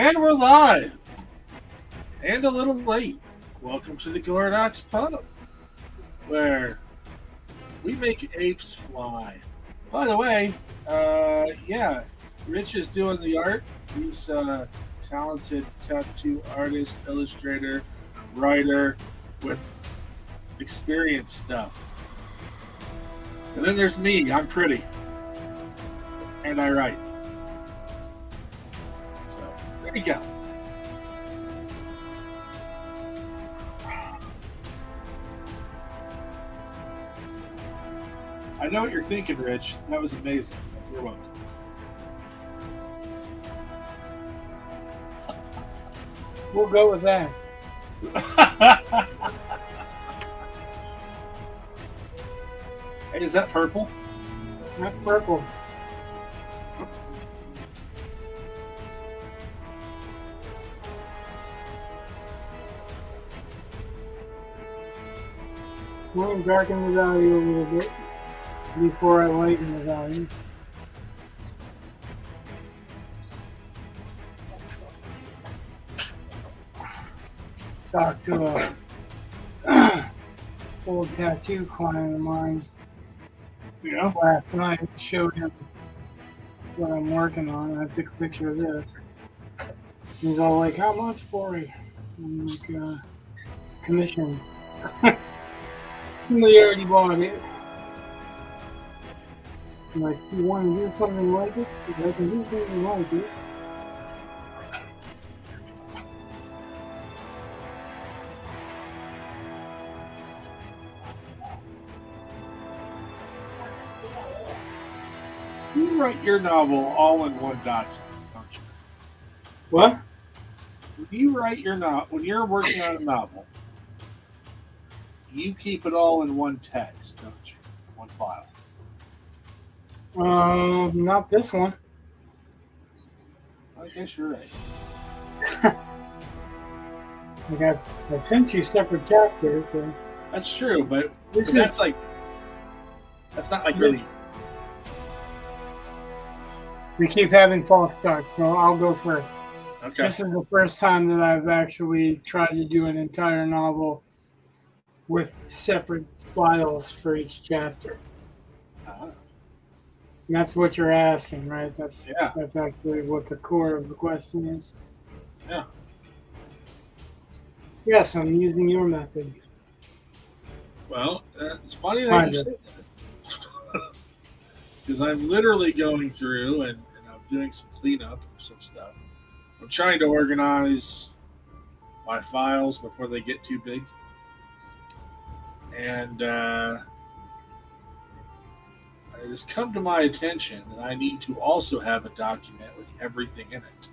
And we're live. And a little late. Welcome to the 𝑑𝒂𝒊𝒏𝒈 Pub, where we make apes fly. By the way, yeah, Rich is doing the art. He's a talented tattoo artist, illustrator, writer with experience stuff. And then there's me. I'm pretty. And I write. So, there you go. I know what you're thinking, Rich. That was amazing. You're welcome. We'll go with that. Hey, is that purple? That's purple. I'm going to darken the value a little bit before I lighten the value. Talked to a old tattoo client of mine last night and showed him what I'm working on. I took a picture of this. He's all like, "How much for it?" I'm like, commission. We already bought it. I'm like, you want to do something like it? If I can do something like it. You write your novel all in one document, don't you? What? When you write your novel, when you're working on a novel, you keep it all in one text, don't you? One file. Not this one. I guess you're right. I sent you separate chapters. So. That's true, but This that's is like that's not like really. we keep having false starts, so I'll go first. Okay. This is the first time that I've actually tried to do an entire novel with separate files for each chapter. Uh-huh. And that's what you're asking, right? That's actually what the core of the question is. Yeah. Yes, I'm using your method. Well, it's funny that you say that. Because I'm literally going through and I'm doing some cleanup of some stuff. I'm trying to organize my files before they get too big. And it has come to my attention that I need to also have a document with everything in it.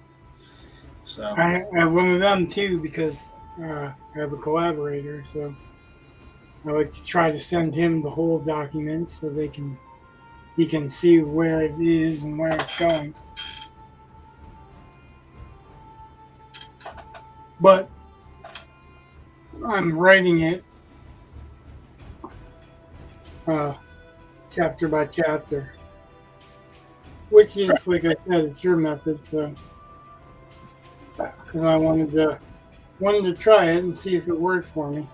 So I have one of them too because I have a collaborator, so I like to try to send him the whole document so he can see where it is and where it's going. But I'm writing it chapter by chapter, which is, like I said, it's your method. So, because I wanted to try it and see if it worked for me.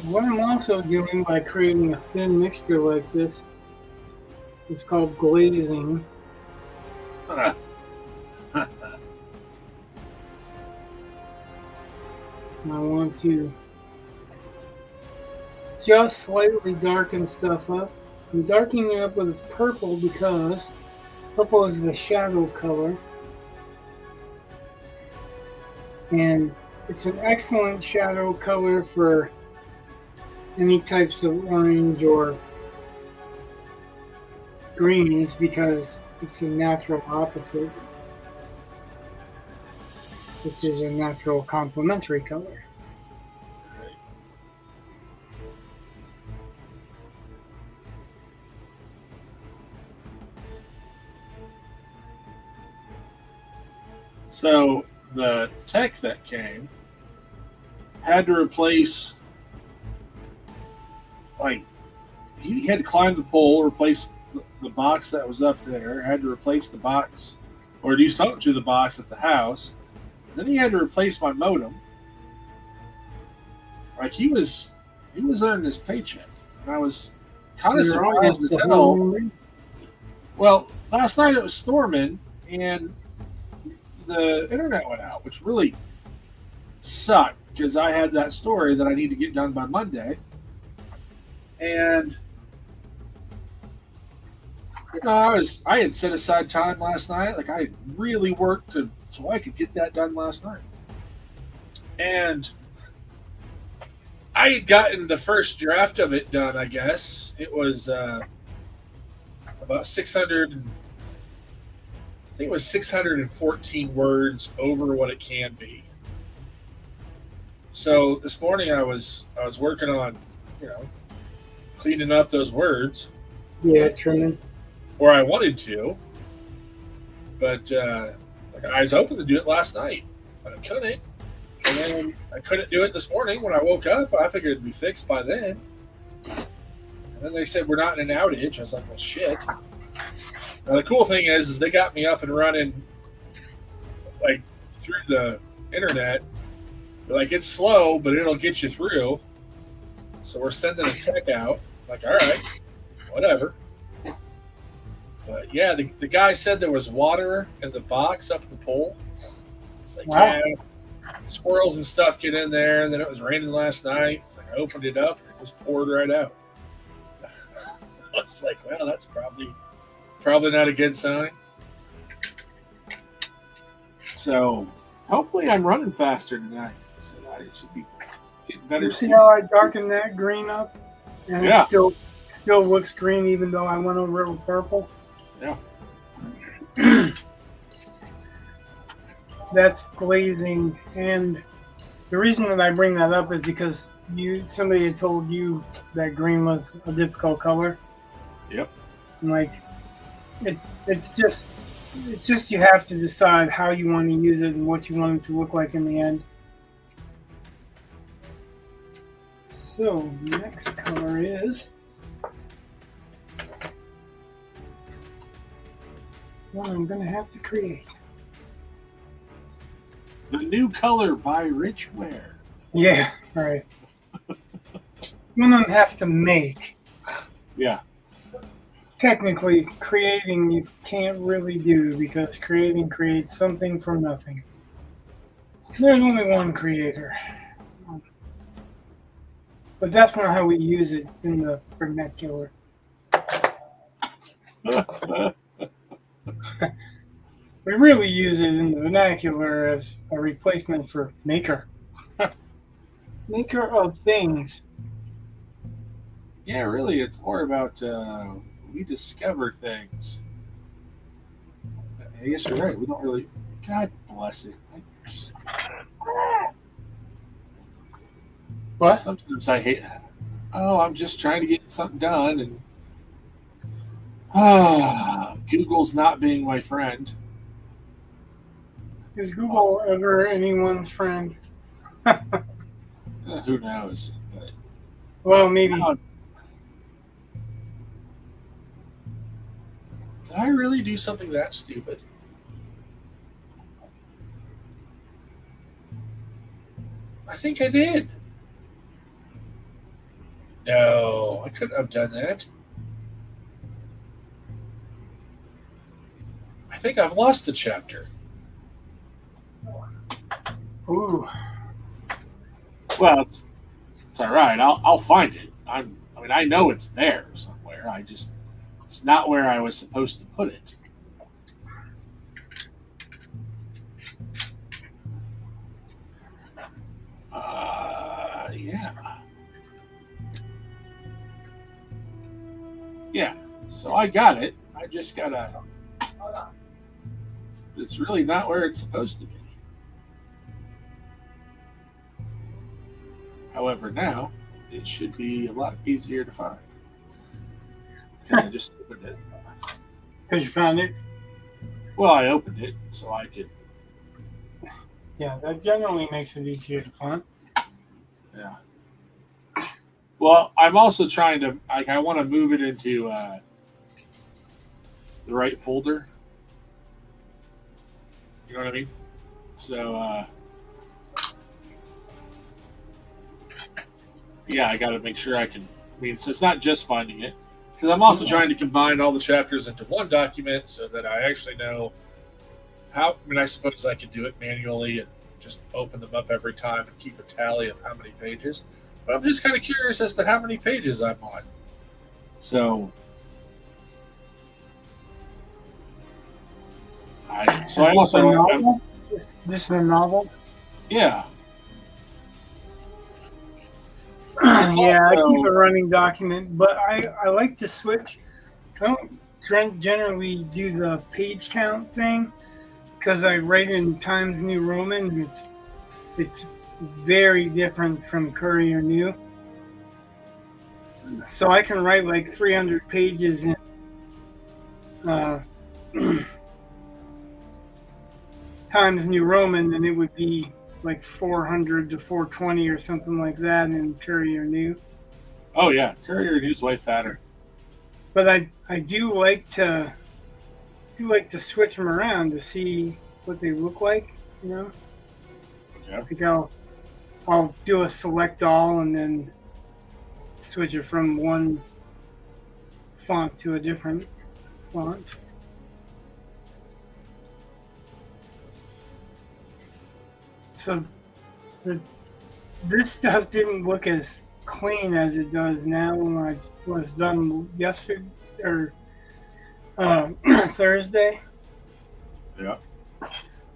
What I'm also doing by creating a thin mixture like this is called glazing. I want to just slightly darken stuff up. I'm darkening it up with purple because purple is the shadow color. And it's an excellent shadow color for any types of orange or greens because it's a natural opposite, which is a natural complementary color. So the tech that came had to replace like he had to climb the pole, replace the box that was up there, had to replace the box or do something to the box at the house. Then he had to replace my modem. Like he was earning his paycheck. And I was kind of surprised as hell. Well, last night it was storming and the internet went out, which really sucked because I had that story that I need to get done by Monday. And you know, I had set aside time last night. Like I had really worked so I could get that done last night. And I had gotten the first draft of it done, I guess. It was about 600, I think it was 614 words over what it can be. So this morning I was working on, cleaning up those words. Yeah, trimming. Or I wanted to, but I was hoping to do it last night, but I couldn't. And then I couldn't do it this morning when I woke up. I figured it'd be fixed by then. And then they said we're not in an outage. I was like, well, shit. Now the cool thing is they got me up and running, like through the internet. They're like, it's slow, but it'll get you through. So we're sending a tech out. Like, all right, whatever. But yeah, the guy said there was water in the box up at the pole. It's like, wow. Yeah, squirrels and stuff get in there, and then it was raining last night. It's like I opened it up, and it was poured right out. I was like, well, that's probably not a good sign. So hopefully I'm running faster tonight. So I should be getting better. You see how I darkened that green up? And it still looks green even though I went over it with purple? Yeah. That's glazing, and the reason that I bring that up is because somebody had told you that green was a difficult color. Yep. And like it's just you have to decide how you want to use it and what you want it to look like in the end. So the next color is one I'm going to have to create. The new color by Rich Ware. Yeah, right. One I have to make. Yeah. Technically, creating you can't really do because creating creates something from nothing. There's only one creator. But that's not how we use it in the vernacular. We really use it in the vernacular as a replacement for maker. Maker of things. Yeah, really, it's more about we discover things. I guess you're right. We don't really. God bless it. What? Sometimes I hate. Oh, I'm just trying to get something done, and Google's not being my friend. Is Google ever anyone's friend? Who knows? But, well, maybe. Did I really do something that stupid? I think I did. No, I couldn't have done that. I think I've lost the chapter. Ooh. Well, it's all right. I'll find it. I know it's there somewhere. It's not where I was supposed to put it. Yeah. Yeah. So I got it. I just gotta. It's really not where it's supposed to be. However, now it should be a lot easier to find. Because I just opened it. Because you found it? Well, I opened it so I could. Yeah, that generally makes it easier to find. Yeah. Well, I'm also trying to like I want to move it into the right folder. You know what I mean? So yeah, I got to make sure I can. I mean, so it's not just finding it, because I'm also trying to combine all the chapters into one document so that I actually know how. I mean, I suppose I could do it manually and just open them up every time and keep a tally of how many pages. But I'm just kind of curious as to how many pages I'm on. So, I also a novel. This is a novel. Yeah. Yeah, I keep a running document, but I like to switch. I don't generally do the page count thing because I write in Times New Roman. And it's very different from Courier New. So I can write like 300 pages in Times New Roman, and it would be like 400 to 420 or something like that in Courier New. Oh yeah, Courier New's way fatter. But I do like to switch them around to see what they look like, you know. Yeah. I think I'll do a select all and then switch it from one font to a different font. So this stuff didn't look as clean as it does now when I was done yesterday or Thursday. Yeah.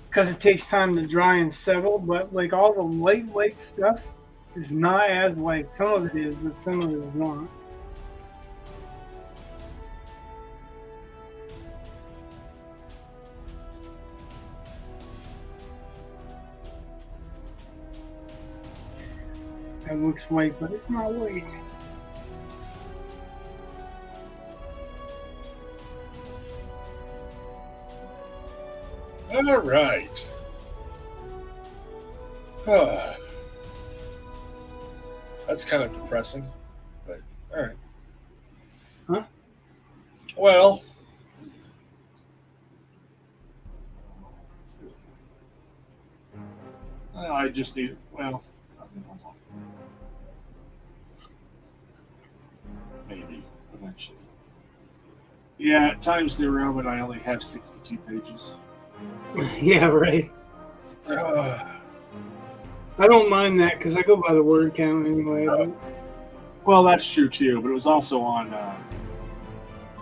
Because it takes time to dry and settle, but like all the light stuff is not as light. Some of it is, but some of it is not. It looks white, but it's not white. All right. That's kind of depressing, but all right. Huh? Well, I just need. Well, maybe eventually. Yeah, at Times New Roman, I only have 62 pages. Yeah, right. I don't mind that because I go by the word count anyway. Well, that's true too, but it was also on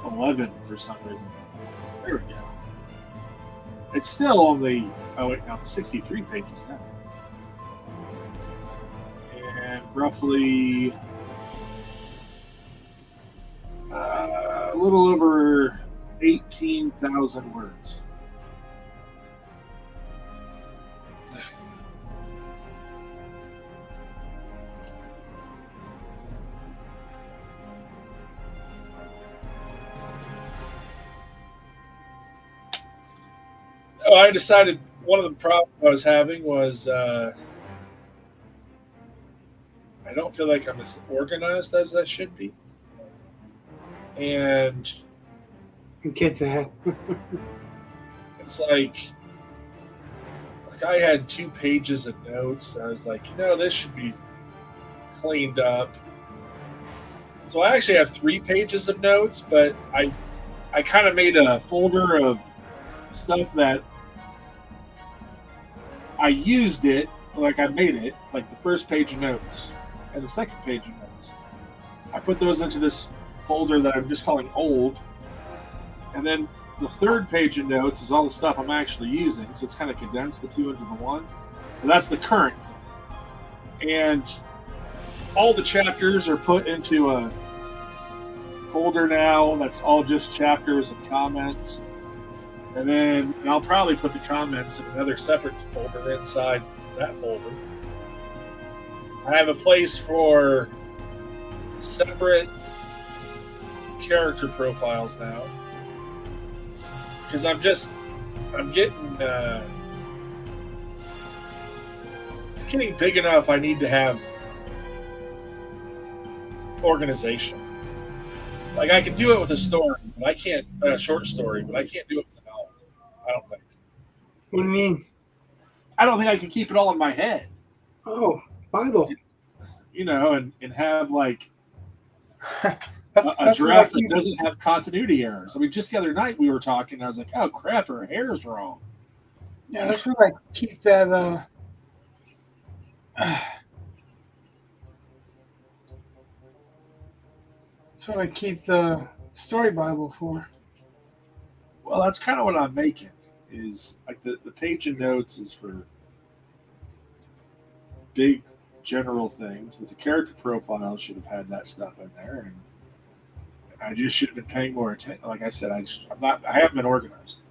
11 for some reason. There we go. It's still only 63 pages now, and roughly a little over 18,000 words. I decided one of the problems I was having was I don't feel like I'm as organized as I should be. And I get that. it's like I had 2 pages of notes. I was like, this should be cleaned up. So I actually have 3 pages of notes, but I kind of made a folder of stuff that I used it, like I made it, like the first page of notes and the second page of notes. I put those into this folder that I'm just calling old. And then the third page of notes is all the stuff I'm actually using. So it's kind of condensed the 2 into the 1. And that's the current thing. And all the chapters are put into a folder now that's all just chapters and comments. And then I'll probably put the comments in another separate folder inside that folder. I have a place for separate character profiles now. Because I'm getting, it's getting big enough I need to have organization. Like I can do it with a story, but I can't a short story, but I can't do it with a novel. I don't think. What do you mean? I don't think I can keep it all in my head. Oh, Bible. You know, and have like a that's draft what that doesn't have continuity errors. I mean, just the other night we were talking, and I was like, "Oh crap, her hair's wrong." Yeah, that's what I keep that. That's what I keep the story Bible for. Well, that's kind of what I'm making. Is like the page of notes is for big general things, but the character profile should have had that stuff in there, and I just should have been paying more attention. Like I said, I haven't been organized.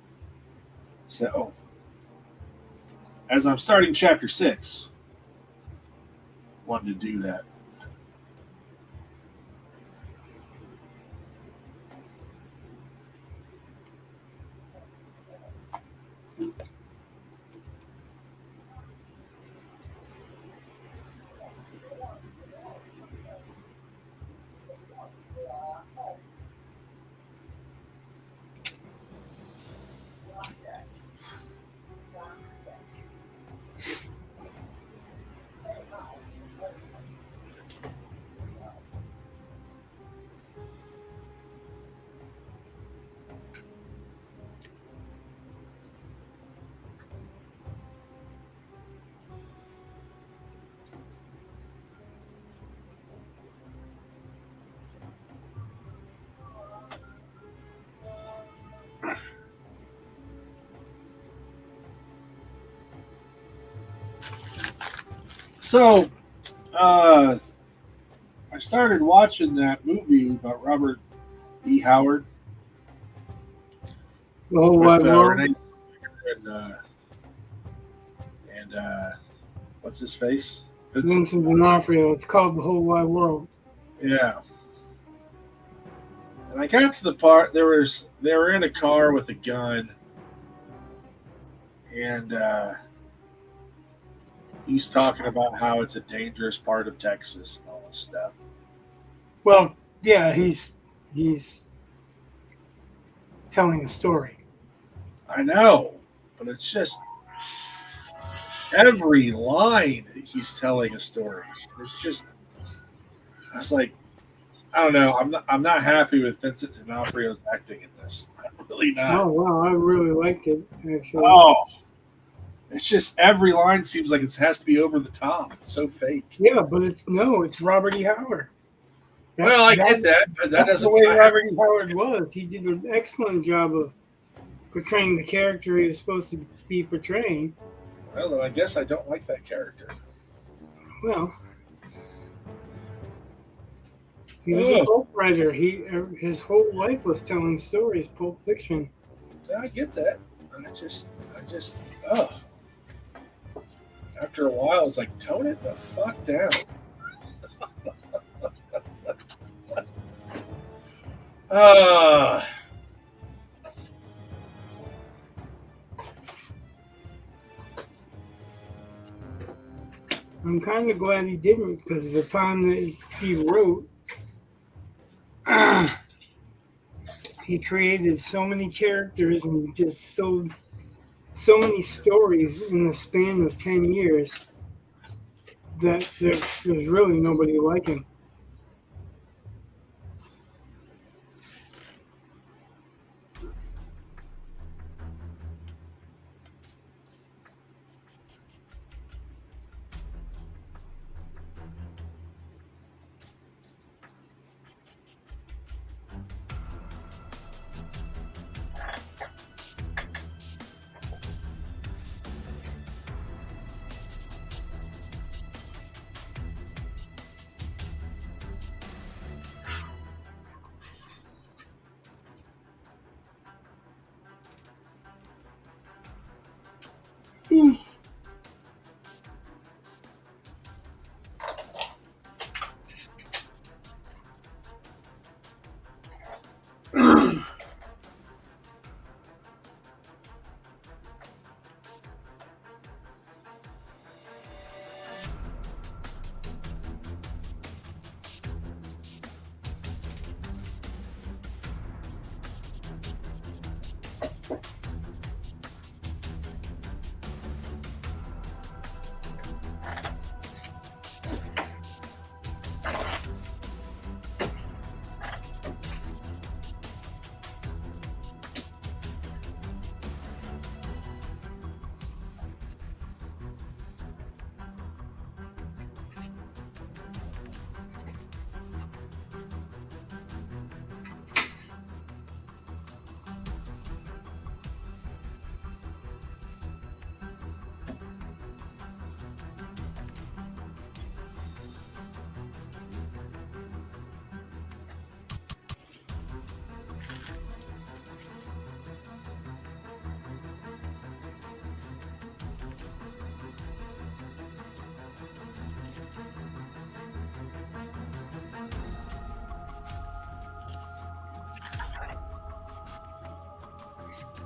So, as I'm starting chapter 6, wanted to do that. So, I started watching that movie about Robert E. Howard. The whole wide world. Renee and what's his face? Vincent D'Onofrio. It's called The Whole Wide World. Yeah. And I got to the part they were in a car with a gun, and he's talking about how it's a dangerous part of Texas and all this stuff. Well, yeah, he's telling a story. I know, but it's just every line he's telling a story. It's just, I was like, I don't know. I'm not happy with Vincent D'Onofrio's acting in this. I'm really not. Oh wow, I really liked it actually. Oh, it's just every line seems like it has to be over the top. It's so fake. Yeah, but it's Robert E. Howard. Well, I get that, but that that's doesn't. the way Robert E. Howard was. He did an excellent job of portraying the character he was supposed to be portraying. Well, then I guess I don't like that character. Well, he was a pulp writer. His whole life was telling stories, Pulp Fiction. I get that. I just, after a while, it's like, tone it the fuck down. I'm kind of glad he didn't, because the time that he wrote, he created so many characters and just so many stories in the span of 10 years that there's really nobody like him.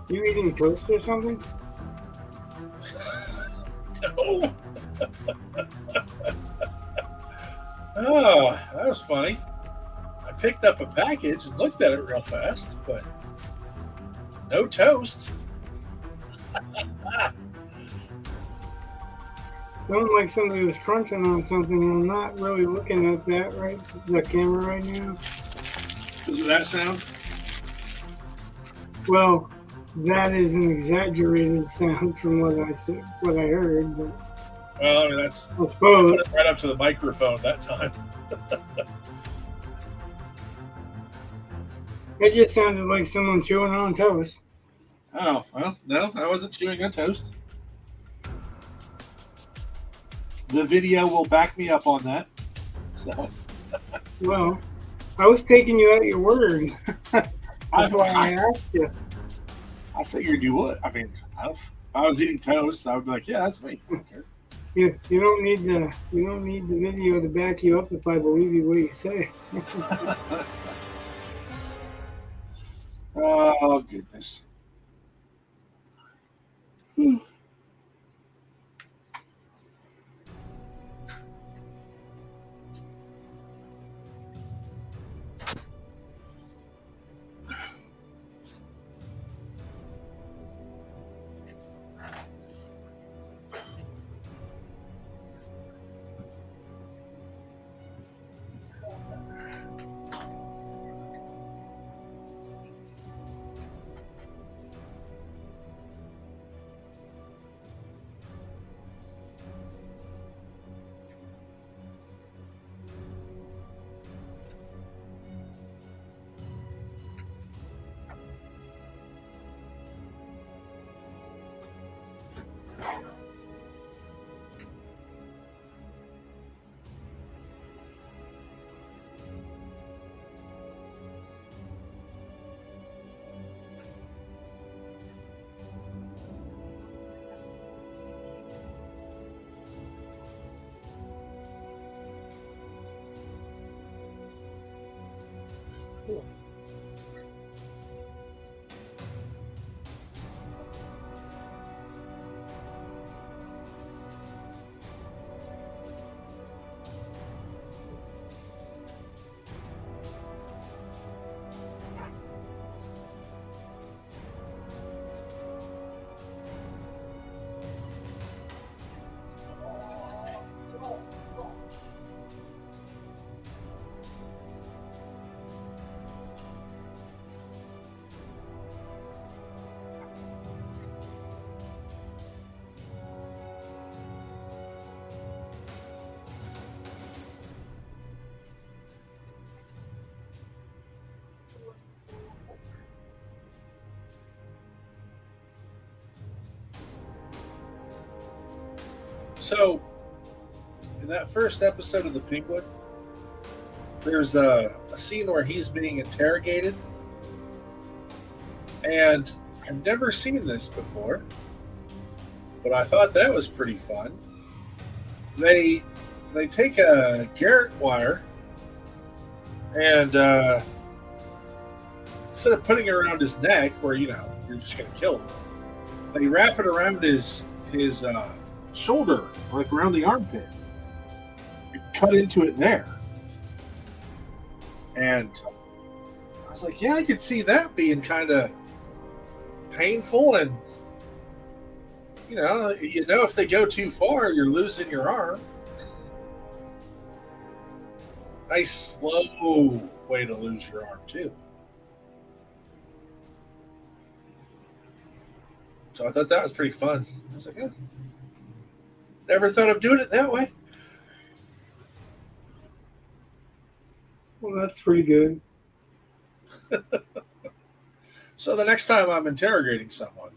You eating toast or something? No. Oh, that was funny. I picked up a package and looked at it real fast, but no toast. Sounded like somebody was crunching on something. I'm not really looking at that right, the camera right now. Does that sound? Well, that is an exaggerated sound from what I said, what I heard. But Well, I mean, that's I suppose. right up to the microphone that time. It just sounded like someone chewing on toast. Oh, well, no, I wasn't chewing on toast. The video will back me up on that. So Well, I was taking you at your word. That's why I asked you. I figured you would. I mean, if I was eating toast, I would be like, yeah, that's me. I don't care. You don't need the video to back you up if I believe you what you say. Oh, goodness. So, in that first episode of The Penguin, there's a scene where he's being interrogated. And I've never seen this before, but I thought that was pretty fun. They take a Garrett wire and instead of putting it around his neck where, you're just going to kill him, they wrap it around his shoulder, like around the armpit. You cut into it there. And I was like, yeah, I could see that being kind of painful, and if they go too far, you're losing your arm. Nice slow way to lose your arm too. So I thought that was pretty fun. I was like, yeah. Never thought of doing it that way. Well, that's pretty good. So the next time I'm interrogating someone,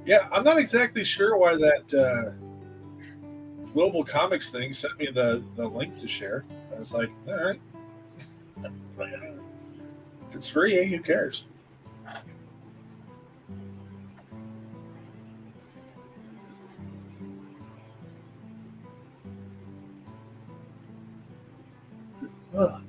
Yeah, I'm not exactly sure why that Global Comics thing sent me the link to share. I was like, all right. If it's free, who cares? Ugh.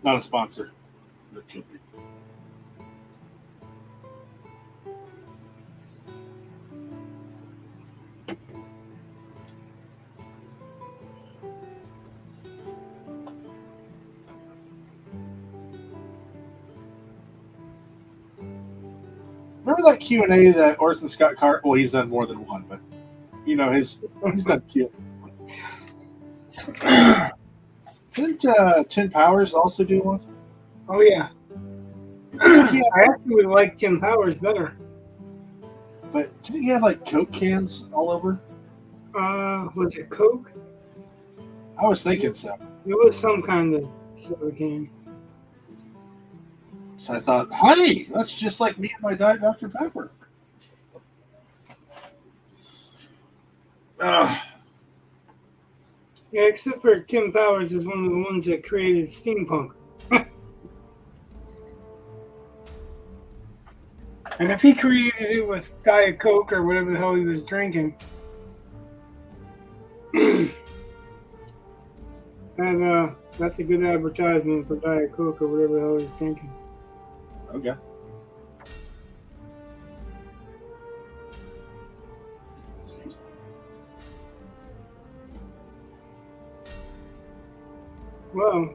Not a sponsor. It could be. Remember that Q&A that Orson Scott Card? Well, he's done more than one, but he's done Q. Didn't Tim Powers also do one? Oh yeah. I actually like Tim Powers better. But didn't he have like Coke cans all over? Was it Coke? I was thinking so. It was some kind of soda can. So I thought, honey, that's just like me and my Diet Dr. Pepper. Yeah, except for Tim Powers is one of the ones that created steampunk. And if he created it with Diet Coke or whatever the hell he was drinking, and that's a good advertisement for Diet Coke or whatever the hell he's drinking. Okay. Well,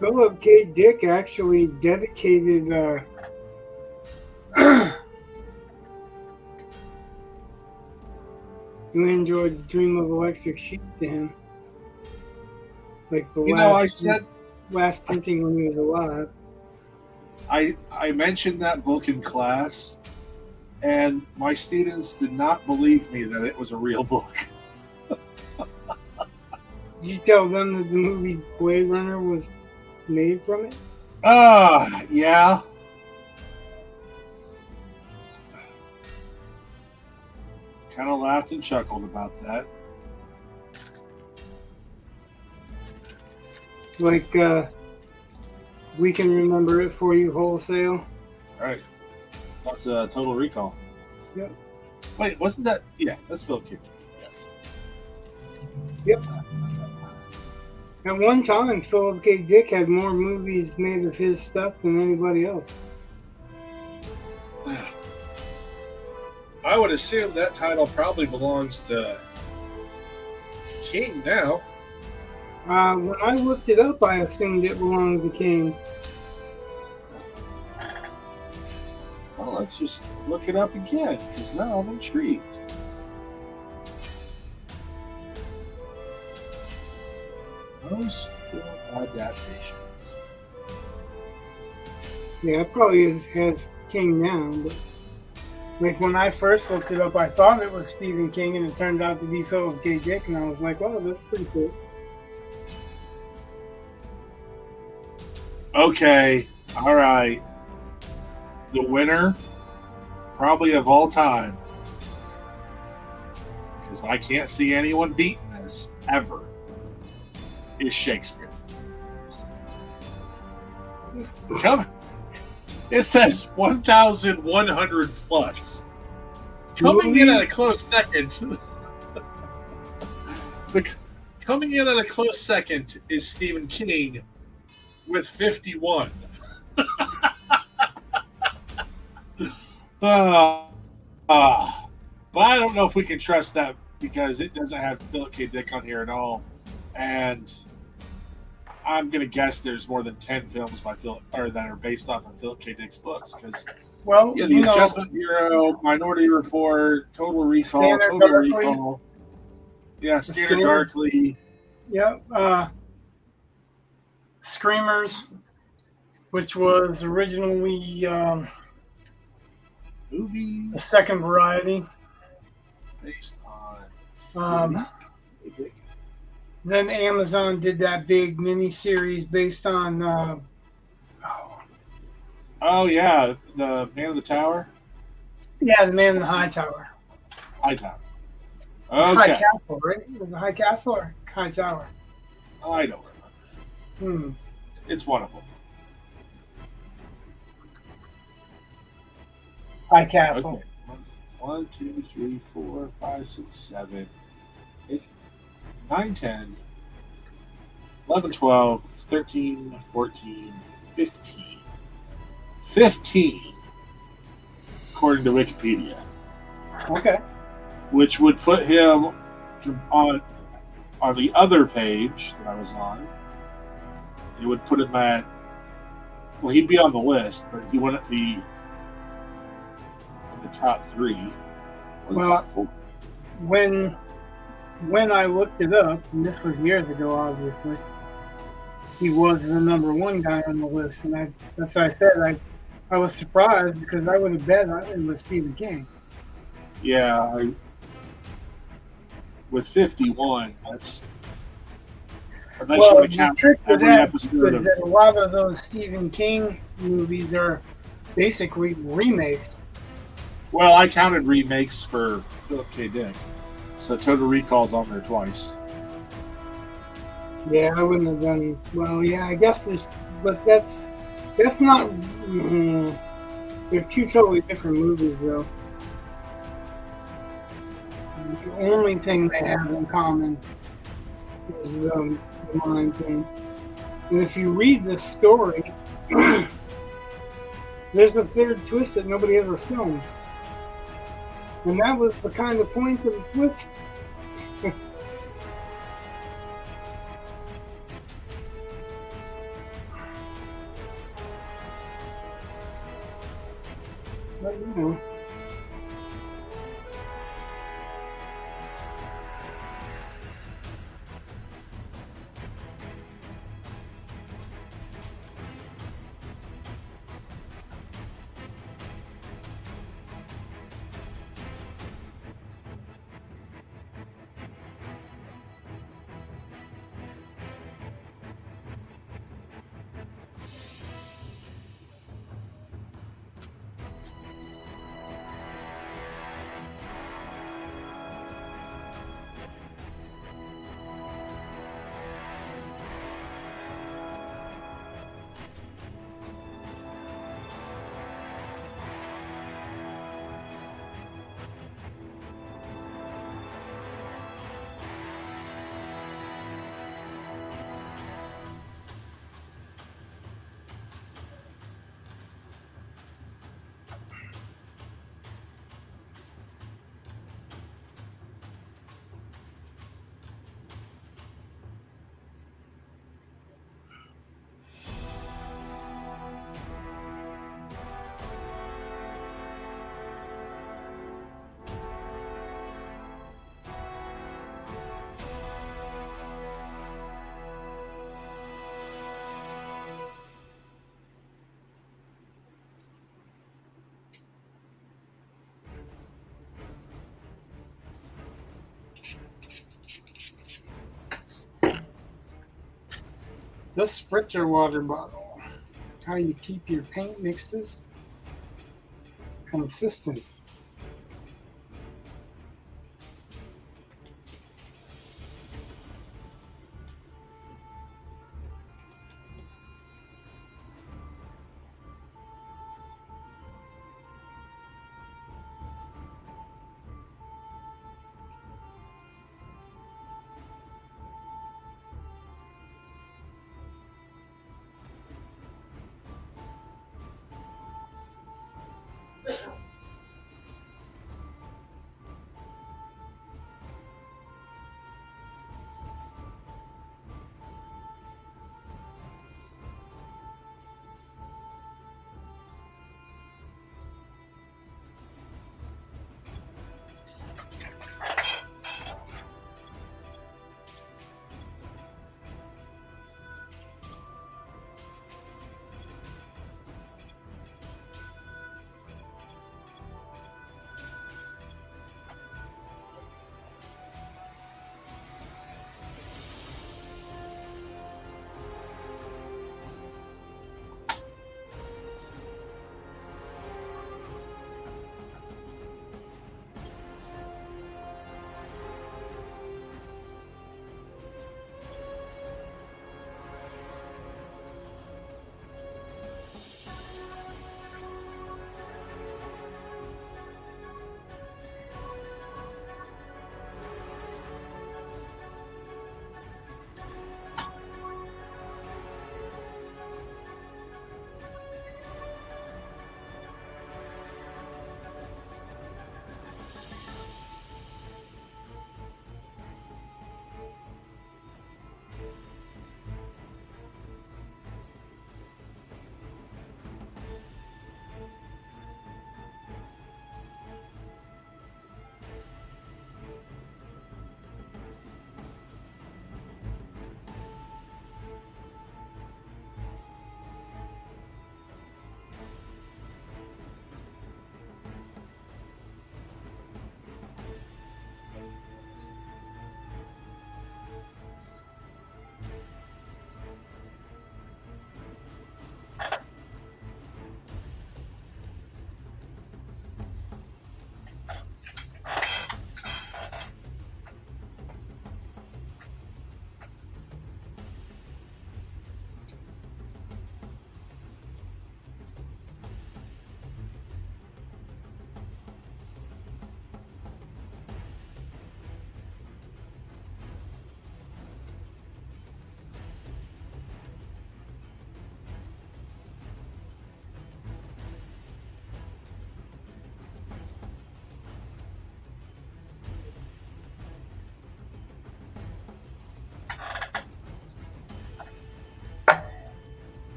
Philip K. Dick actually dedicated You Android's Dream of Electric Sheep to him. Like the last printing when he was alive. I mentioned that book in class, and my students did not believe me that it was a real book. Did you tell them that the movie Blade Runner was made from it? Yeah. Kind of laughed and chuckled about that. Like, we can remember it for you wholesale. Right. That's Total Recall. Yep. Wait, wasn't that? Yeah, that's Phil Kidd. Yep. At one time, Philip K. Dick had more movies made of his stuff than anybody else. I would assume that title probably belongs to King now. When I looked it up, I assumed it belonged to King. Well, let's just look it up again, because now I'm intrigued. Most film adaptations. Yeah, it probably has King now, but like when I first looked it up, I thought it was Stephen King, and it turned out to be Philip K. Dick, and I was like, "Wow, that's pretty cool." Okay, all right. The winner, probably of all time, because I can't see anyone beating this ever, is Shakespeare. Come, it says 1,100 plus. Coming in at a close second. Coming in at a close second is Stephen King with 51. But I don't know if we can trust that because it doesn't have Philip K. Dick on here at all. And I'm going to guess there's more than 10 films by Philip, or that are based off of Philip K. Dick's books. Because The Adjustment Bureau, Minority Report, Total Recall, Scanner Total Darkly. Recall. Yeah, Scanner Scanner. Darkly. Yep. Screamers, which was originally Movies the second variety. based on. Then Amazon did that big mini series based on Oh, yeah, the Man of the Tower? the Man in the High Tower. High Tower. High Okay. Castle, right? Was it High Castle or High Tower? I don't remember. It's one of them. High Castle. Okay. 1, 2, 3, 4, 5, 6, 7, 8, 9, 10, 11, 12, 13, 14, 15. 15, according to Wikipedia. Okay. Which would put him on the other page that I was on. It would put him at, well, he'd be on the list, but he wouldn't be in the top 3 or the Well, top 4. When I looked it up, and this was years ago, obviously, he was the number 1 guy on the list, and that's why I said I was surprised because I would have bet it was Stephen King. Yeah, with 51, that's. Unless you want to count every episode is that a lot of those Stephen King movies are basically remakes. Well, I counted remakes for Philip K. Dick, so Total Recall's on there twice. Yeah, I wouldn't have done well. Yeah, I guess there's, but that's not. They're 2 totally different movies, though. The only thing they have in common is the mind thing. And if you read this story, there's a third twist that nobody ever filmed. And that was the kind of point of the twist. But, you know. The spritzer water bottle. How you keep your paint mixes consistent.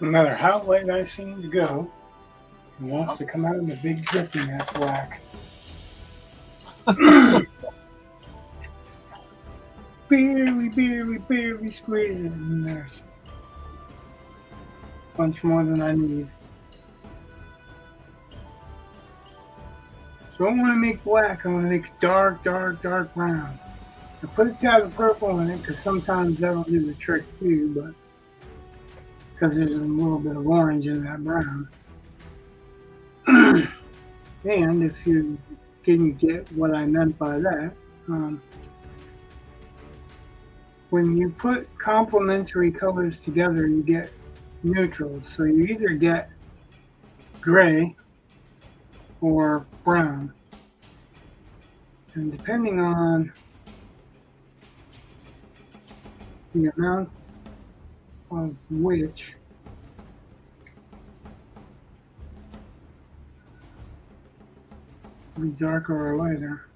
No matter how late I seem to go, it wants to come out in the big dripping that black. barely squeeze it in there. A bunch more than I need. So I want to make black. I want to make dark brown. I put a tab of purple in it because sometimes that'll do the trick too, but because there's a little bit of orange in that brown. And if you didn't get what I meant by that, when you put complementary colors together, you get neutrals. So you either get gray or brown. And depending on the amount of which will be darker or lighter.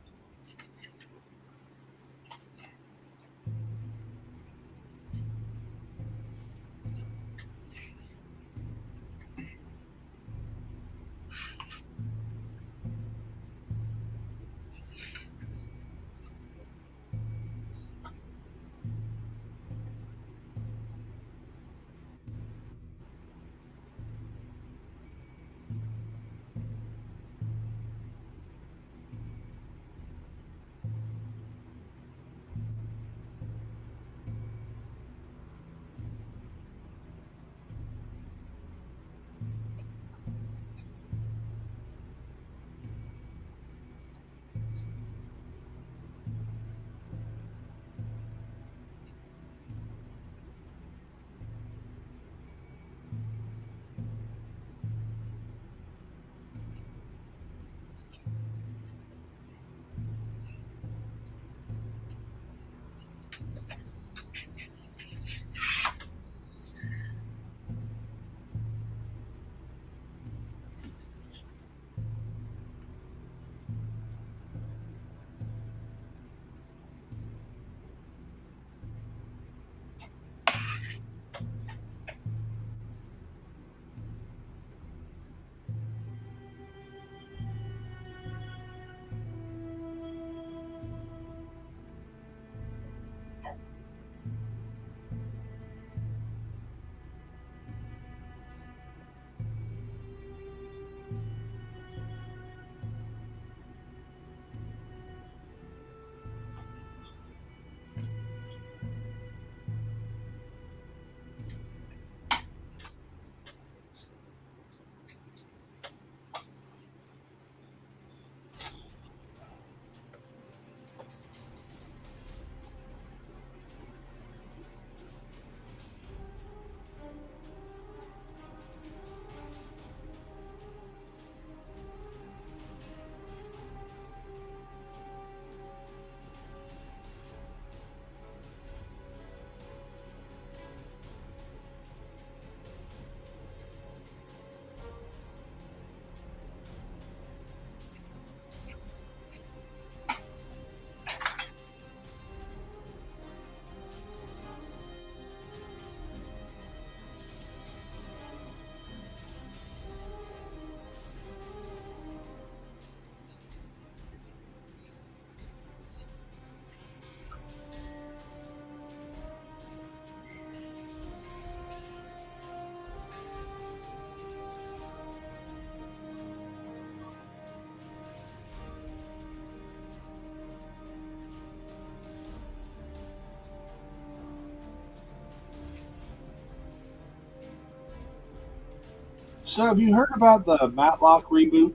So, have you heard about the Matlock reboot?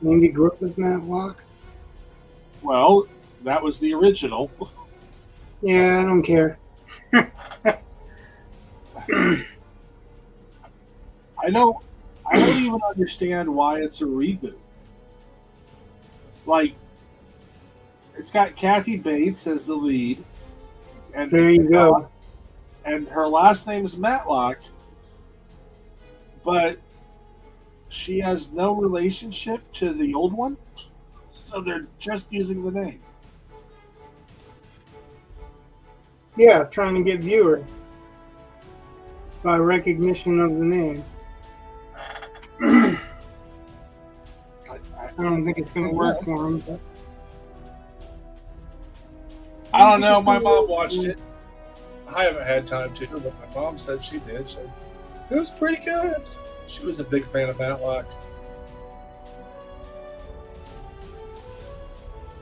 Andy grew up with Matlock. Well, that was the original. Yeah, I don't care. I don't even understand why it's a reboot. Like, it's got Kathy Bates as the lead, and There you go. And her last name is Matlock, but she has no relationship to the old one, so they're just using the name. Yeah, trying to get viewers by recognition of the name. I I don't think it's going to work for them. But I don't know. My mom watched it. I haven't had time to, but my mom said she did. So it was pretty good. She was a big fan of Matlock.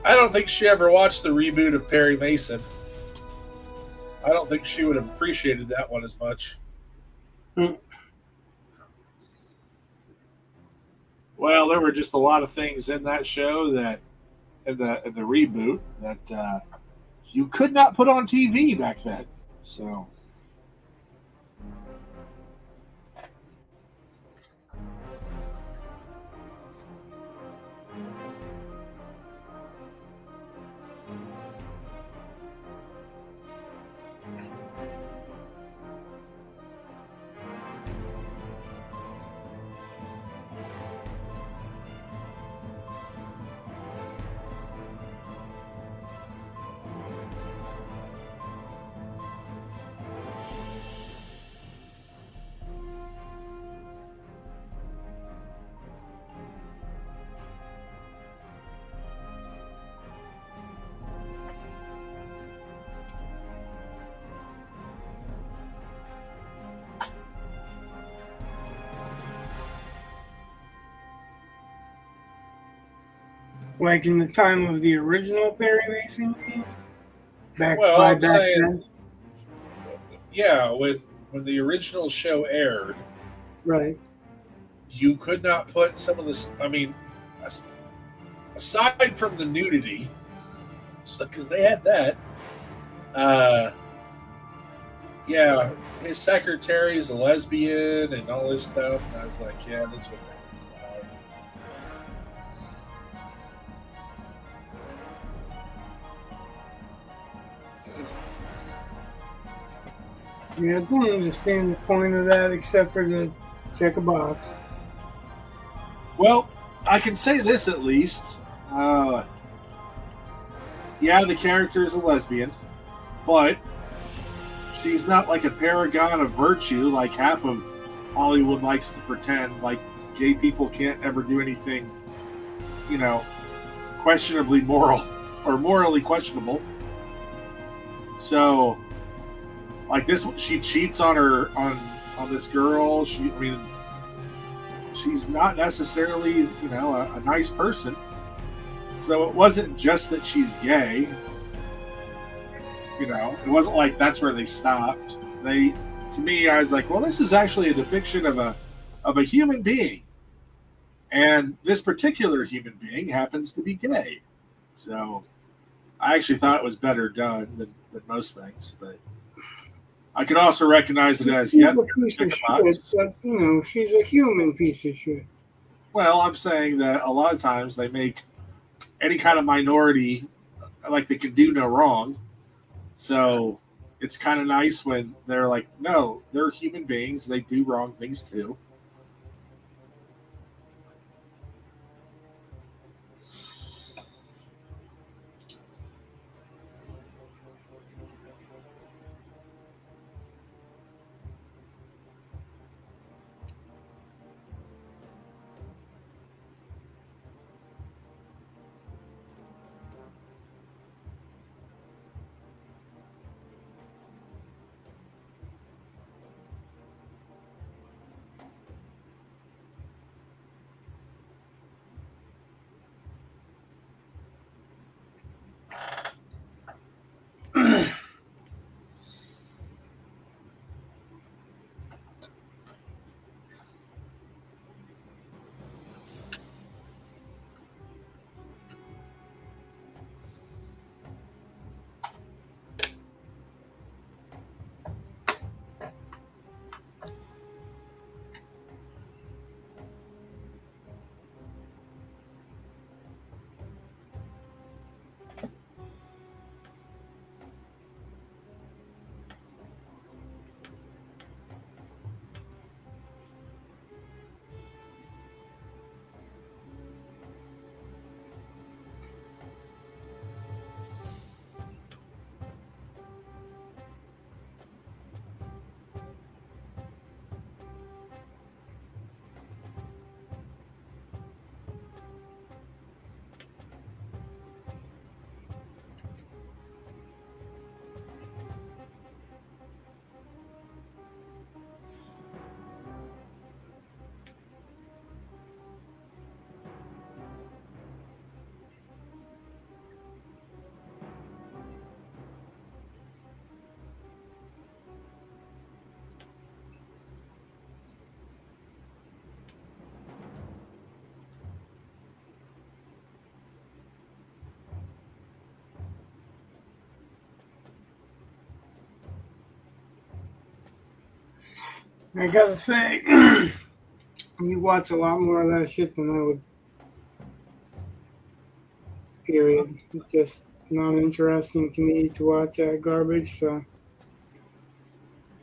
I don't think she ever watched the reboot of Perry Mason. I don't think she would have appreciated that one as much. Well, there were just a lot of things in that show that, in the reboot, that you could not put on TV back then. So, Like in the time of the original Perry Mason game? Back Well, I'm back saying, then? yeah, when the original show aired, Right. you could not put some of this. I mean, aside from the nudity, because they had that. Uh, yeah, his secretary is a lesbian and all this stuff. And I was like, yeah, this would never fly. Yeah, I don't understand the point of that except for to check a box. Well, I can say this at least. Yeah, the character is a lesbian, but she's not like a paragon of virtue like half of Hollywood likes to pretend. Like gay people can't ever do anything, questionably moral or morally questionable. So, like this, she cheats on this girl. She's not necessarily a nice person. So it wasn't just that she's gay. It wasn't like that's where they stopped. To me, I was like, well, this is actually a depiction of a human being, and this particular human being happens to be gay. So I actually thought it was better done than most things, but I could also recognize it as She's a piece of shit, but she's a human piece of shit. Well, I'm saying that a lot of times they make any kind of minority like they can do no wrong. So it's kind of nice when they're like, no, they're human beings. They do wrong things too. I gotta say, you watch a lot more of that shit than I would. Period. It's just not interesting to me to watch that garbage. So,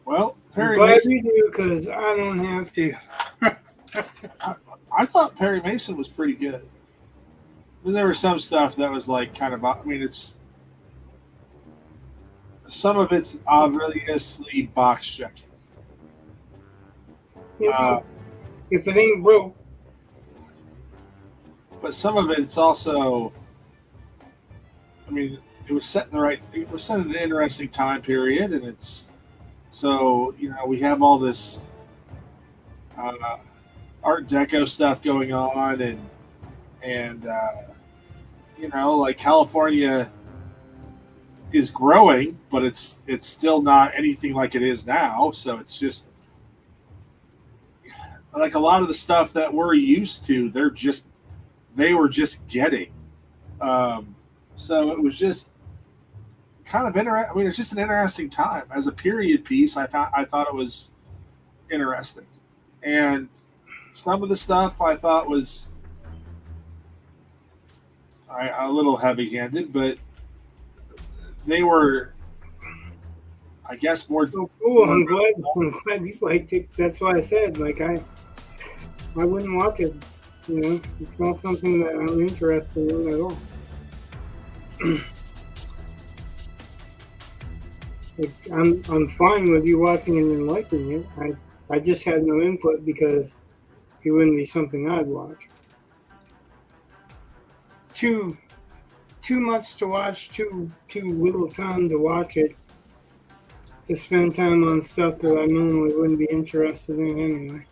Well, I'm glad you do because I don't have to. I thought Perry Mason was pretty good. But there was some stuff that was like kind of. I mean, it's some of it's obviously box checking. If it ain't broke. But some of it's also. I mean, it was set in the right. It was set in an interesting time period, and it's so we have all this Art Deco stuff going on, and like California is growing, but it's still not anything like it is now. So it's just like a lot of the stuff that we're used to, they were just getting. So it was just kind of interesting. I mean, it's just an interesting time as a period piece. I thought it was interesting, and some of the stuff I thought was a little heavy-handed, but they were, I guess, more. Oh, cool. I'm glad you liked it. That's why I said, like, I wouldn't watch it. It's not something that I'm interested in at all. Like, I'm fine with you watching it and liking it. I just had no input because it wouldn't be something I'd watch. Too much to watch, too little time to watch it. To spend time on stuff that I normally wouldn't be interested in anyway.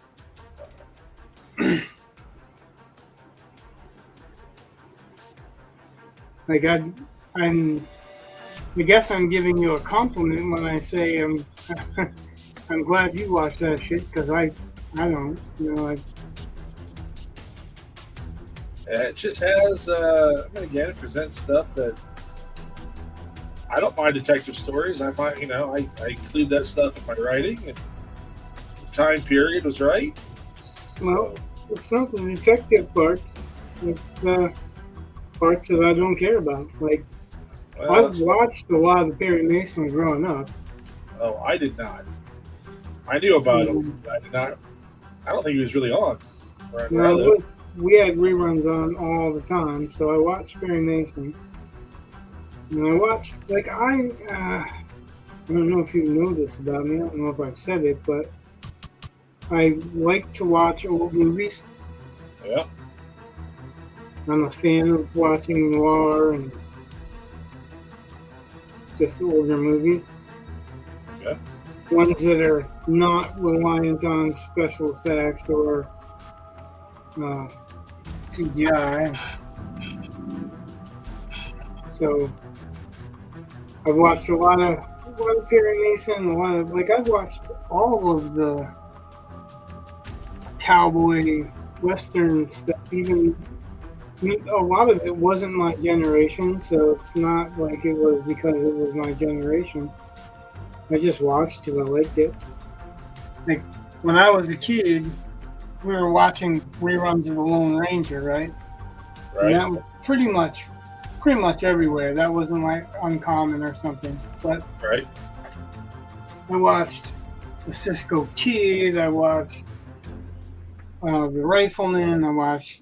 Like I guess I'm giving you a compliment when I say I'm I'm glad you watched that shit, because I don't, It just has, I mean, again, it presents stuff that I don't mind detective stories. I find, I include that stuff in my writing, and the time period was right. Well, it's not the detective parts. It's the parts that I don't care about. Like, I've watched a lot of Perry Mason growing up. Oh, I did not. I knew about him. I did not. I don't think he was really on. We had reruns on all the time, so I watched Perry Mason. And I watched, like, I don't know if you know this about me. I don't know if I've said it, but I like to watch old movies. Yeah. I'm a fan of watching noir and just older movies. Yeah. Ones that are not reliant on special effects or CGI. So I've watched a lot of Perry Mason, I've watched all of the cowboy western stuff. Even a lot of it wasn't my generation, so it's not like it was because it was my generation. I just watched it. I liked it. Like, when I was a kid, we were watching reruns of The Lone Ranger, right? Right. And that was pretty much everywhere. That wasn't like uncommon or something. But right. I watched The Cisco Kid. I watched The Rifleman. I watched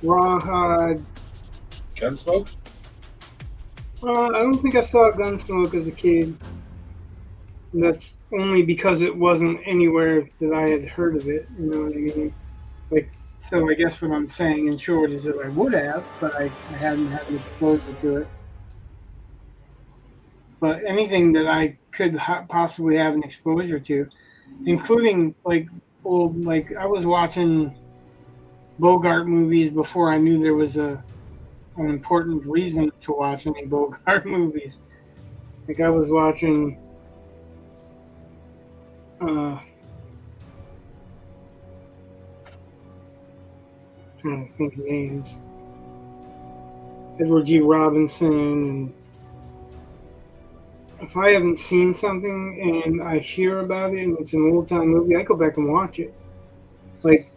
Rawhide. Gunsmoke? I don't think I saw Gunsmoke as a kid. And that's only because it wasn't anywhere that I had heard of it. You know what I mean? Like, so I guess what I'm saying in short is that I would have, but I hadn't had an exposure to it. But anything that I could possibly have an exposure to, including I was watching Bogart movies before I knew there was an important reason to watch any Bogart movies. Like, I was watching trying to think of names. Edward G. Robinson, and if I haven't seen something and I hear about it and it's an old time movie, I go back and watch it. Like,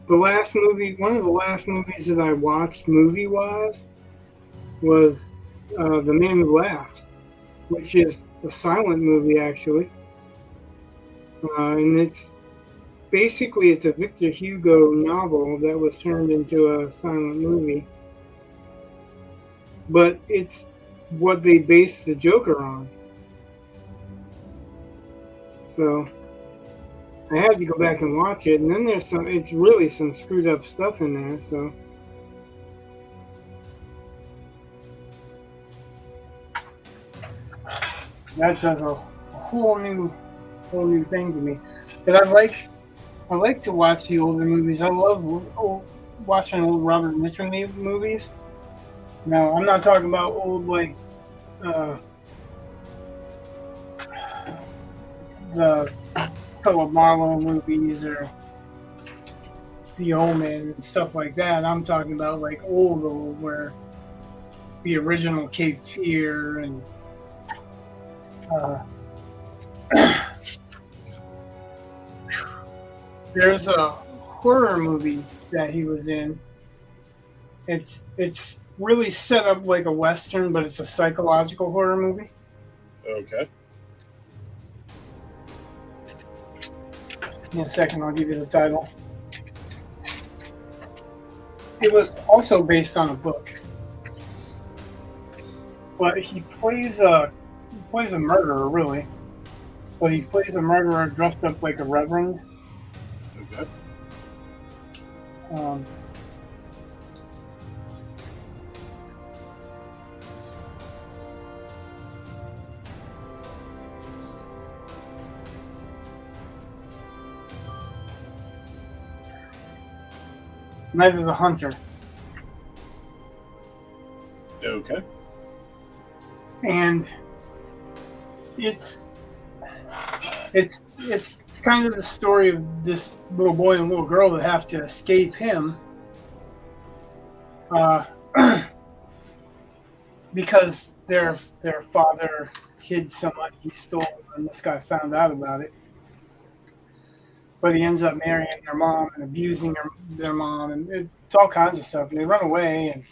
one of the last movies that I watched movie-wise was The Man Who Laughed, which is a silent movie, actually. And it's a Victor Hugo novel that was turned into a silent movie. But it's what they based the Joker on. So I had to go back and watch it, and then it's really some screwed up stuff in there, so. That does a whole new whole new thing to me. But I like to watch the older movies. I love watching old Robert Mitchum movies. No, I'm not talking about old like the Philip Marlowe movies or The Omen and stuff like that. I'm talking about like old where the original Cape Fear and there's a horror movie that he was in. It's really set up like a Western, but it's a psychological horror movie. Okay. In a second, I'll give you the title. It was also based on a book, but he plays a murderer, really. But he plays a murderer dressed up like a reverend. Okay. Night of the Hunter. Okay. And it's kind of the story of this little boy and little girl that have to escape him because their father hid some money he stole, and this guy found out about it. But he ends up marrying their mom and abusing their mom, and it's all kinds of stuff. And they run away, and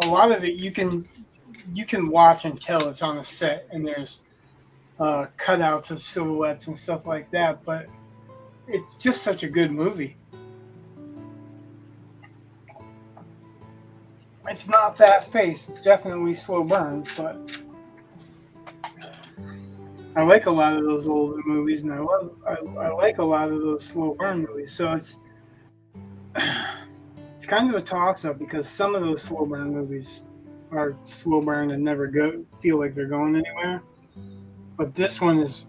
a lot of it you can watch and tell it's on a set, and there's cutouts of silhouettes and stuff like that. But it's just such a good movie. It's not fast paced. It's definitely slow burn, but I like a lot of those older movies, and I like a lot of those slow burn movies. So it's kind of a toss up because some of those slow burn movies are slow burn and never feel like they're going anywhere. But this one is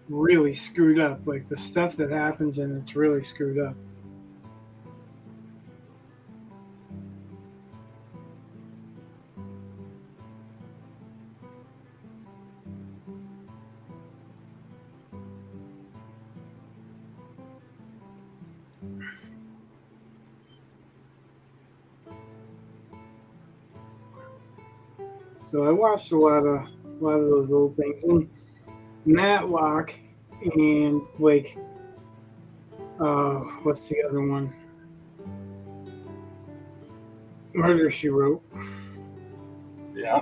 really screwed up. Like the stuff that happens in it's really screwed up. So I watched a lot of those old things, and Matlock, and like what's the other one? Murder, She Wrote. Yeah.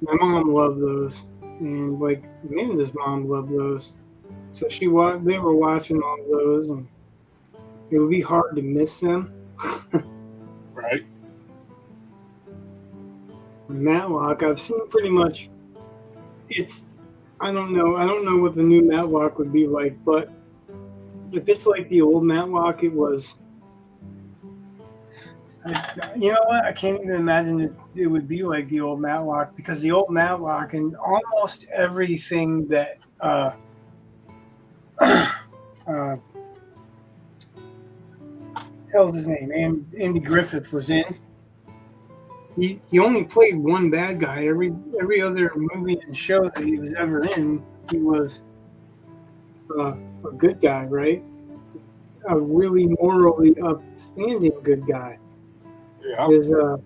My mom loved those, and like Amanda's mom loved those. So they were watching all of those, and it would be hard to miss them. Right. Matlock, I've seen pretty much. I don't know what the new Matlock would be like, but if it's like the old Matlock, it was. You know what? I can't even imagine it would be like the old Matlock, because the old Matlock and almost everything that hell's his name? Andy Griffith was in. He only played one bad guy. Every other movie and show that he was ever in, he was a good guy, right? A really morally upstanding good guy. Yeah. Is the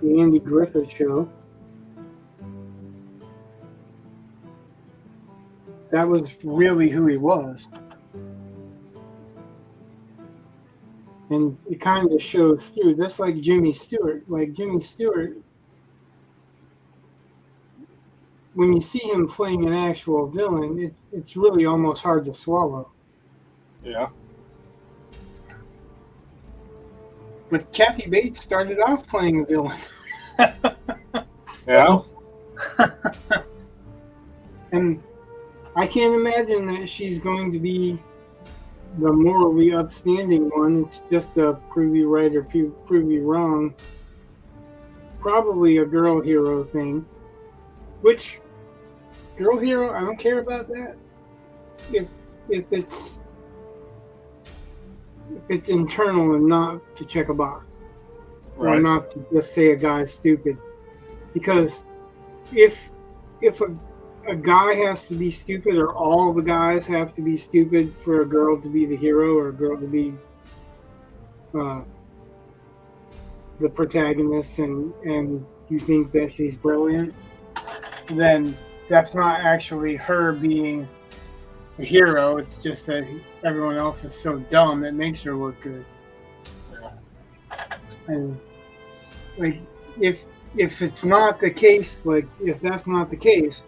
Andy Griffith Show. That was really who he was. And it kind of shows through. That's like Jimmy Stewart. Like Jimmy Stewart, when you see him playing an actual villain, it's really almost hard to swallow. Yeah. But Kathy Bates started off playing a villain. Yeah. And I can't imagine that she's going to be the morally upstanding one. It's just a prove you right or prove you wrong. Probably a girl hero thing. Which girl hero? I don't care about that. If it's internal and not to check a box, right, or not to just say a guy's stupid. Because if a guy has to be stupid, or all the guys have to be stupid for a girl to be the hero or a girl to be the protagonist, and you think that she's brilliant, then that's not actually her being the hero. It's just that everyone else is so dumb that makes her look good. And like, if it's not the case, like if that's not the case,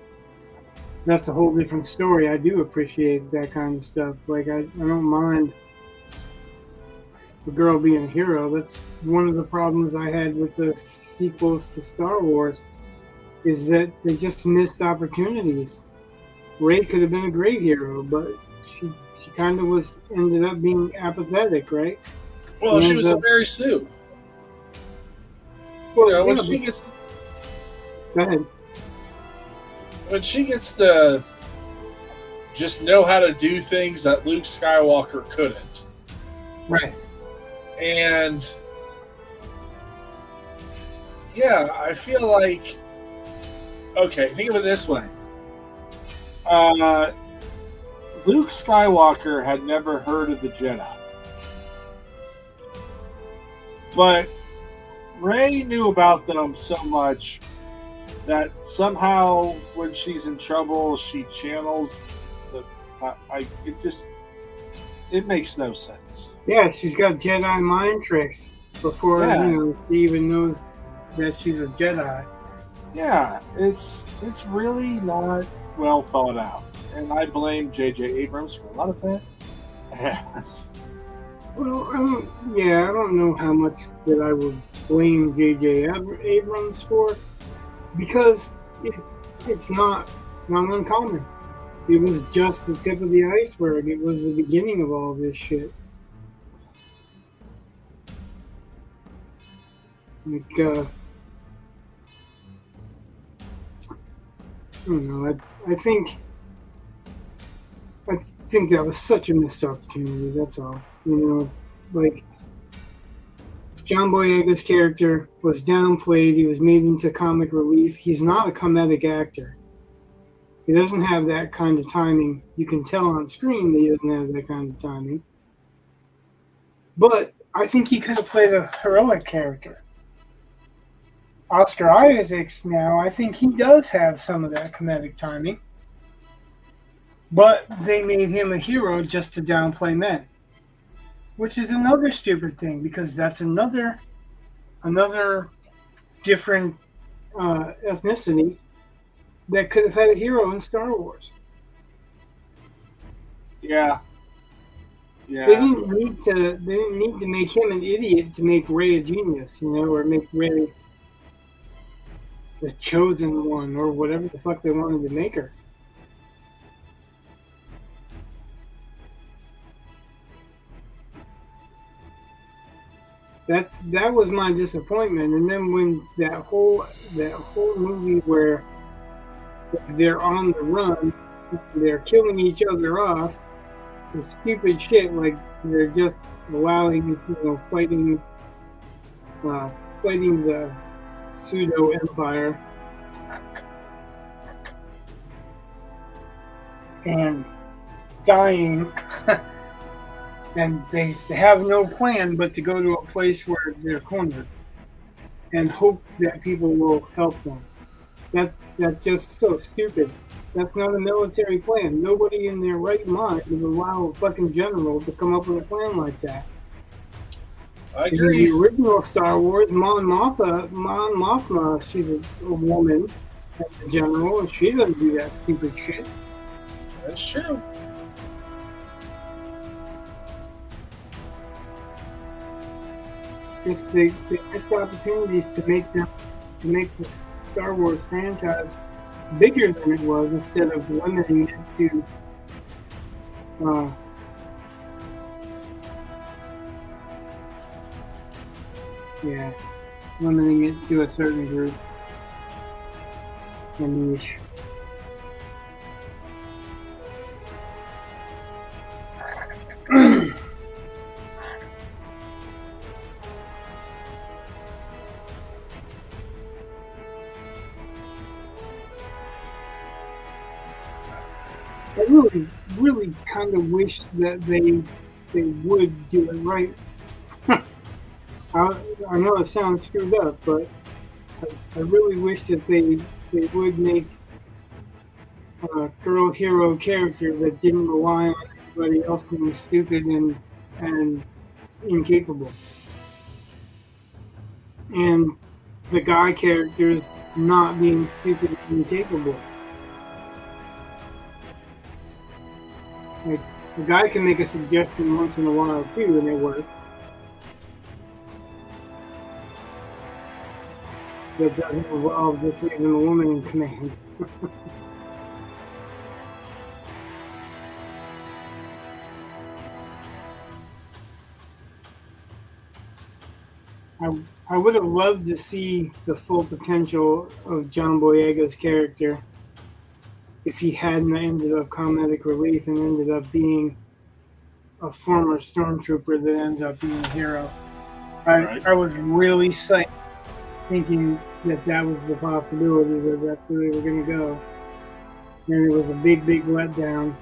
that's a whole different story. I do appreciate that kind of stuff. Like I don't mind the girl being a hero. That's one of the problems I had with the sequels to Star Wars, is that they just missed opportunities. Rey could have been a great hero, but she kind of ended up being apathetic, right? Well, she was a Mary Sue. Well, when she gets... Go ahead. When she gets to just know how to do things that Luke Skywalker couldn't. Right. And yeah, I feel like, okay, think of it this way. Luke Skywalker had never heard of the Jedi. But Rey knew about them so much that somehow when she's in trouble, she channels it makes no sense. Yeah, she's got Jedi mind tricks before she even knows that she's a Jedi. Yeah, it's really not well thought out, and I blame J.J. Abrams for a lot of that. Well, I don't know how much that I would blame J.J. Abrams for, because it's not uncommon. It was just the tip of the iceberg. It was the beginning of all this shit. Like, I don't know. I think that was such a missed opportunity. That's all. You know, like, John Boyega's character was downplayed. He was made into comic relief. He's not a comedic actor. He doesn't have that kind of timing. You can tell on screen that he doesn't have that kind of timing. But I think he could have played a heroic character. Oscar Isaacs now, I think he does have some of that comedic timing. But they made him a hero just to downplay men. Which is another stupid thing, because that's another different ethnicity that could have had a hero in Star Wars. Yeah. They didn't need to make him an idiot to make Rey a genius, you know, or make Rey the chosen one, or whatever the fuck they wanted to make her. That was my disappointment. And then when that whole movie where they're on the run, they're killing each other off, the stupid shit, like they're just allowing, fighting the pseudo empire, and dying. And they have no plan but to go to a place where they're cornered and hope that people will help them. That's just so stupid. That's not a military plan. Nobody in their right mind would allow a fucking general to come up with a plan like that. I agree. In the original Star Wars, Mon Mothma, she's a woman, a general, and she doesn't do that stupid shit. That's true. It's the missed opportunities to make the Star Wars franchise bigger than it was, instead of limiting it to Yeah, limiting it to a certain group and niche. I really kind of wish that they would do it right. I know it sounds screwed up, but I really wish that they would make a girl hero character that didn't rely on everybody else being stupid and incapable, and the guy characters not being stupid and incapable. Like, the guy can make a suggestion once in a while too, and it works. That doesn't involve just leaving a woman in command. I would have loved to see the full potential of John Boyega's character if he hadn't ended up comedic relief and ended up being a former stormtrooper that ends up being a hero. I was really psyched thinking that was the possibility, that that's where they were going to go. And it was a big letdown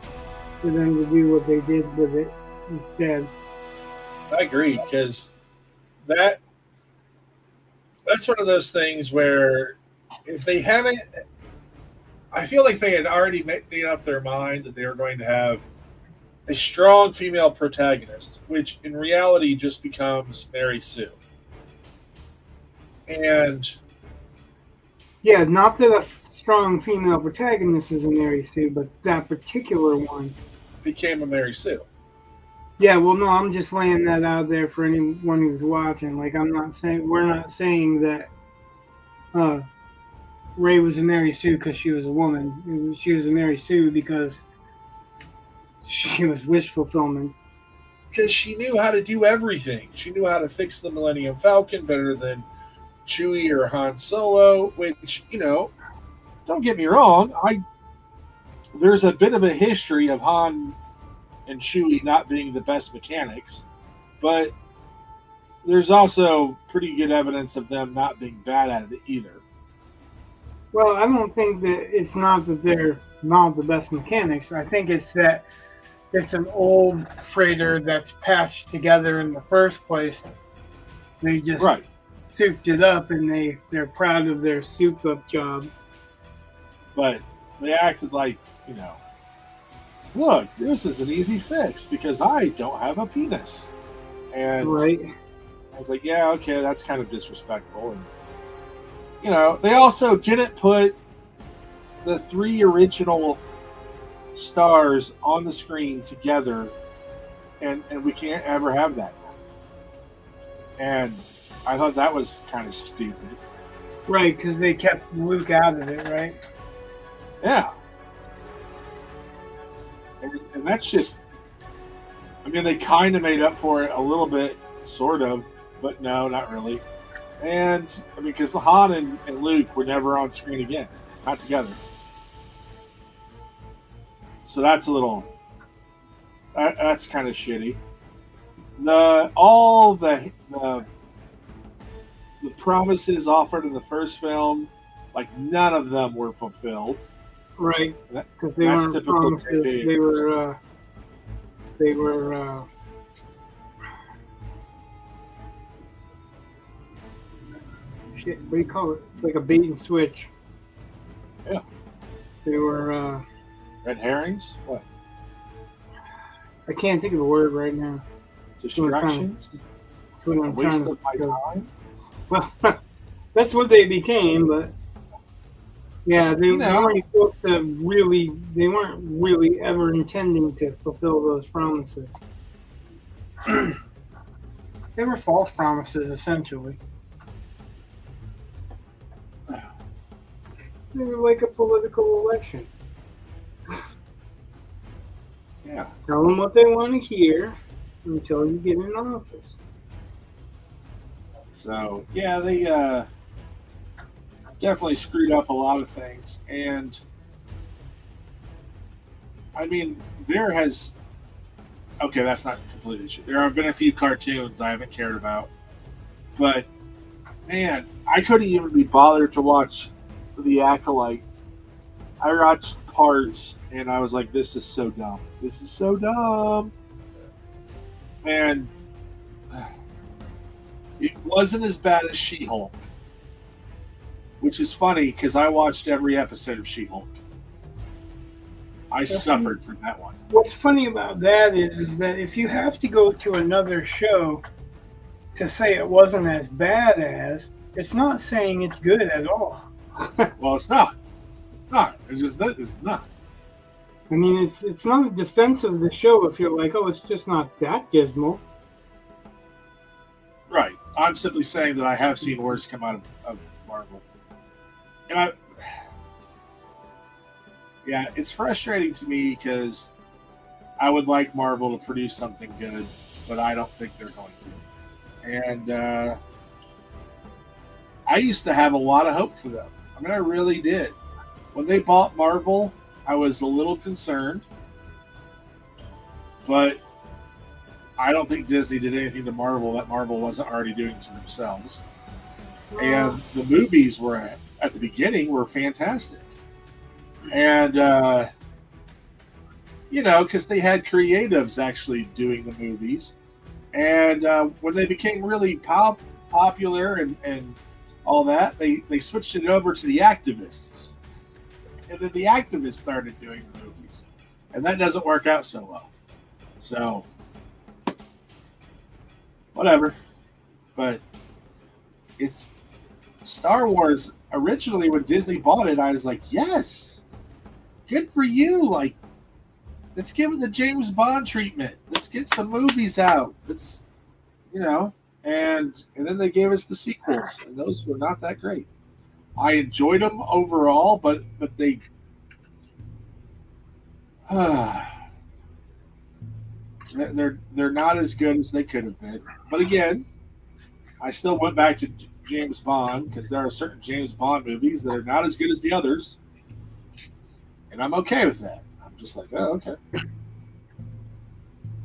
for them to do what they did with it instead. I agree, because that's one of those things where if they haven't, I feel like they had already made up their mind that they were going to have a strong female protagonist, which in reality just becomes Mary Sue. And yeah, not that a strong female protagonist is a Mary Sue, but that particular one became a Mary Sue. Yeah, well, no, I'm just laying that out there for anyone who's watching. Like, we're not saying that Rey was a Mary Sue because she was a woman. She was a Mary Sue because she was wish fulfillment. Because she knew how to do everything. She knew how to fix the Millennium Falcon better than Chewie or Han Solo, which, don't get me wrong, there's a bit of a history of Han and Chewie not being the best mechanics, but there's also pretty good evidence of them not being bad at it either. Well, I don't think that it's not that they're not the best mechanics. I think it's that it's an old freighter that's patched together in the first place. They just souped it up, and they're proud of their souped up job. But they acted like, look, this is an easy fix because I don't have a penis. And I was like, yeah, okay, that's kind of disrespectful. And, they also didn't put the 3 original stars on the screen together, and we can't ever have that. And I thought that was kind of stupid. Right, because they kept Luke out of it, right? Yeah. And that's just, they kind of made up for it a little bit, sort of, but no, not really. And, because Han and Luke were never on screen again, not together. So that's a little, that's kind of shitty. All the promises offered in the first film, like, none of them were fulfilled. Right, because they weren't promises. They were shit. What do you call it? It's like a bait and switch. Yeah. They were red herrings. What? I can't think of the word right now. Distractions. A waste of my time. Well, that's what they became, but. Yeah, they weren't supposed to really. They weren't really ever intending to fulfill those promises. They were false promises, essentially. They were like a political election. Yeah. Tell them what they want to hear until you get in office. So yeah, they definitely screwed up a lot of things, and I mean, there has okay, that's not completely true. There have been a few cartoons I haven't cared about, but man, I couldn't even be bothered to watch The Acolyte. I watched parts and I was like, this is so dumb. This is so dumb. And it wasn't as bad as She-Hulk, which is funny because I watched every episode of She-Hulk. I suffered from that one. What's funny about that is that if you have to go to another show to say it wasn't as bad as, it's not saying it's good at all. Well, it's not. It's not. It's not. I mean, it's not a defense of the show if you're like, oh, it's just not that dismal. Right. I'm simply saying that I have seen worse come out of Marvel. And yeah, it's frustrating to me because I would like Marvel to produce something good, but I don't think they're going to. And I used to have a lot of hope for them. I mean, I really did. When they bought Marvel, I was a little concerned, but I don't think Disney did anything to Marvel that Marvel wasn't already doing to themselves. And the movies were at the beginning were fantastic. And, because they had creatives actually doing the movies. And when they became really popular and all that, they switched it over to the activists. And then the activists started doing the movies. And that doesn't work out so well. So, whatever. But it's Star Wars. Originally, when Disney bought it, I was like, yes, good for you. Like, let's give it the James Bond treatment. Let's get some movies out. Let's, and then they gave us the sequels, and those were not that great. I enjoyed them overall, but they they're not as good as they could have been. But again, I still went back to James Bond because there are certain James Bond movies that are not as good as the others, and I'm okay with that. I'm just like, oh, okay.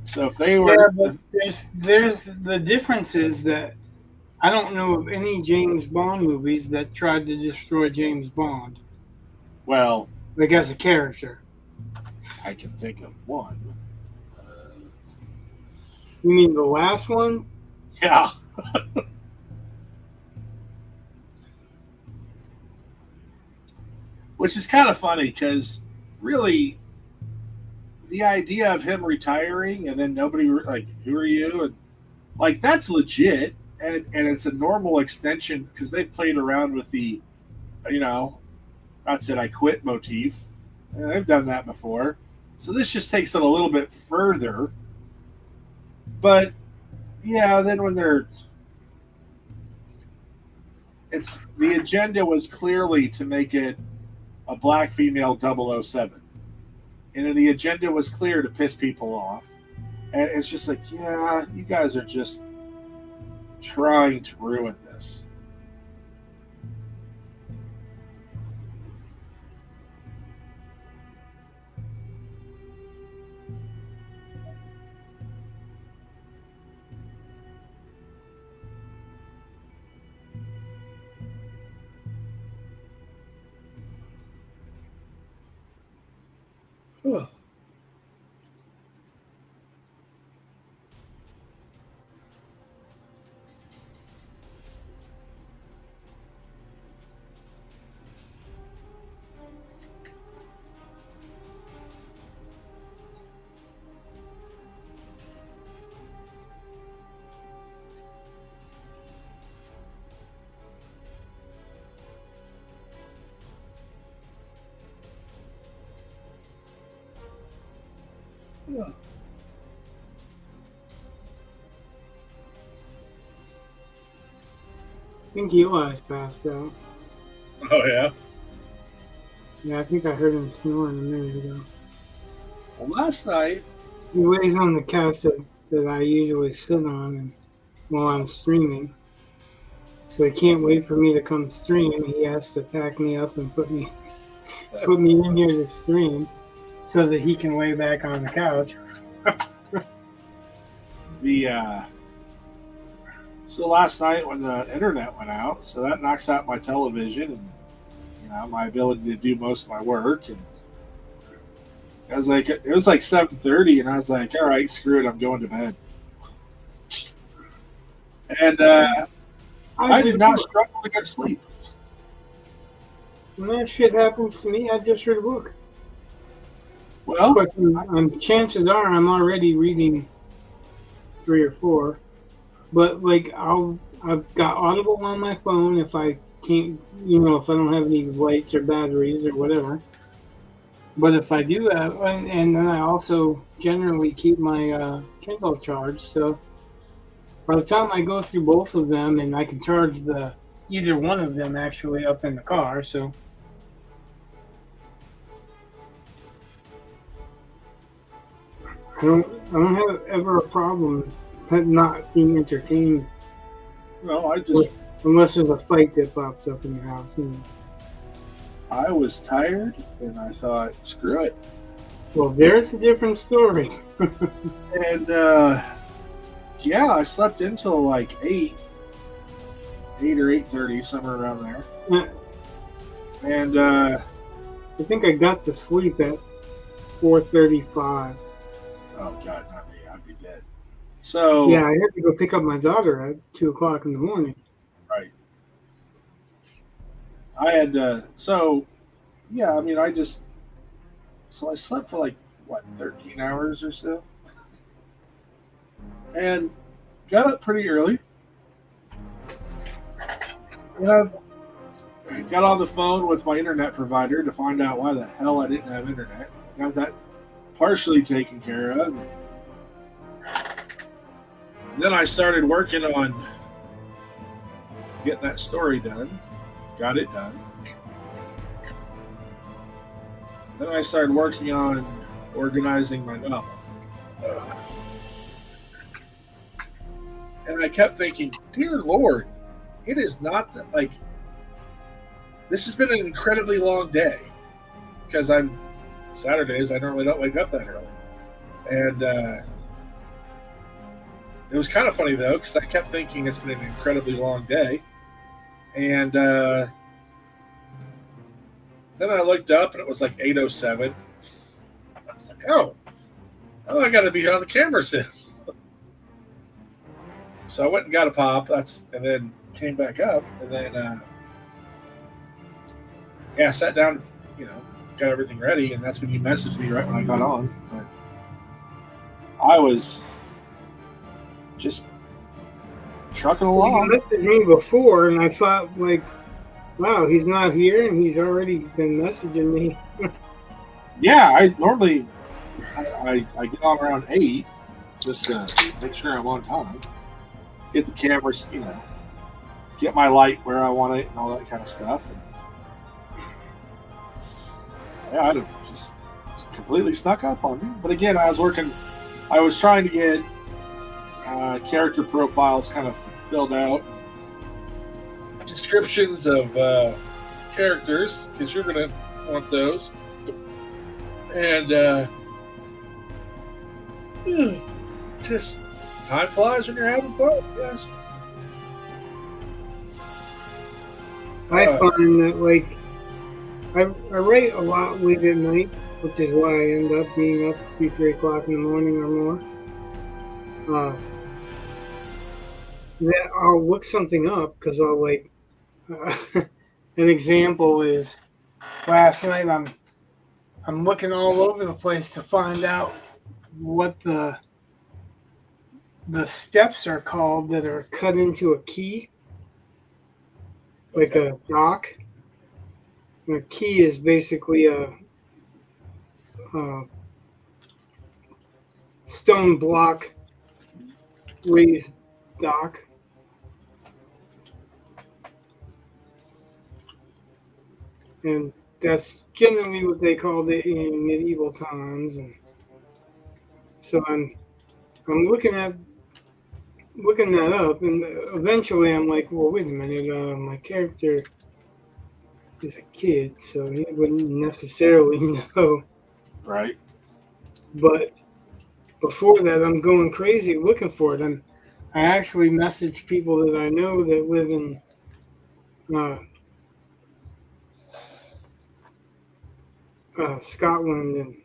So if they were, but there's the difference is that I don't know of any James Bond movies that tried to destroy James Bond. Well, like as a character, I can think of one. You mean the last one? Yeah. Which is kind of funny because really the idea of him retiring and then nobody like, who are you? And like, that's legit. And it's a normal extension because they played around with the, that's it, I quit motif. And they've done that before. So this just takes it a little bit further. But yeah, then when the agenda was clearly to make it a black female 007. And then the agenda was clear to piss people off. And it's just like, yeah, you guys are just trying to ruin this. Ugh. Ugh. I think Eli's passed out. Oh, yeah? Yeah, I think I heard him snoring a minute ago. Well, last night... He lays on the couch that I usually sit on while I'm streaming. So he can't wait for me to come stream. He has to pack me up and put me in here to stream so that he can lay back on the couch. So last night when the internet went out, so that knocks out my television and my ability to do most of my work. And I was like, it was like 7:30, and I was like, all right, screw it, I'm going to bed. And I did not struggle to go to sleep. When that shit happens to me, I just read a book. Well, chances are I'm already reading 3 or 4. But like I've got Audible on my phone if I can't, if I don't have any lights or batteries or whatever. But if I do have, and then I also generally keep my Kindle charged. So by the time I go through both of them, and I can charge either one of them actually up in the car. So I don't have ever a problem not being entertained. No, unless there's a fight that pops up in your house. I was tired, and I thought, screw it. Well, there's a different story. And I slept until like 8 or 8:30, somewhere around there. Yeah. And I think I got to sleep at 4:35. Oh God, not me! I'd be dead. So yeah, I had to go pick up my daughter at 2:00 in the morning. Right. I had I slept for like 13 hours or so, and got up pretty early. And I got on the phone with my internet provider to find out why the hell I didn't have internet. Got that partially taken care of. Then I started working on getting that story done. Got it done. Then I started working on organizing my novel. And I kept thinking, dear Lord, it is not that, like, this has been an incredibly long day. Because Saturdays, I normally don't wake up that early. And it was kind of funny, though, because I kept thinking it's been an incredibly long day. And then I looked up, and it was like 8:07. I was like, oh, I got to be on the camera soon. So I went and got a pop, and then came back up, and then, sat down, got everything ready, and that's when you messaged me right when I got on. But I was just trucking along. You messaged me before, and I thought, like, wow, he's not here, and he's already been messaging me. Yeah, I normally I get on around 8 just to make sure I'm on time. Get the cameras, get my light where I want it and all that kind of stuff. And I just completely snuck up on me. But again, I was trying to get character profiles kind of filled out, descriptions of characters, because you're going to want those. And just time flies when you're having fun, yes. I find that, like, I write a lot late at night, which is why I end up being up 2-3 o'clock in the morning or more. Then I'll look something up because I'll like. An example is last night I'm looking all over the place to find out what the steps are called that are cut into a key, like a dock. And a key is basically a stone block raised dock. And that's generally what they called it in medieval times. And so I'm looking at looking that up, and eventually I'm like, well, wait a minute, my character is a kid, so he wouldn't necessarily know. Right. But before that, I'm going crazy looking for it. And I actually message people that I know that live in Scotland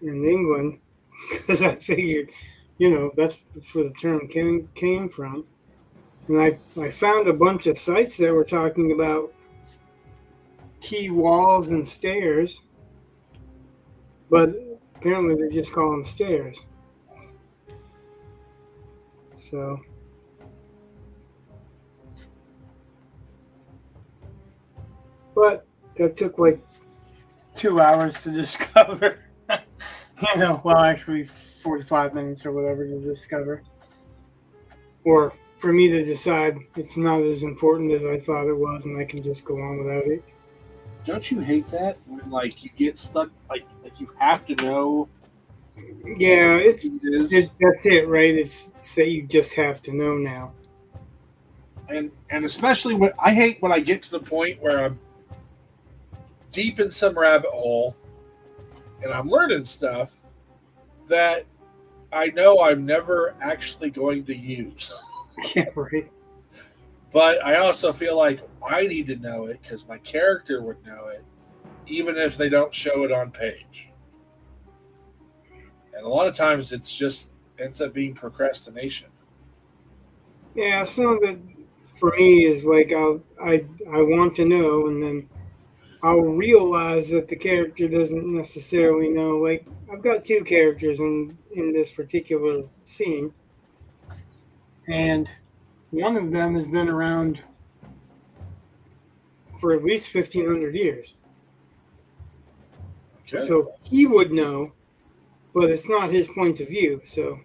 and England because I figured, that's where the term came from. And I found a bunch of sites that were talking about key walls and stairs, but apparently they just call them stairs. So, but that took like 2 hours to discover. Well, actually 45 minutes or whatever to discover. Or for me to decide it's not as important as I thought it was and I can just go on without it. Don't you hate that when like you get stuck like you have to know? Yeah, it is. that's it, right? It's that you just have to know now. And especially when I hate when I get to the point where I'm deep in some rabbit hole and I'm learning stuff that I know I'm never actually going to use. Yeah, right. But I also feel like I need to know it because my character would know it, even if they don't show it on page. And a lot of times it's just ends up being procrastination. Yeah, some of it for me is like I want to know, and then I'll realize that the character doesn't necessarily know. Like I've got two characters in this particular scene, and one of them has been around for at least 1,500 years. Okay. So he would know, but it's not his point of view. So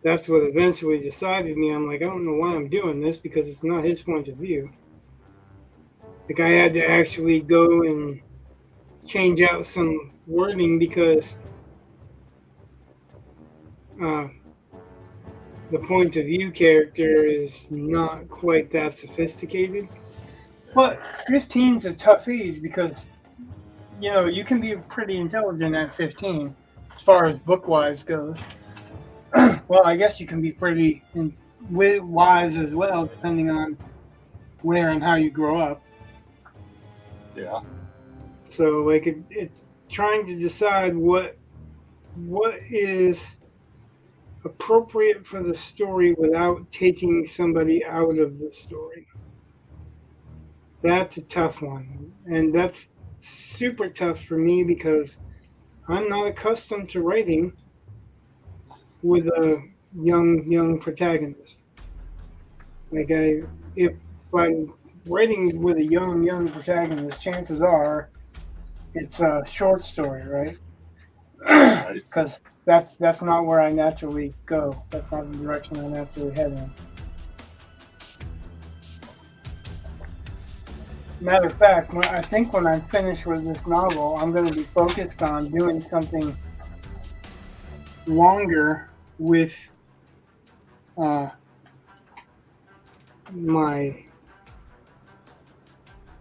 that's what eventually decided me. I'm like, I don't know why I'm doing this because it's not his point of view. Like I had to actually go and change out some wording because the point of view character is not quite that sophisticated. But 15's a tough age because, you can be pretty intelligent at 15 as far as book-wise goes. Well, I guess you can be pretty wise as well, depending on where and how you grow up. Yeah. So, like, it's trying to decide what is appropriate for the story without taking somebody out of the story. That's a tough one. And that's super tough for me because I'm not accustomed to writing with a young protagonist. Like if I'm writing with a young protagonist, chances are it's a short story, right? Because that's not where I naturally go. That's not the direction I naturally head in. Matter of fact, I think when I'm finished with this novel, I'm going to be focused on doing something longer with my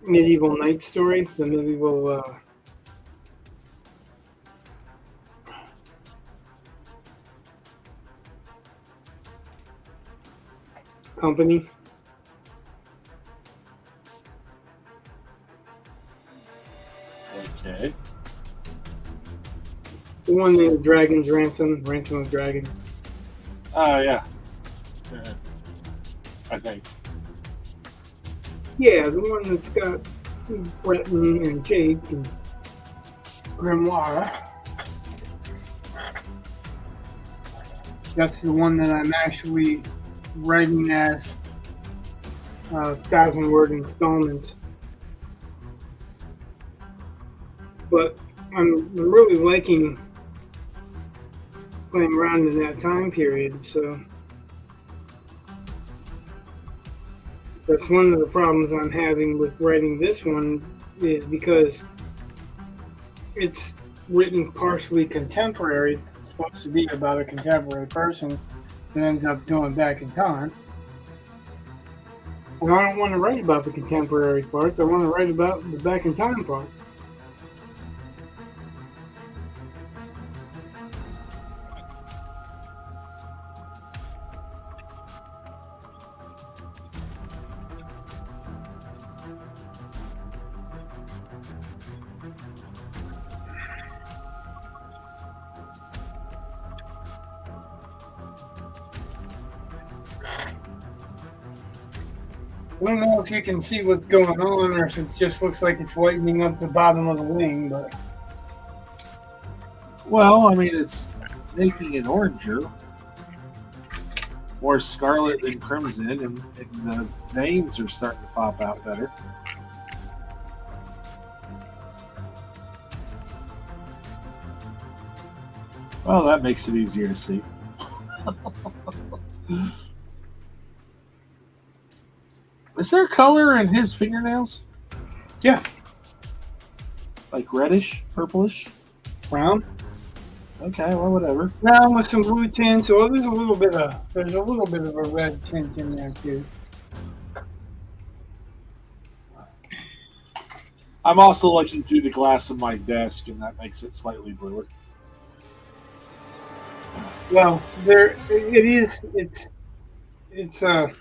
medieval knight story, the medieval company. Okay. The one named Dragon's Ransom of Dragons. Oh, yeah. I think. Yeah, the one that's got Breton and Jake and Grimoire. That's the one that I'm actually writing as 1,000-word installments. But I'm really liking playing around in that time period, so that's one of the problems I'm having with writing this one is because it's written partially contemporary supposed to be about a contemporary person that ends up doing back in time. And I don't want to write about the contemporary parts. I want to write about the back in time parts. I don't know if you can see what's going on or if it just looks like it's lightening up the bottom of the wing, but Well, I mean, it's making it oranger, more scarlet than crimson, and the veins are starting to pop out better. Well, that makes it easier to see. Is there color in his fingernails? yeah, Like reddish, purplish? brown. Okay, well, whatever. Brown with some blue tints, or there's a little bit of a red tint in there too. I'm also looking through the glass of my desk, and that makes it slightly bluer. Well, there it is. It's I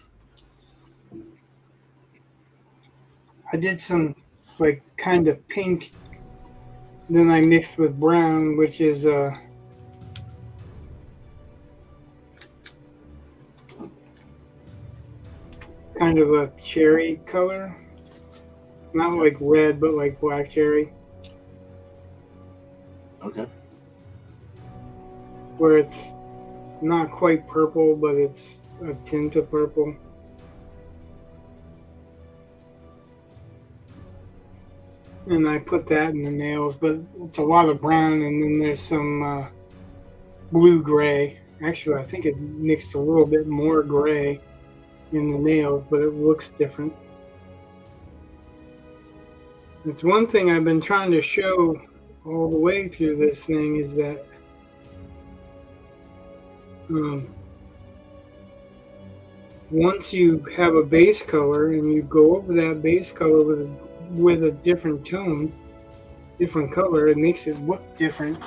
did some like kind of pink, then I mixed with brown, which is kind of a cherry color. Not like red, but like black cherry, Okay. where it's not quite purple, but it's a tint of purple. And I put that in the nails, but it's a lot of brown, and then there's some blue gray. Actually, I think it mixed a little bit more gray in the nails, but it looks different. It's one thing I've been trying to show all the way through this thing is that once you have a base color and you go over that base color with a different tone, different color, it makes it look different.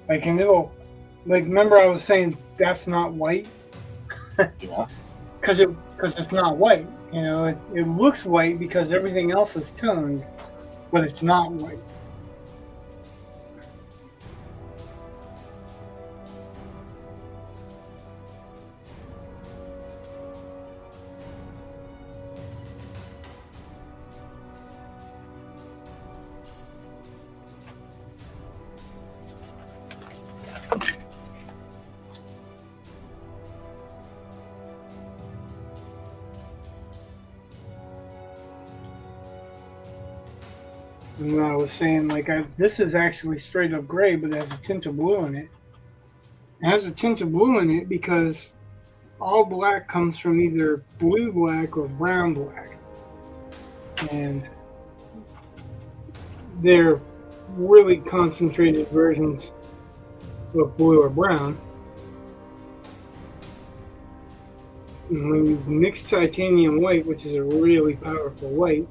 Like, and it'll, like, remember I was saying that's not white? Yeah. Because it's not white. You know, it looks white because everything else is toned, but it's not white. And I was saying, like, this is actually straight up gray, but it has a tint of blue in it. It has a tint of blue in it because all black comes from either blue black or brown black. And they're really concentrated versions of blue or brown. And when you mix titanium white, which is a really powerful white,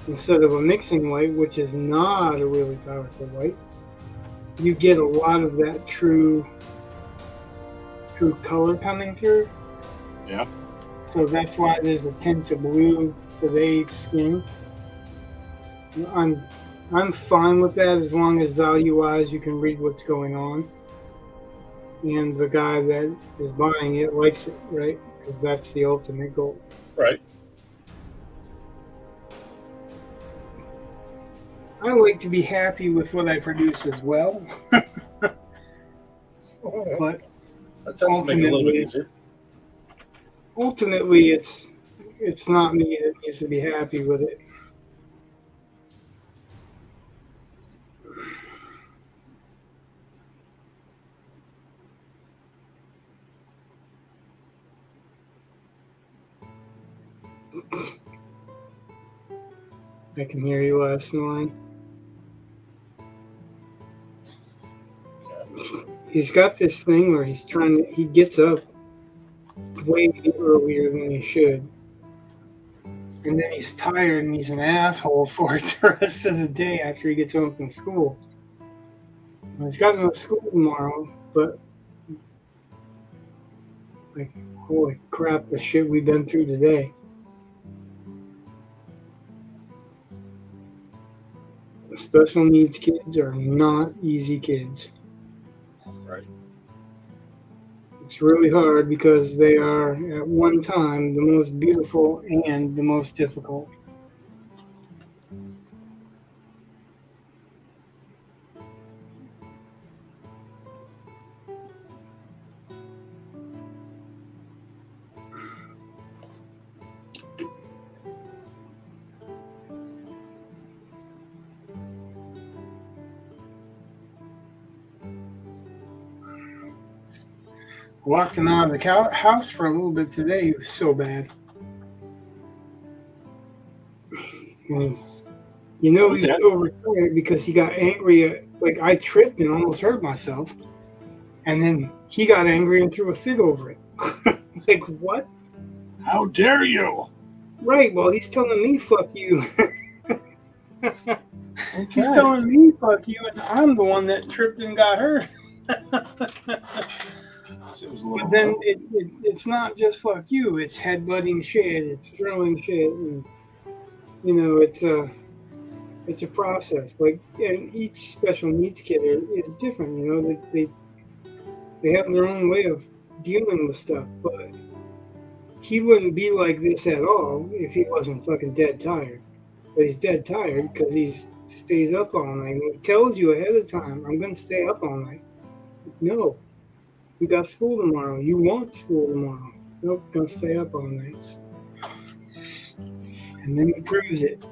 instead of a mixing white, which is not a really powerful white, you get a lot of that true color coming through. Yeah. So that's why there's a tint of blue for the skin. I'm fine with that as long as value-wise you can read what's going on. And the guy that is buying it likes it, right? Because that's the ultimate goal. Right. I like to be happy with what I produce as well. But That does make it a little bit easier. ultimately, it's not me that needs to be happy with it. I can hear you snoring. he's got this thing where he gets up way earlier than he should. And then he's tired and he's an asshole for it the rest of the day after he gets home from school. And he's got no school tomorrow, but like, holy crap, the shit we've been through today. The special needs kids are not easy kids. Right. It's really hard because they are, at one time, the most beautiful and the most difficult. Walked him out of the house for a little bit today. He was so bad. And, you know, he was overtired because he got angry. Like, I tripped and almost hurt myself. And then he got angry and threw a fit over it. Like, what? How dare you? Right, well, he's telling me, fuck you. Okay. He's telling me, fuck you, and I'm the one that tripped and got hurt. But then it's not just fuck you, it's headbutting shit, it's throwing shit, and you know, it's a process. Like, and each special needs kid is different, you know, they have their own way of dealing with stuff, but he wouldn't be like this at all if he wasn't fucking dead tired. But he's dead tired because he stays up all night, and he tells you ahead of time, I'm gonna stay up all night. No. We got school tomorrow. You want school tomorrow. Nope, gonna stay up all night. And then he proves it.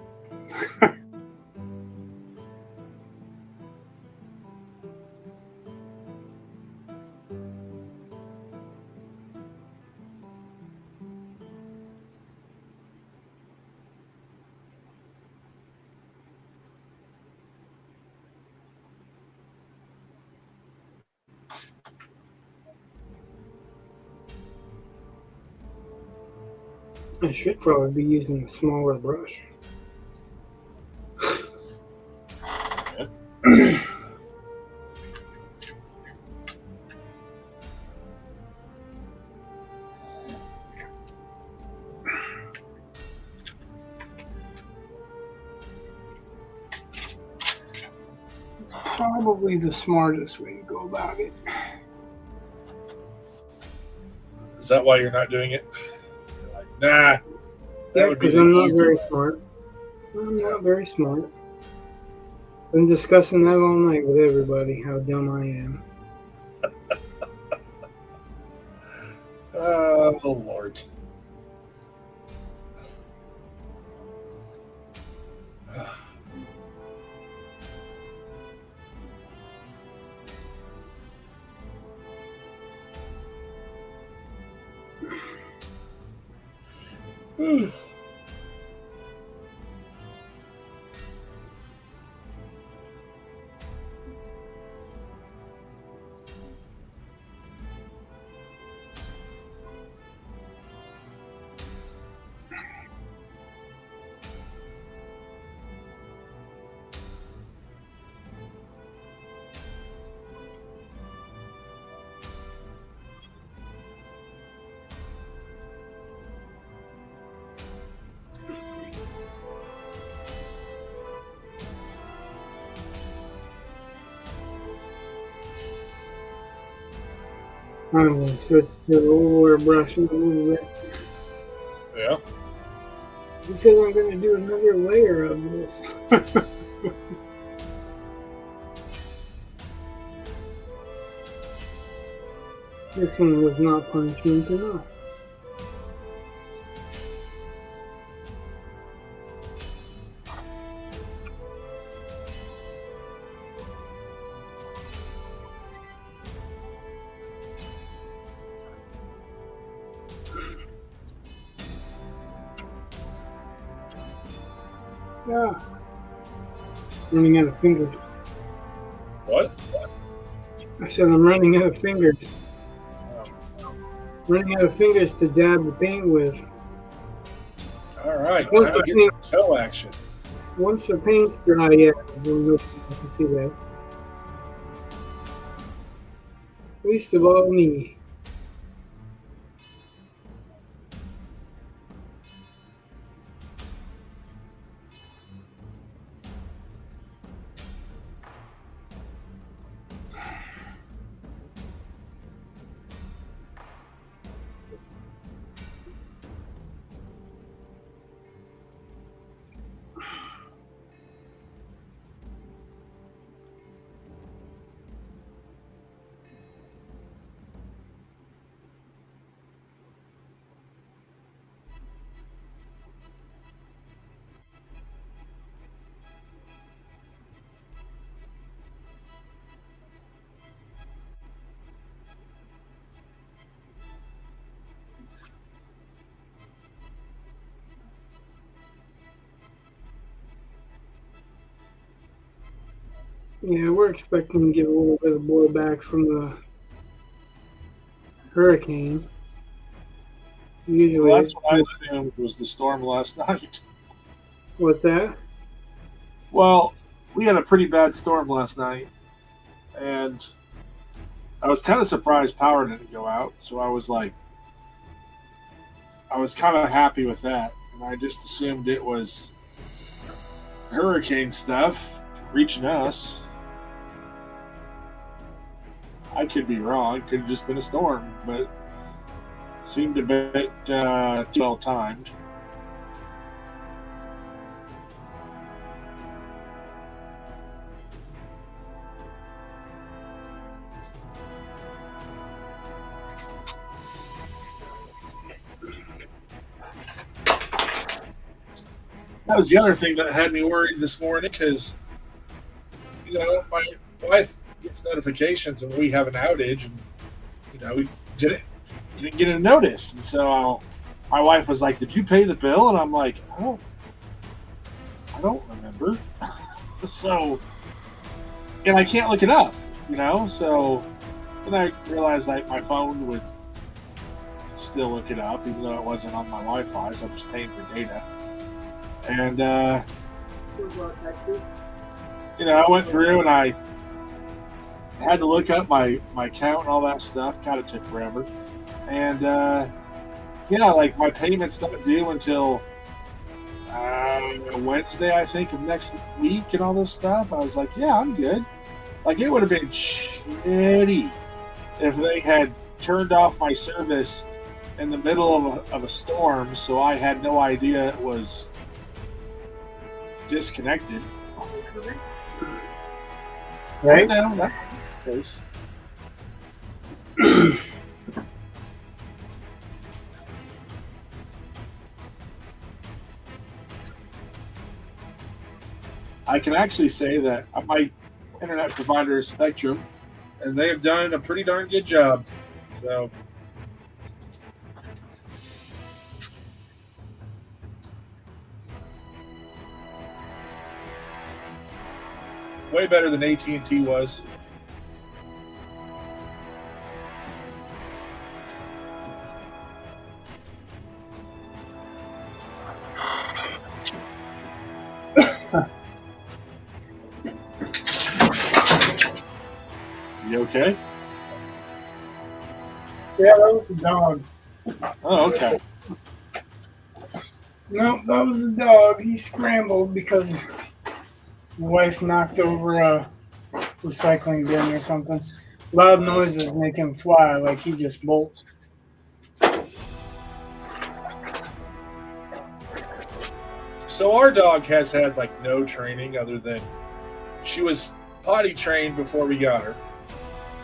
I should probably be using a smaller brush. It's probably the smartest way to go about it. Is that why you're not doing it? You're like, nah. Yeah, because I'm not very smart. I'm not very smart. Been discussing that all night with everybody, how dumb I am. Oh, Lord. I'm going to switch to the lower brush a little bit. Yeah. Because I'm going to do another layer of this. This one was not punishment enough. Running out of fingers. What? I said I'm running out of fingers. Running out of fingers to dab the paint with. All right, Once time the to get paint, some toe action. once the paint's dry, yeah, we'll see that. Least of all me. Yeah, we're expecting to get a little bit of blowback from the hurricane. Usually, Well, that's what I assumed was the storm last night. what's that? Well, we had a pretty bad storm last night, and I was kind of surprised power didn't go out. So I was kind of happy with that, and I just assumed it was hurricane stuff reaching us. I could be wrong. It could have just been a storm, but it seemed a bit too well timed. That was the other thing that had me worried this morning because, my wife gets notifications when we have an outage, and we didn't get a notice, and so my wife was like, "Did you pay the bill?" And I'm like, "I don't remember." So, and I can't look it up, So then I realized like my phone would still look it up, even though it wasn't on my Wi-Fi, so I'm just paying for data. And I went through and I had to look up my account and all that stuff. Kind of took forever. And like my payment's not due until Wednesday, I think, of next week and all this stuff. I was like, yeah, I'm good. Like, it would have been shitty if they had turned off my service in the middle of a storm, so I had no idea it was disconnected. Right? No, that's the case. I can actually say that my internet provider is Spectrum, and they have done a pretty darn good job. So, way better than AT&T was. You okay? Yeah, that was the dog. Oh, okay. No, that was the dog. He scrambled because the wife knocked over a recycling bin or something. Loud noises make him fly like he just bolts. So our dog has had like no training other than she was potty trained before we got her.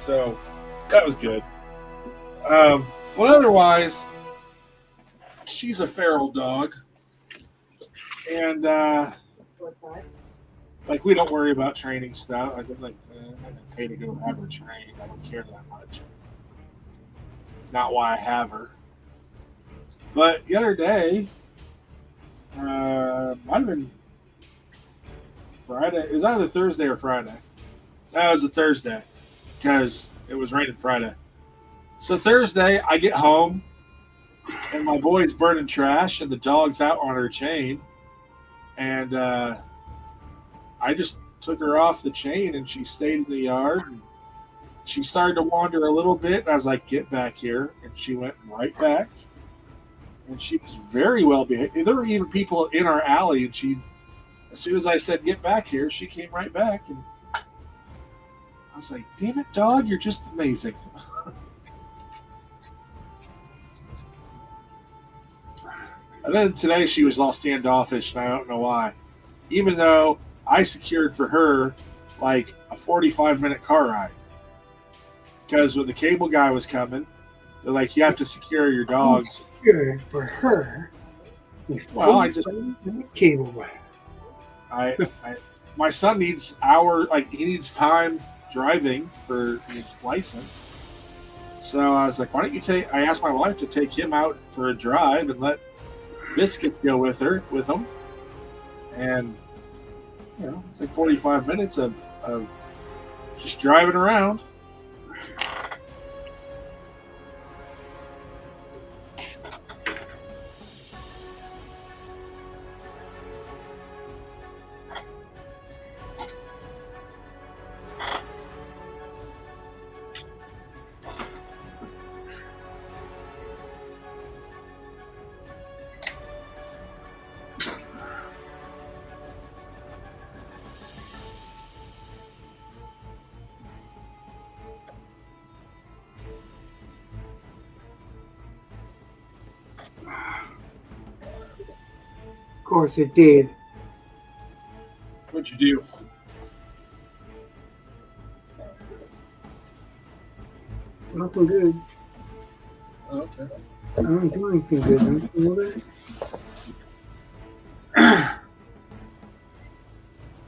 So that was good. Well, otherwise, she's a feral dog. And What's that? like, we don't worry about training stuff. I'm like, I'm gonna pay to go have her trained. I don't care that much. Not why I have her. But the other day, might have been Friday. It was either Thursday or Friday. That was a Thursday. because it was raining Friday. So Thursday, I get home, and my boy's burning trash, and the dog's out on her chain. And I just took her off the chain, and she stayed in the yard. And she started to wander a little bit, and I was like, get back here. And she went right back. And she was very well behaved. There were even people in our alley, and she, as soon as I said, get back here, she came right back. And I was like, damn it, dog, you're just amazing. And then today she was all standoffish, and I don't know why. Even though I secured for her like a 45-minute car ride. Because when the cable guy was coming, they're like, you have to secure your dogs. Secured for her. Well, I just cable. My son needs he needs time driving for his license. So I was like, why don't you I asked my wife to take him out for a drive and let Biscuits go with him. And, it's like 45 minutes of just driving around. Of course it did. What'd you do? Nothing good. Oh, okay. I don't do anything good. Don't you know that? I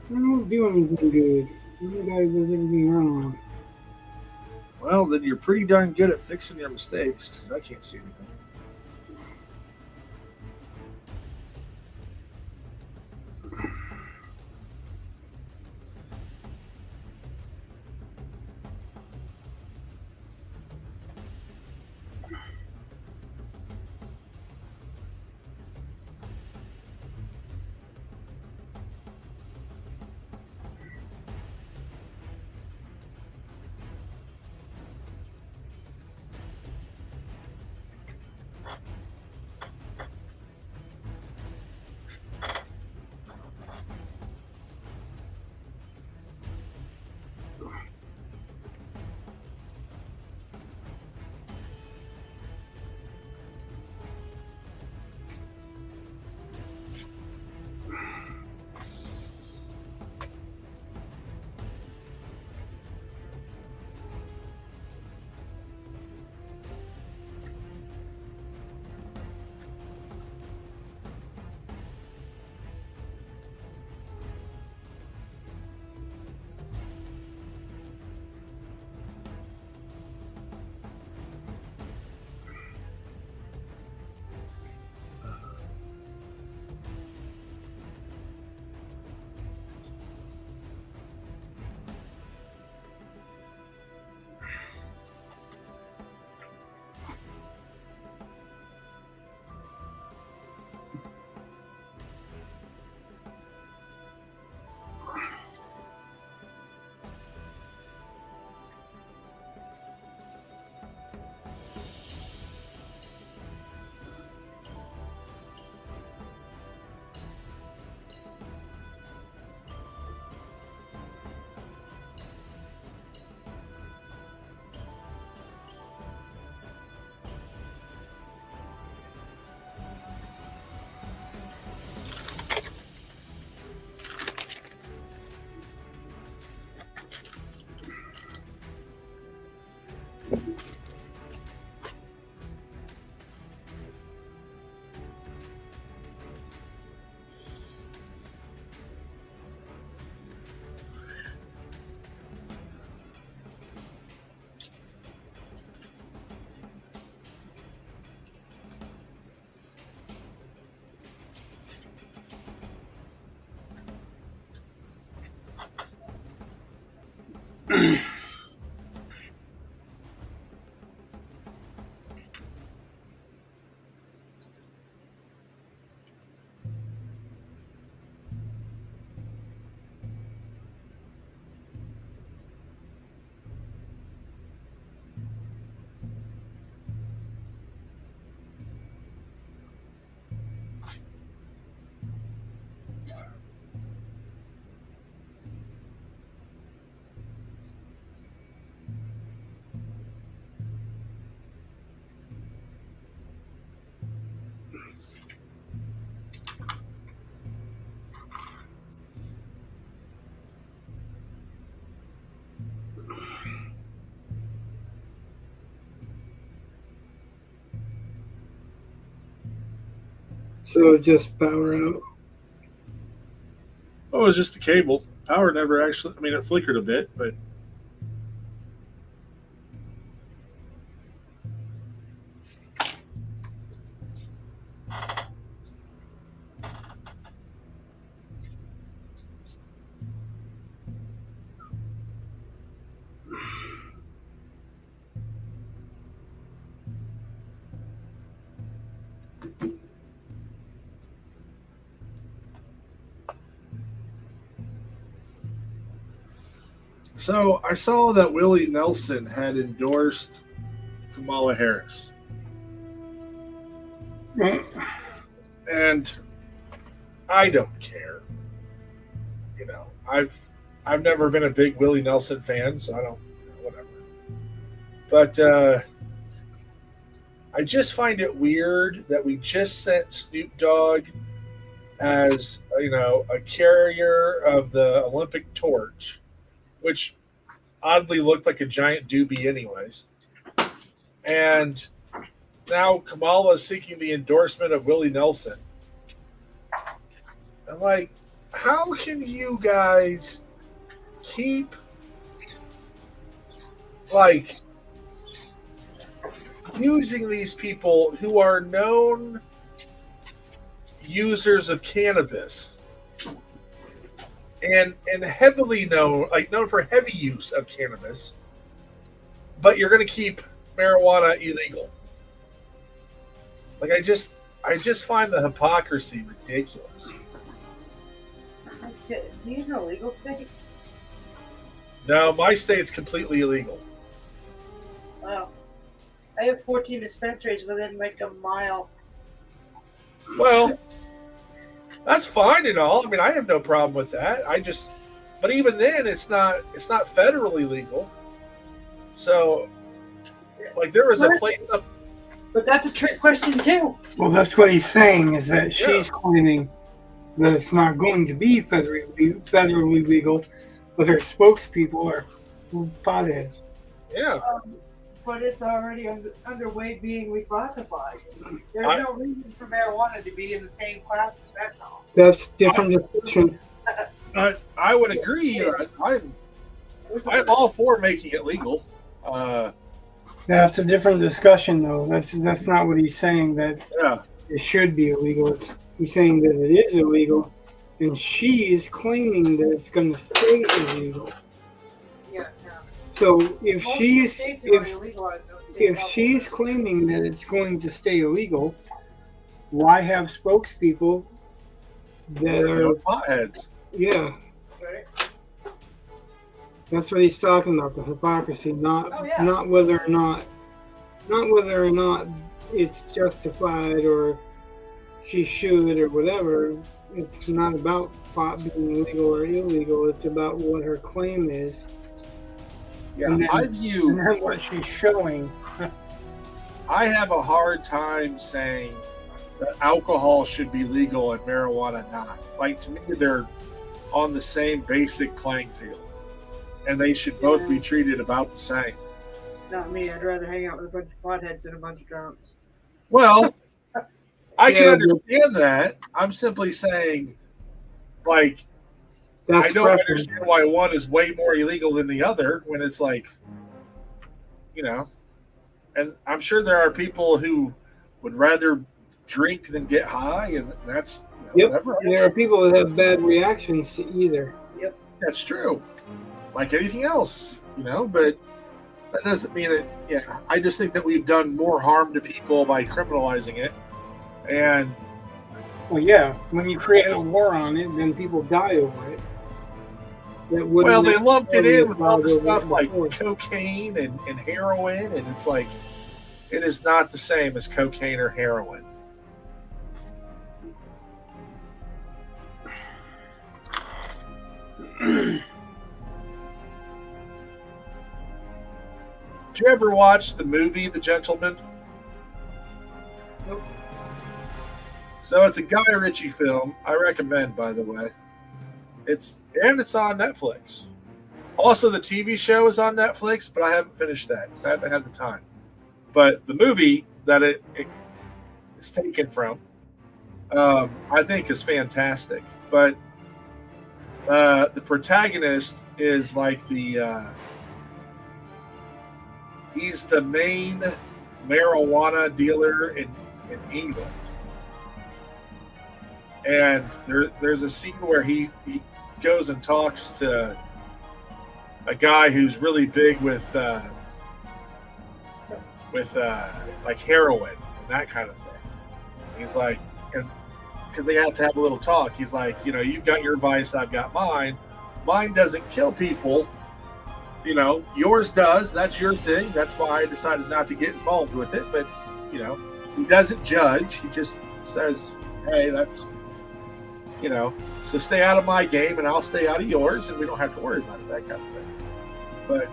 don't do anything good. You guys does everything wrong. Well, then you're pretty darn good at fixing your mistakes, because I can't see anything. So just power out. Oh, it was just the cable. Power never actually. I mean, it flickered a bit, but. So I saw that Willie Nelson had endorsed Kamala Harris, and I don't care. You know, I've never been a big Willie Nelson fan, so I don't, whatever. But I just find it weird that we just sent Snoop Dogg as a carrier of the Olympic torch, which oddly looked like a giant doobie anyways. And now Kamala is seeking the endorsement of Willie Nelson. I'm like, how can you guys keep using these people who are known users of cannabis and heavily known for heavy use of cannabis, but you're going to keep marijuana illegal? I just find the hypocrisy ridiculous. Is he in a legal state? No, my state's completely illegal. Oh. I have 14 dispensaries within a mile. Well, that's fine and all. I mean, I have no problem with that. But even then, it's not federally legal. So, there was a place up. But that's a trick question too. Well, that's what he's saying, is that she's claiming that it's not going to be federally legal, but her spokespeople are potheads. Yeah. But it's already underway being reclassified. There's no reason for marijuana to be in the same class as fentanyl. That's different discussion. I would agree. I'm all for making it legal. That's a different discussion, though. That's not what he's saying, that it should be illegal. He's saying that it is illegal, and she is claiming that it's going to stay illegal. Yeah. So if she's claiming that it's going to stay illegal, why have spokespeople that are potheads? Yeah. Right. That's what he's talking about, the hypocrisy, not whether or not it's justified or she should or whatever. It's not about pot being legal or illegal. It's about what her claim is. Yeah, and then what she's showing. I have a hard time saying that alcohol should be legal and marijuana not. To me, they're on the same basic playing field, and they should both be treated about the same. Not me. I'd rather hang out with a bunch of potheads than a bunch of drunks. Well, I can understand that. I'm simply saying, I don't understand why one is way more illegal than the other when it's and I'm sure there are people who would rather drink than get high, and that's whatever. There are people that have bad reactions to either. Yep. That's true. Like anything else, but that doesn't mean it. Yeah, I just think that we've done more harm to people by criminalizing it. And when you create a war on it, then people die over it. Well, they lumped it in with all the stuff like cocaine and heroin, and it's it is not the same as cocaine or heroin. Did you ever watch the movie The Gentleman? Nope. So it's a Guy Ritchie film. I recommend, by the way. It's on Netflix. Also, the TV show is on Netflix, but I haven't finished that because I haven't had the time. But the movie that it is taken from, I think is fantastic. But the protagonist is like he's the main marijuana dealer in England. And there's a scene where he goes and talks to a guy who's really big with like heroin and that kind of thing. He's like, because they have to have a little talk. He's like, you've got your vice, I've got mine. Mine doesn't kill people. Yours does. That's your thing. That's why I decided not to get involved with it. But, he doesn't judge. He just says, hey, that's, so stay out of my game and I'll stay out of yours and we don't have to worry about it, that kind of thing. But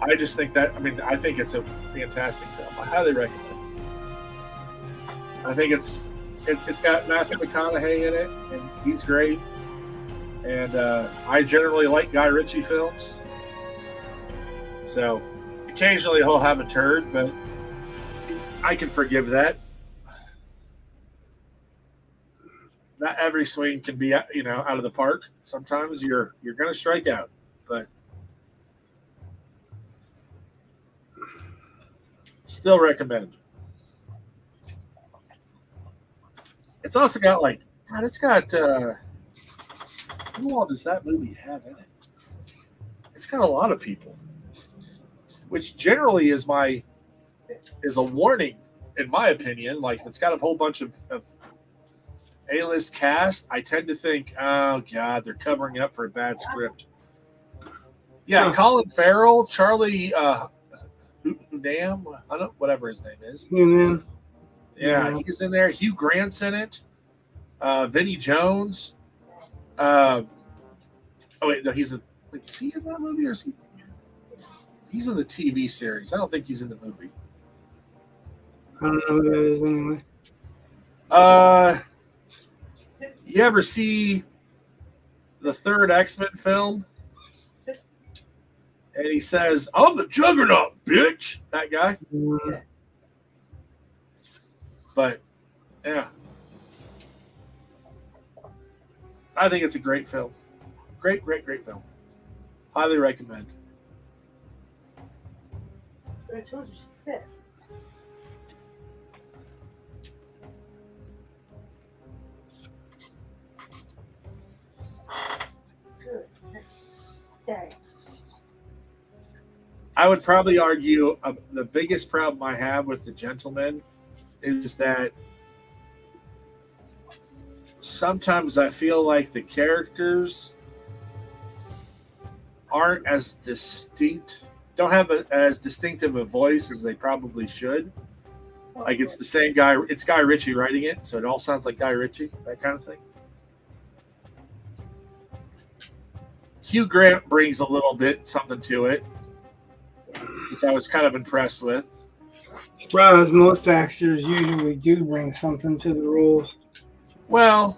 I just think I think it's a fantastic film. I highly recommend it. I think it's got Matthew McConaughey in it, and he's great. And I generally like Guy Ritchie films. So occasionally he'll have a turd, but I can forgive that. Not every swing can be, out of the park. Sometimes you're going to strike out, but still recommend. It's also got who all does that movie have in it? It's got a lot of people, which generally is a warning, in my opinion. Like, it's got a whole bunch of A-list cast. I tend to think, oh God, they're covering up for a bad script. Yeah, Colin Farrell, Charlie Hunnam, whatever his name is. Yeah, he's in there. Hugh Grant's in it. Vinnie Jones. Is he in that movie or is he? He's in the TV series. I don't think he's in the movie. I don't know who that is anyway. You ever see the third X-Men film? And he says, "I'm the Juggernaut, bitch." That guy. Yeah. But yeah, I think it's a great film. Great film. Highly recommend. But I told you to sit. Good. Stay. I would probably argue the biggest problem I have with The Gentleman is that sometimes I feel like the characters aren't as distinct, don't have as distinctive a voice as they probably should. Like, it's the same guy, it's Guy Ritchie writing it, so it all sounds like Guy Ritchie, that kind of thing. Hugh Grant brings a little bit something to it, which I was kind of impressed with. Surprise, most actors usually do bring something to the roles. Well,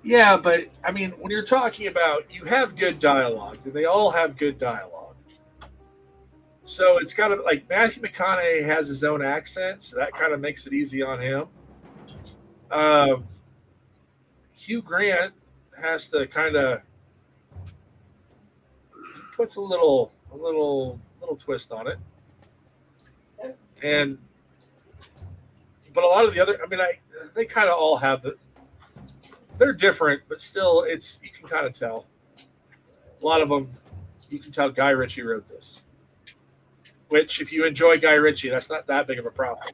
yeah, but I mean, when you're talking about, you have good dialogue, and they all have good dialogue. So it's kind of like Matthew McConaughey has his own accent, so that kind of makes it easy on him. Hugh Grant has to kind of puts a little twist on it, but a lot of the other, they kind of all have they're different, but still, you can kind of tell. A lot of them, you can tell Guy Ritchie wrote this. Which, if you enjoy Guy Ritchie, that's not that big of a problem.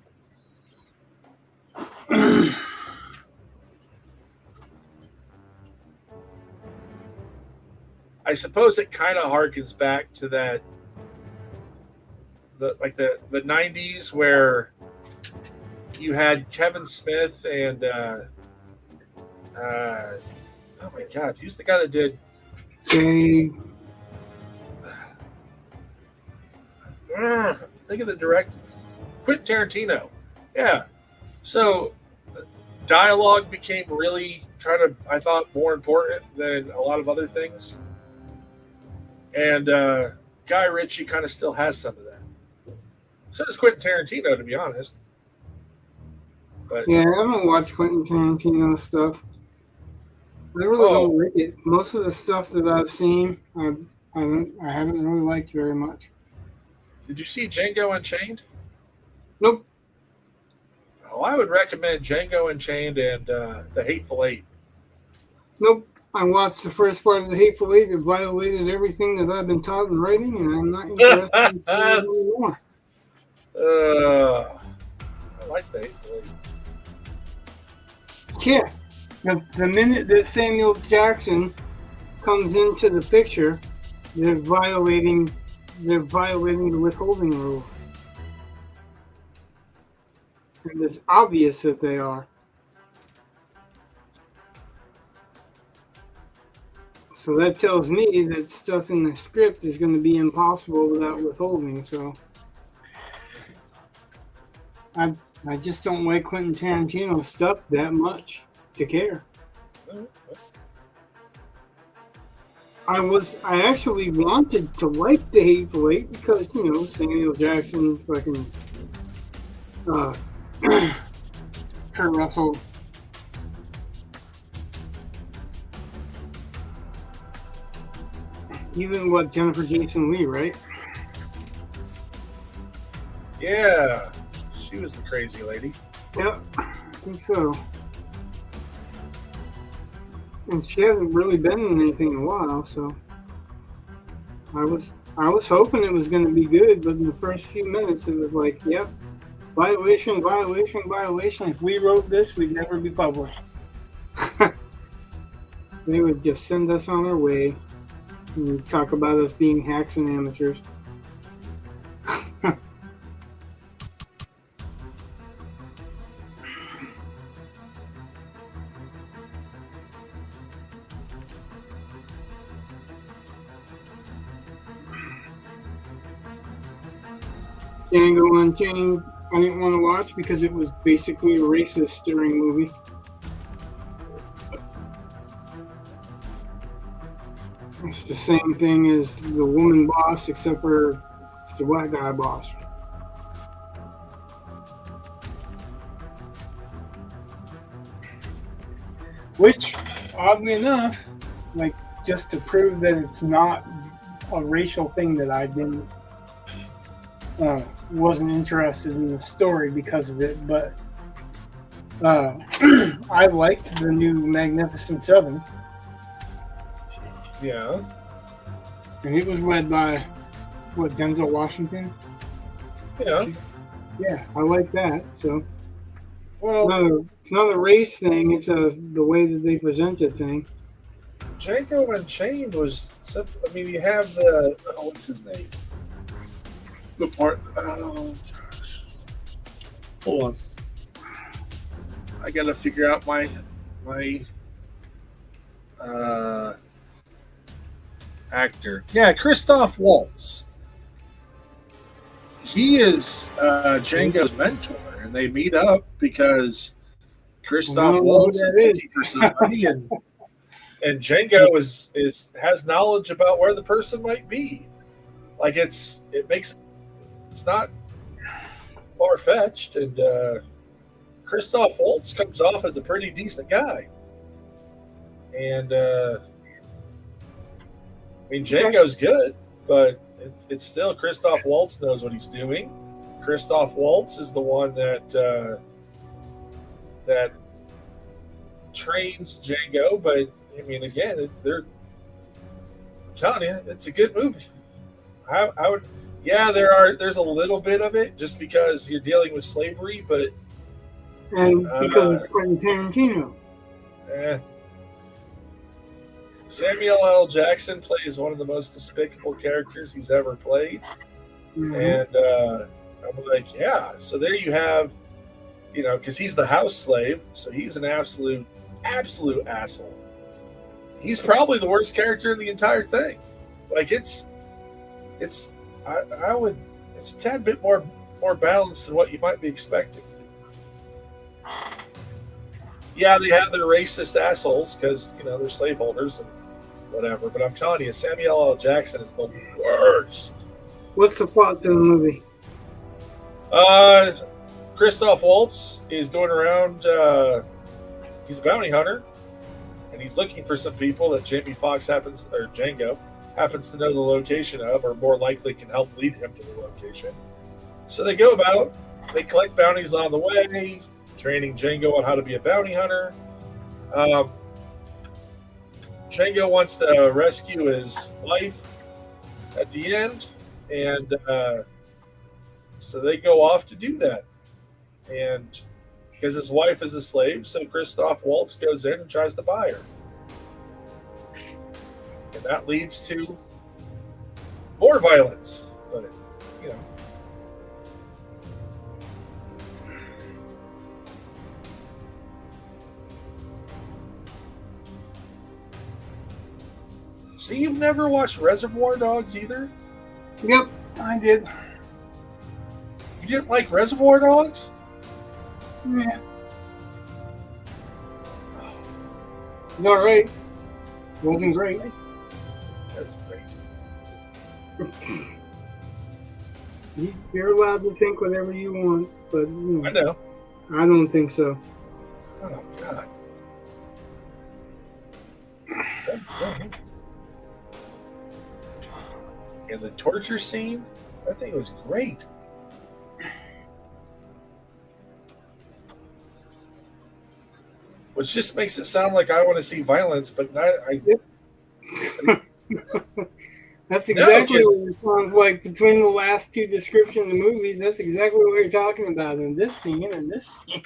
I suppose it kind of harkens back to that, the 90s where you had Kevin Smith and oh my God, who's the guy that did? Think of the director, Quentin Tarantino. Yeah, so dialogue became really kind of, I thought, more important than a lot of other things. And Guy Ritchie kind of still has some of that. So does Quentin Tarantino, to be honest. But Yeah, I don't watch Quentin Tarantino stuff. I really don't like it. Most of the stuff that I've seen, I haven't really liked very much. did you see Django Unchained? Nope, Oh, I would recommend Django Unchained and The Hateful Eight. nope. I watched the first part of The Hateful Eight. It violated everything that I've been taught in writing, and I'm not interested in seeing it anymore. I like The Hateful Eight. Yeah. The minute that Samuel Jackson comes into the picture, they're violating the withholding rule. And it's obvious that they are. So that tells me that stuff in the script is going to be impossible without withholding. So I just don't like Quentin Tarantino stuff that much to care. I actually wanted to like The Hateful Eight because, Samuel Jackson, fucking Kurt Russell. Even Jennifer Jason Leigh, right? Yeah, she was the crazy lady. Yep, I think so. And she hasn't really been in anything in a while, so I was hoping it was going to be good, but in the first few minutes it was like, yep, violation, violation, violation. If we wrote this, we'd never be published. They would just send us on our way and talk about us being hacks and amateurs. Django Unchained, I didn't want to watch because it was basically a racist stirring movie. It's the same thing as the woman boss, except for it's the white guy boss. Which, oddly enough, like just to prove that it's not a racial thing that I didn't wasn't interested in the story because of it, but I liked the new Magnificent Seven. Yeah. And it was led by Denzel Washington. Yeah. Yeah, I like that. So Well, it's not a race thing, it's the way that they present it thing. Django Unchained was simple. I mean, you have the what's his name? The part. Oh gosh. Hold on. I gotta figure out my actor. Yeah, Christoph Waltz. He is Django's mentor, and they meet up because Christoph Waltz is looking for somebody, and Django has knowledge about where the person might be. Like it's not far fetched, and Christoph Waltz comes off as a pretty decent guy. And I mean, Django's good, but it's still Christoph Waltz knows what he's doing. Christoph Waltz is the one that trains Django, but I mean, again, I'm telling you, it's a good movie. I would, yeah, there's a little bit of it just because you're dealing with slavery, but and because it's Quentin Tarantino. Samuel L. Jackson plays one of the most despicable characters he's ever played, and I'm like, yeah. So there you have, because he's the house slave, so he's an absolute asshole. He's probably the worst character in the entire thing. Like it's a tad bit more balanced than what you might be expecting. Yeah, they have their racist assholes because they're slaveholders and whatever. But I'm telling you, Samuel L. Jackson is the worst. What's the plot to the movie? Christoph Waltz is going around. He's a bounty hunter, and he's looking for some people that Django happens to know the location of, or more likely can help lead him to the location. So they go about, they collect bounties on the way, training Django on how to be a bounty hunter. Django wants to rescue his wife at the end, and so they go off to do that. And because his wife is a slave, so Christoph Waltz goes in and tries to buy her. And that leads to more violence. But, you know. So you've never watched Reservoir Dogs either? Yep, I did. You didn't like Reservoir Dogs? Yeah. It's all right. It wasn't great. That was great. You're allowed to think whatever you want, but you know, I know. I don't think so. Oh, God. And the torture scene, I think it was great. Which just makes it sound like I want to see violence, but not. That's exactly what it sounds like between the last two descriptions of the movies. That's exactly what you're talking about in this scene and this scene.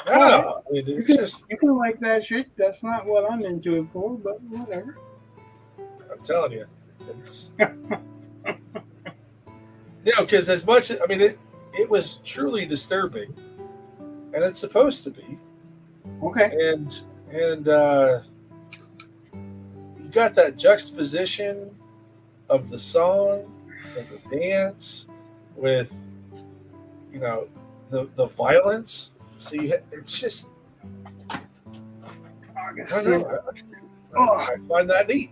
No, I mean, it's just. You can like that shit. That's not what I'm into it for, but whatever. I'm telling you, it's. Because as much, I mean, it was truly disturbing, and it's supposed to be. Okay. And you got that juxtaposition of the song, of the dance, with the violence. So it's just I find that neat.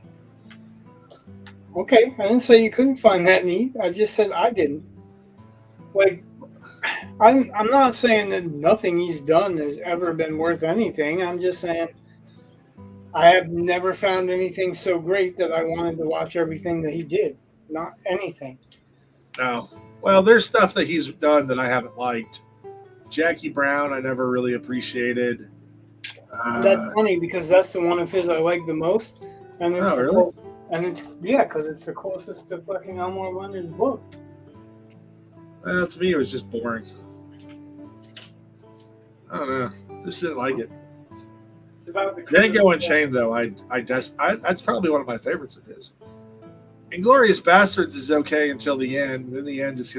Okay, I didn't say you couldn't find that neat. I just said I didn't. Like, I'm not saying that nothing he's done has ever been worth anything. I'm just saying I have never found anything so great that I wanted to watch everything that he did. Not anything. No. Well, there's stuff that he's done that I haven't liked. Jackie Brown, I never really appreciated. That's funny because that's the one of his I like the most. And it's really? Because it's the closest to fucking Elmore Leonard's book. Well, to me, it was just boring. I don't know. Just didn't like it. It's about the Django Unchained, though, that's probably one of my favorites of his. Inglourious Bastards is okay until the end. Then the end it's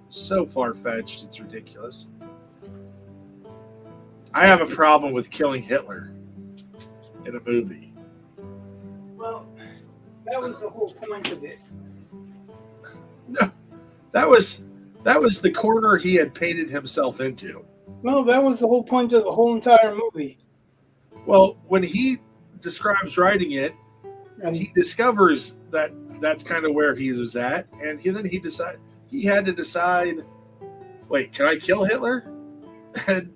so far fetched, it's ridiculous. I have a problem with killing Hitler in a movie. Well, that was the whole point of it. No, that was the corner he had painted himself into. No, that was the whole point of the whole entire movie. Well, when he describes writing it, and he discovers that that's kind of where he was at, and then he had to decide, wait, can I kill Hitler? And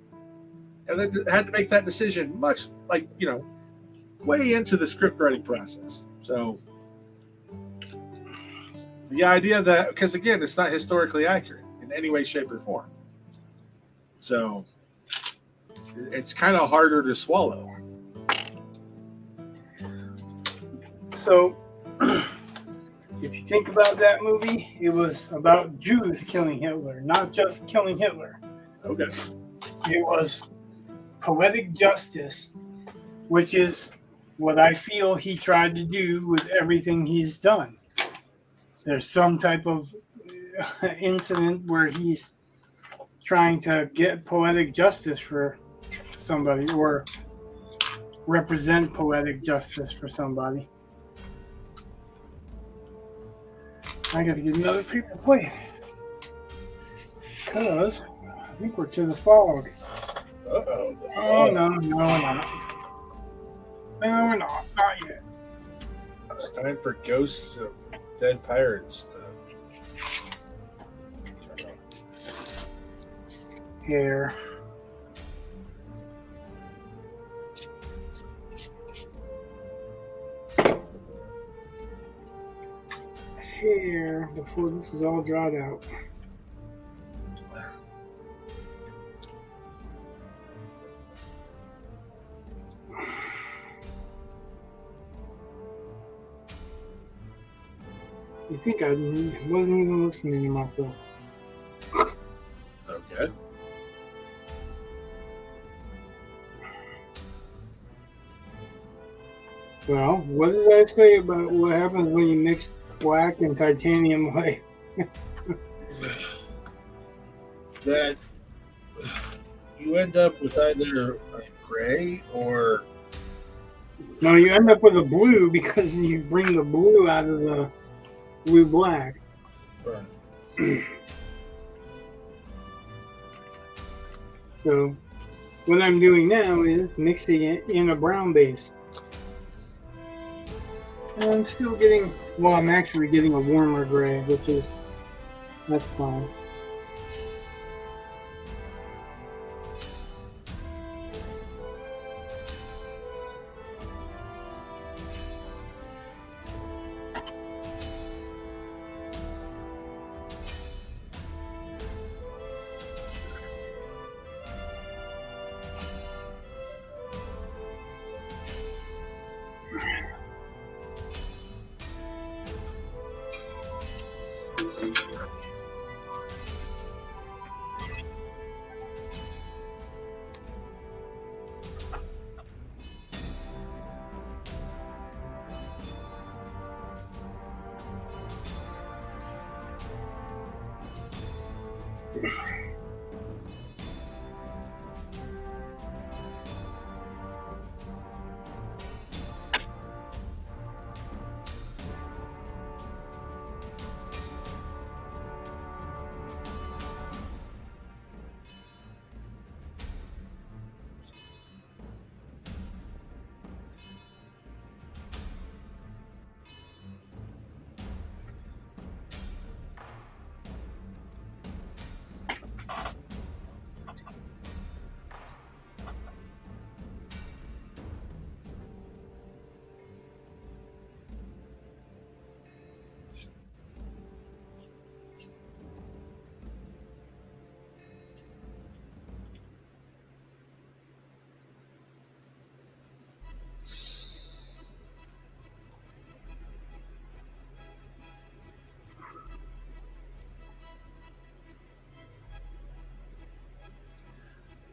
then had to make that decision much like, way into the script writing process. So the idea that, because again, it's not historically accurate in any way, shape, or form. So it's kind of harder to swallow. So if you think about that movie, it was about Jews killing Hitler, not just killing Hitler. Okay. It was poetic justice, which is what I feel he tried to do with everything he's done. There's some type of incident where he's trying to get poetic justice for somebody or represent poetic justice for somebody. I gotta get another paper plate because I think we're to the fog. Uh-oh. Oh, no, we're not. No, we're not. Not yet. It's time for Ghosts of Dead Pirates to hair. Hair before this is all dried out. I think I wasn't even listening to myself. Okay. Well, what did I say about what happens when you mix black and titanium white? That you end up with either a gray or No, you end up with a blue because you bring the blue out of the blue black. right. So what I'm doing now is mixing it in a brown base. And I'm still getting, well, I'm actually getting a warmer gray, which is, that's fine.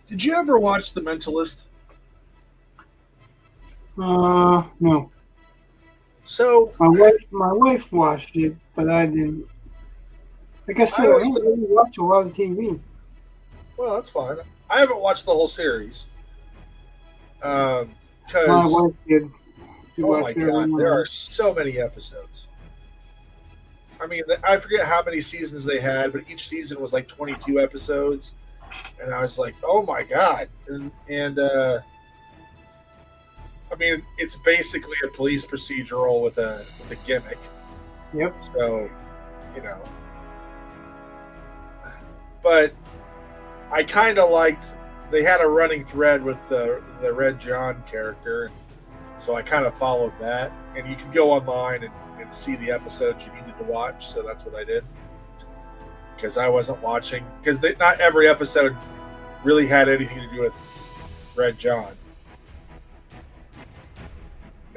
Did you ever watch The Mentalist? No. So My wife watched it, but I didn't. Like I said, I don't really watch a lot of TV. well, that's fine. I haven't watched the whole series. My Because wife did. She oh my watched god, everyone. there are so many episodes. I mean, I forget how many seasons they had, but each season was like 22 episodes, and I was like, "Oh my god!" And I mean, it's basically a police procedural with a gimmick. Yep. So, you know, but I kind of liked. They had a running thread with the Red John character, so I kind of followed that. And you can go online and see the episodes you needed to watch. So that's what I did, because I wasn't watching, because not every episode really had anything to do with Red John.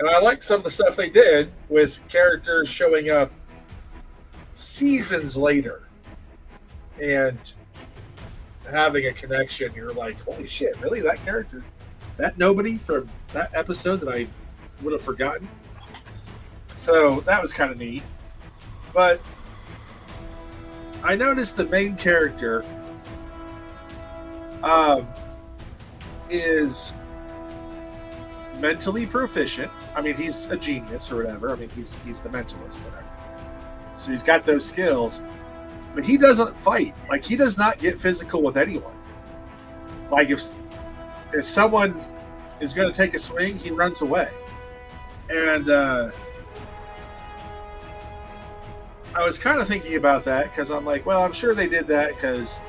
And I liked some of the stuff they did with characters showing up seasons later and having a connection. You're like, holy shit, really? That character? That nobody from that episode that I would have forgotten? So that was kind of neat. But I noticed the main character is mentally proficient. I mean, he's a genius or whatever. I mean, he's the mentalist, whatever. So he's got those skills, but he doesn't fight. Like, he does not get physical with anyone. Like, if someone is going to take a swing, he runs away. And I was kind of thinking about that because I'm like, well, I'm sure they did that because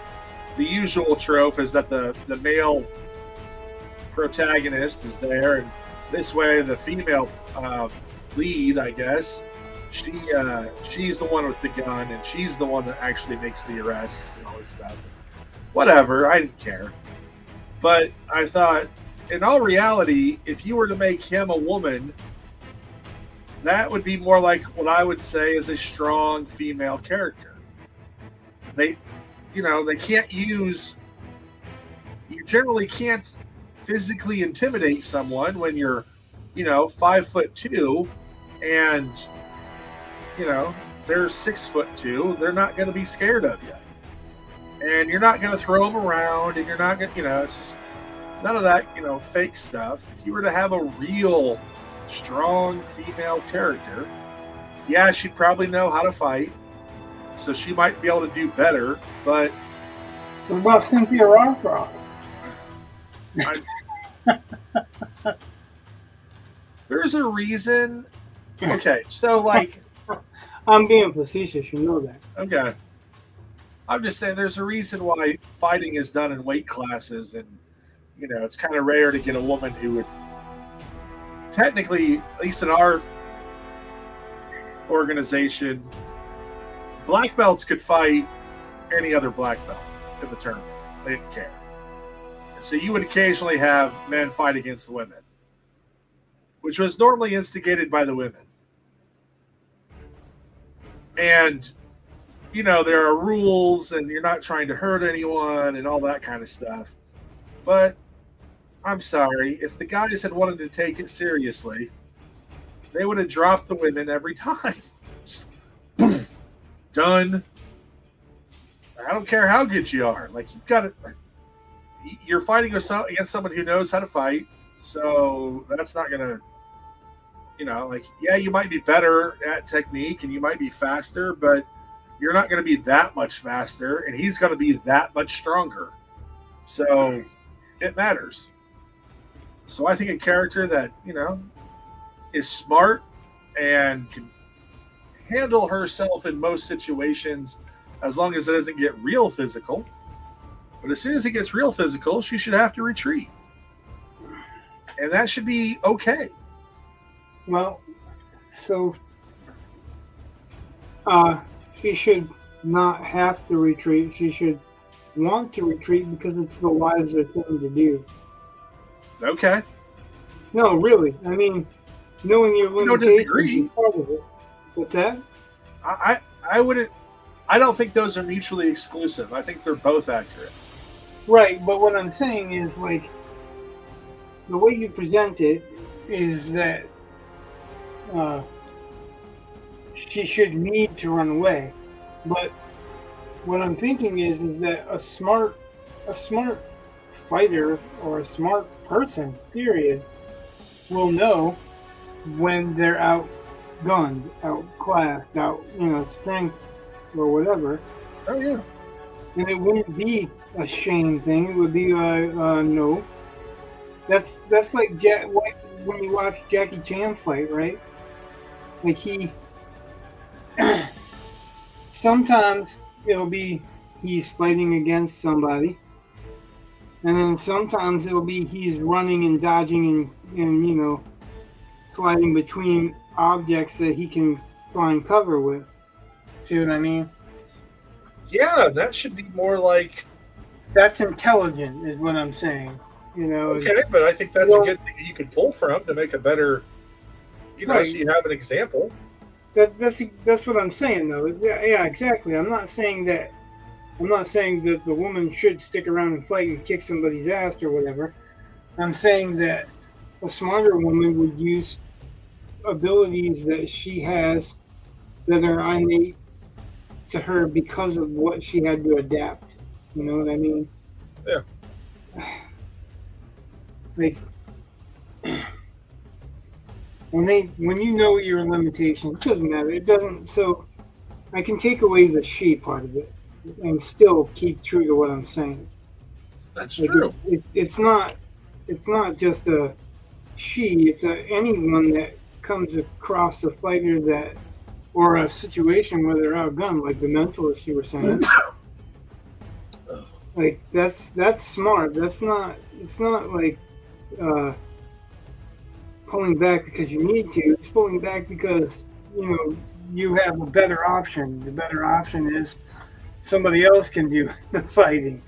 the usual trope is that the male protagonist is there, and this way the female lead, I guess, she's the one with the gun, and she's the one that actually makes the arrests and all this stuff. Whatever, I didn't care. But I thought, in all reality, if you were to make him a woman, that would be more like what I would say is a strong female character. They can't use. You generally can't physically intimidate someone when you're, 5'2", and they're 6'2". They're not going to be scared of you, and you're not going to throw them around, and you're not going to, it's just none of that, fake stuff. If you were to have a real strong female character, yeah, she'd probably know how to fight, so she might be able to do better. But what about Cynthia Rothrock? There's a reason. Okay, so like, I'm being facetious, you know that. Okay, I'm just saying there's a reason why fighting is done in weight classes, and it's kind of rare to get a woman who would technically, at least in our organization, black belts could fight any other black belt in the tournament. They didn't care. So you would occasionally have men fight against the women, which was normally instigated by the women. And, there are rules, and you're not trying to hurt anyone and all that kind of stuff. But I'm sorry, if the guys had wanted to take it seriously, they would have dropped the women every time. Boom, done. I don't care how good you are. Like, you've got to. You're fighting against someone who knows how to fight, so that's not going to, yeah, you might be better at technique and you might be faster, but you're not going to be that much faster, and he's going to be that much stronger. So it matters. So I think a character that, is smart and can handle herself in most situations, as long as it doesn't get real physical. But as soon as it gets real physical, she should have to retreat. And that should be okay. Well, so she should not have to retreat. She should want to retreat because it's the wiser thing to do. Okay. No, really. I mean, knowing your limitations is part of it. What's that? I wouldn't. I don't think those are mutually exclusive. I think they're both accurate. Right, but what I'm saying is, like, the way you present it is that she should need to run away. But what I'm thinking is that a smart fighter or a smart person, period, will know when they're outgunned, outclassed, strength or whatever. Oh yeah. And it wouldn't be a shame thing. It would be no. That's like when you watch Jackie Chan fight, right? Like sometimes it'll be he's fighting against somebody, and then sometimes it'll be he's running and dodging and sliding between objects that he can find cover with. See what I mean? Yeah, that should be more like... That's intelligent, is what I'm saying. Okay, but I think that's a good thing that you could pull from to make a better, right. So you have an example. That's what I'm saying, though. Yeah, exactly. I'm not saying that the woman should stick around and fight and kick somebody's ass or whatever. I'm saying that a smarter woman would use abilities that she has that are innate to her because of what she had to adapt. You know what I mean? Yeah. Like when you know your limitations, it doesn't matter. It doesn't. So I can take away the she part of it and still keep true to what I'm saying. That's true. It's not just a she. It's anyone that comes across a fighter that, or a situation where they're outgunned, like the mentalist you were saying. Like that's smart. That's not. It's not like pulling back because you need to. It's pulling back because you have a better option. The better option is somebody else can do the fighting.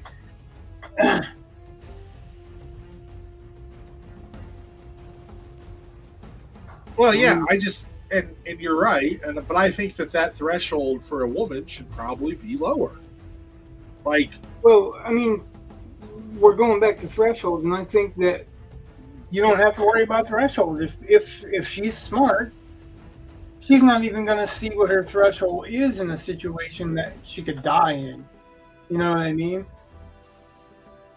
Well, yeah, I just and you're right, but I think that threshold for a woman should probably be lower. Like, Well, I mean, we're going back to thresholds, and I think that you don't have to worry about thresholds. If she's smart, she's not even going to see what her threshold is in a situation that she could die in. You know what I mean?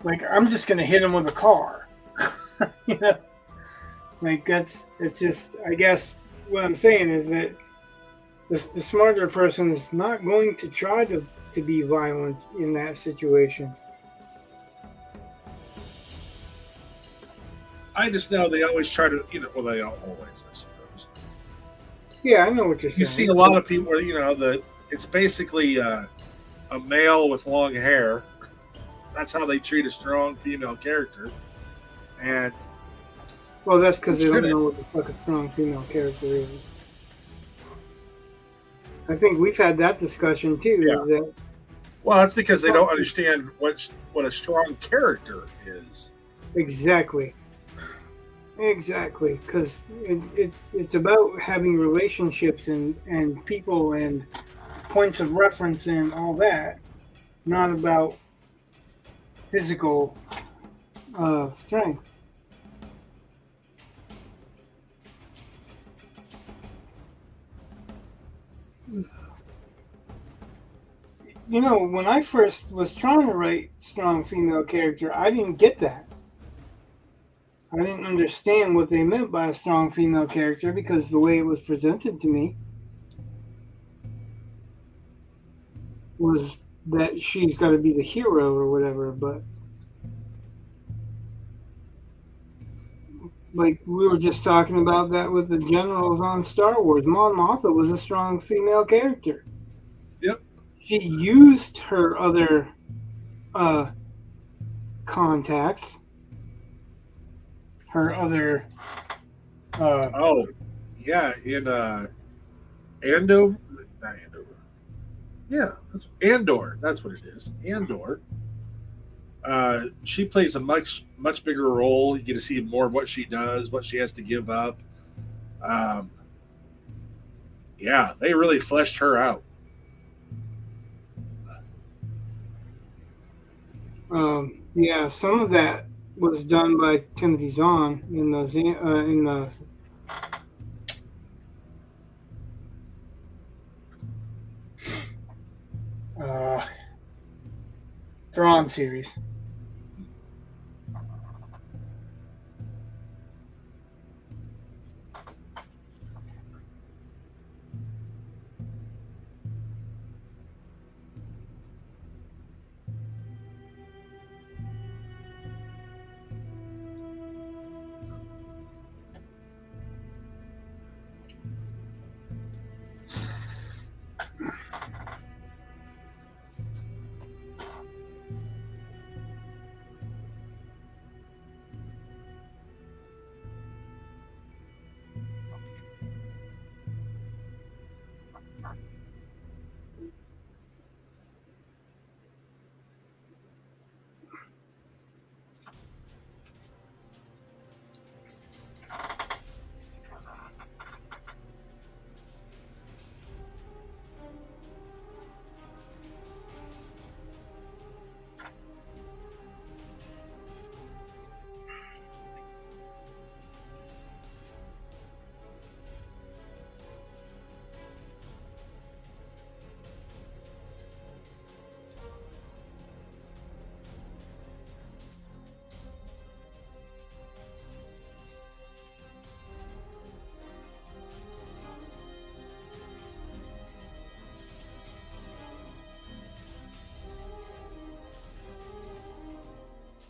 Like, I'm just going to hit him with a car. You know? Like, it's just, I guess what I'm saying is that the smarter person is not going to try to be violent in that situation. I just know they always try to, well, they don't always, I suppose. Yeah, I know what you're saying. You see a lot of people where, it's basically a male with long hair. That's how they treat a strong female character. And well, that's because they don't know what the fuck a strong female character is. I think we've had that discussion too. Yeah. Is that, well, that's because they don't understand what a strong character is. Exactly, because it's about having relationships and people and points of reference and all that, not about physical strength. When I first was trying to write strong female character, I didn't get that. I didn't understand what they meant by a strong female character because the way it was presented to me was that she's got to be the hero or whatever. But like we were just talking about that with the generals on Star Wars, Mon Mothma was a strong female character. Yep. She used her other contacts, her other. Oh, yeah, in Andover, not Andover. Yeah, Andor. That's what it is. Andor. She plays a much bigger role. You get to see more of what she does, what she has to give up. Yeah, they really fleshed her out. Yeah, some of that was done by Timothy Zahn in the Thrawn series.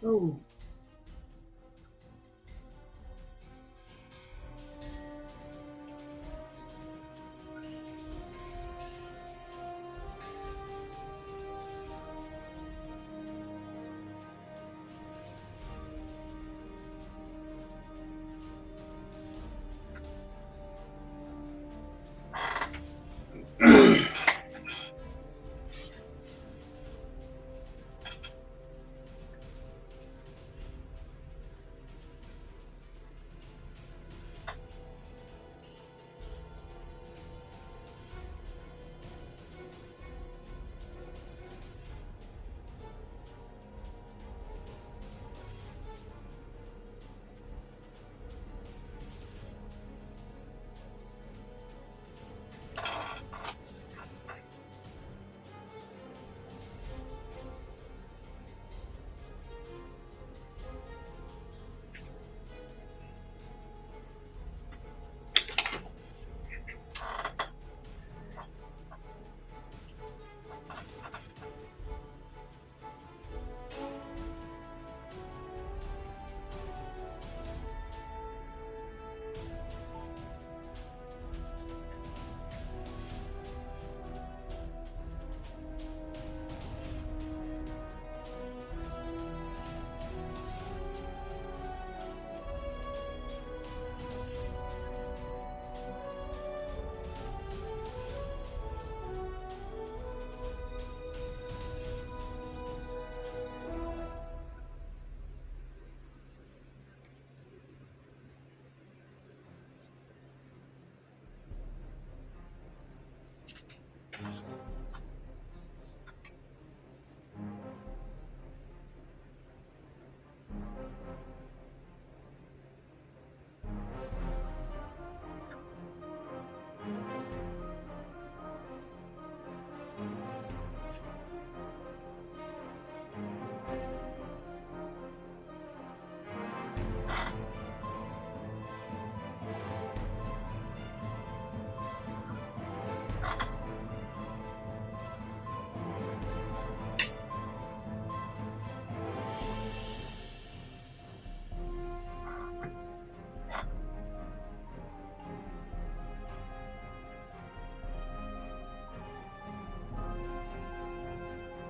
Oh.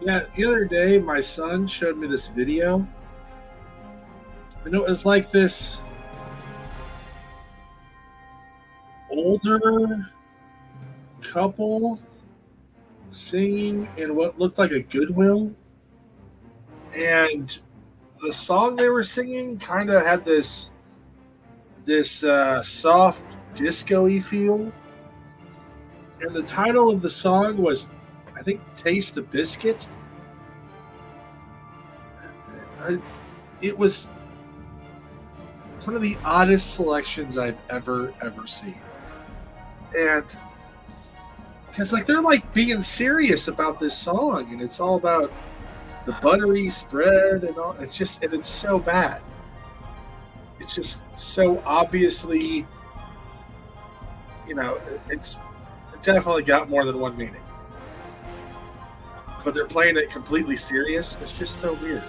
Yeah, the other day my son showed me this video, and it was like this older couple singing in what looked like a Goodwill, and the song they were singing kind of had this soft disco-y feel, and the title of the song was, I think, "Taste the Biscuit." It was one of the oddest selections I've ever seen, and because like they're like being serious about this song, and it's all about the buttery spread and all. It's just, and it's so bad. It's just so obviously, it's definitely got more than one meaning. But they're playing it completely serious. It's just so weird.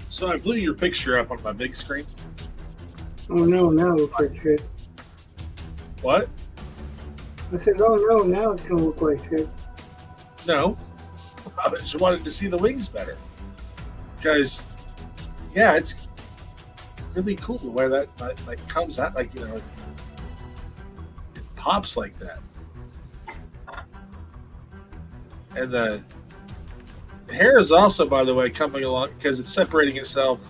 So I blew your picture up on my big screen. Oh no, now it looks like shit. What? I said, oh no, now it's gonna look like shit. No. I just wanted to see the wings better. Because, yeah, it's really cool the way that like comes out, like, you know, it pops like that. And the hair is also, by the way, coming along because it's separating itself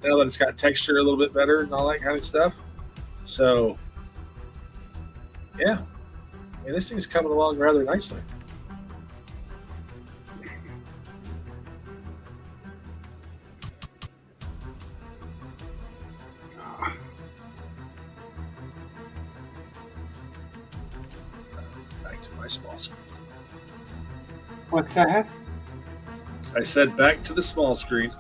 now that it's got texture a little bit better and all that kind of stuff. So, yeah. I mean, this thing's coming along rather nicely. Back to my small screen. What's that? I said back to the small screen.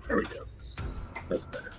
There we go. That's better.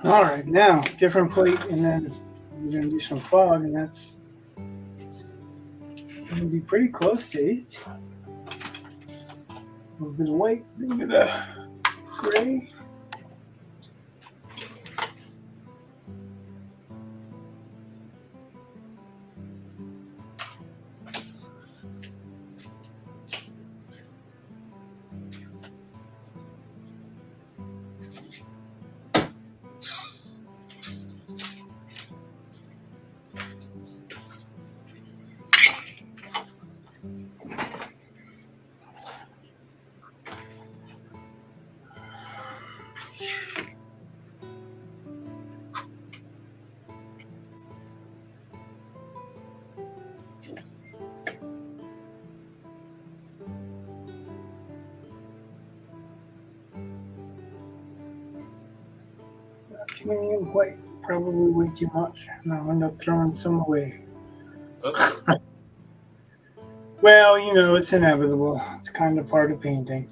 All right, now different plate, and then we're gonna do some fog, and that's gonna be pretty close to it. A little bit of white, a little bit of gray. Too many in white, probably way too much, and I'll end up throwing some away. Well, you know, it's inevitable. It's kind of part of painting.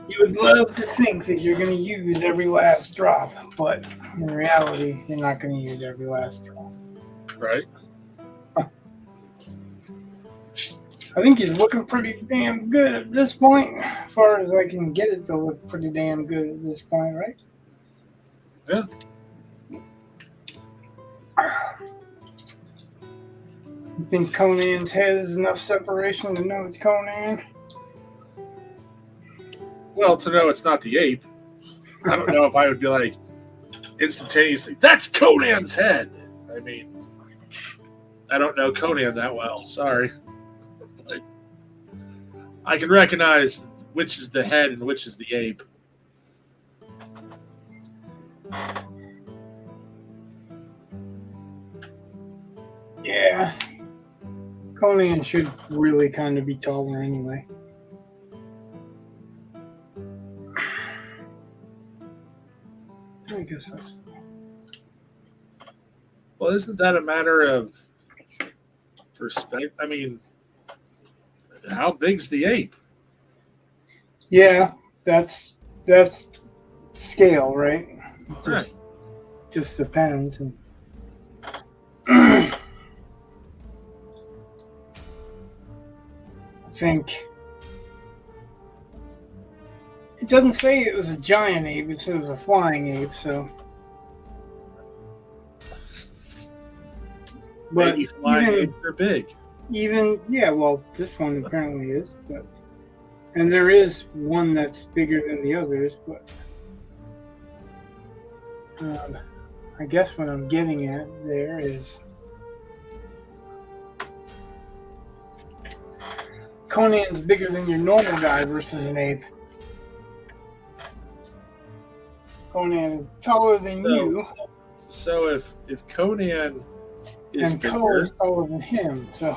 You would love to think that you're going to use every last drop, but in reality, you're not going to use every last drop. Right. I think he's looking pretty damn good at this point, as far as I can get it to look pretty damn good at this point, right? Yeah. You think Conan's head is enough separation to know it's Conan? Well, to know it's not the ape, I don't know if I would be like instantaneously, that's Conan's head. I mean, I don't know Conan that well. Sorry. But I can recognize which is the head and which is the ape. Yeah. Conan should really kind of be taller anyway. I guess that's... Well, isn't that a matter of perspective? I mean, how big's the ape? Yeah, that's scale, right? It just depends. And I think it doesn't say it was a giant ape, it says it was a flying ape, so. But maybe flying apes are big. Yeah, well, this one apparently is, but and there is one that's bigger than the others, but I guess what I'm getting at there is Conan's bigger than your normal guy versus an ape. Conan is taller than you. So if Conan is and bigger, Cole is taller than him, so.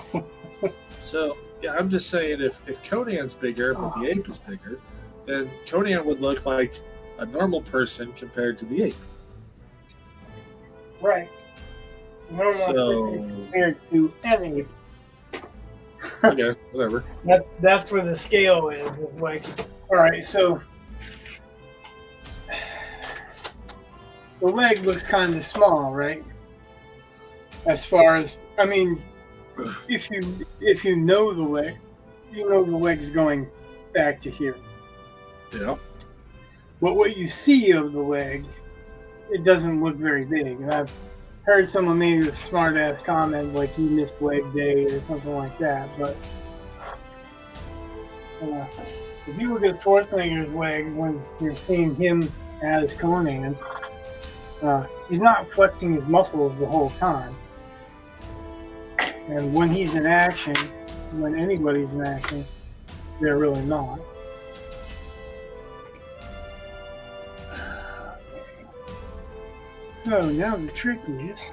So yeah, I'm just saying if Conan's bigger but the ape is bigger, then Conan would look like a normal person compared to the ape. Right. Normal compared to an ape. Yeah, whatever. That's where the scale is. It's like, all right, so the leg looks kind of small, right? As far as, I mean, if you know the leg, you know the leg's going back to here. Yeah. But what you see of the leg, it doesn't look very big. And I've heard someone maybe a smart-ass comment like he missed leg day or something like that. But if you look at Schwarzenegger's legs when you're seeing him as Conan, he's not flexing his muscles the whole time. And when he's in action, when anybody's in action, they're really not. So now the trick is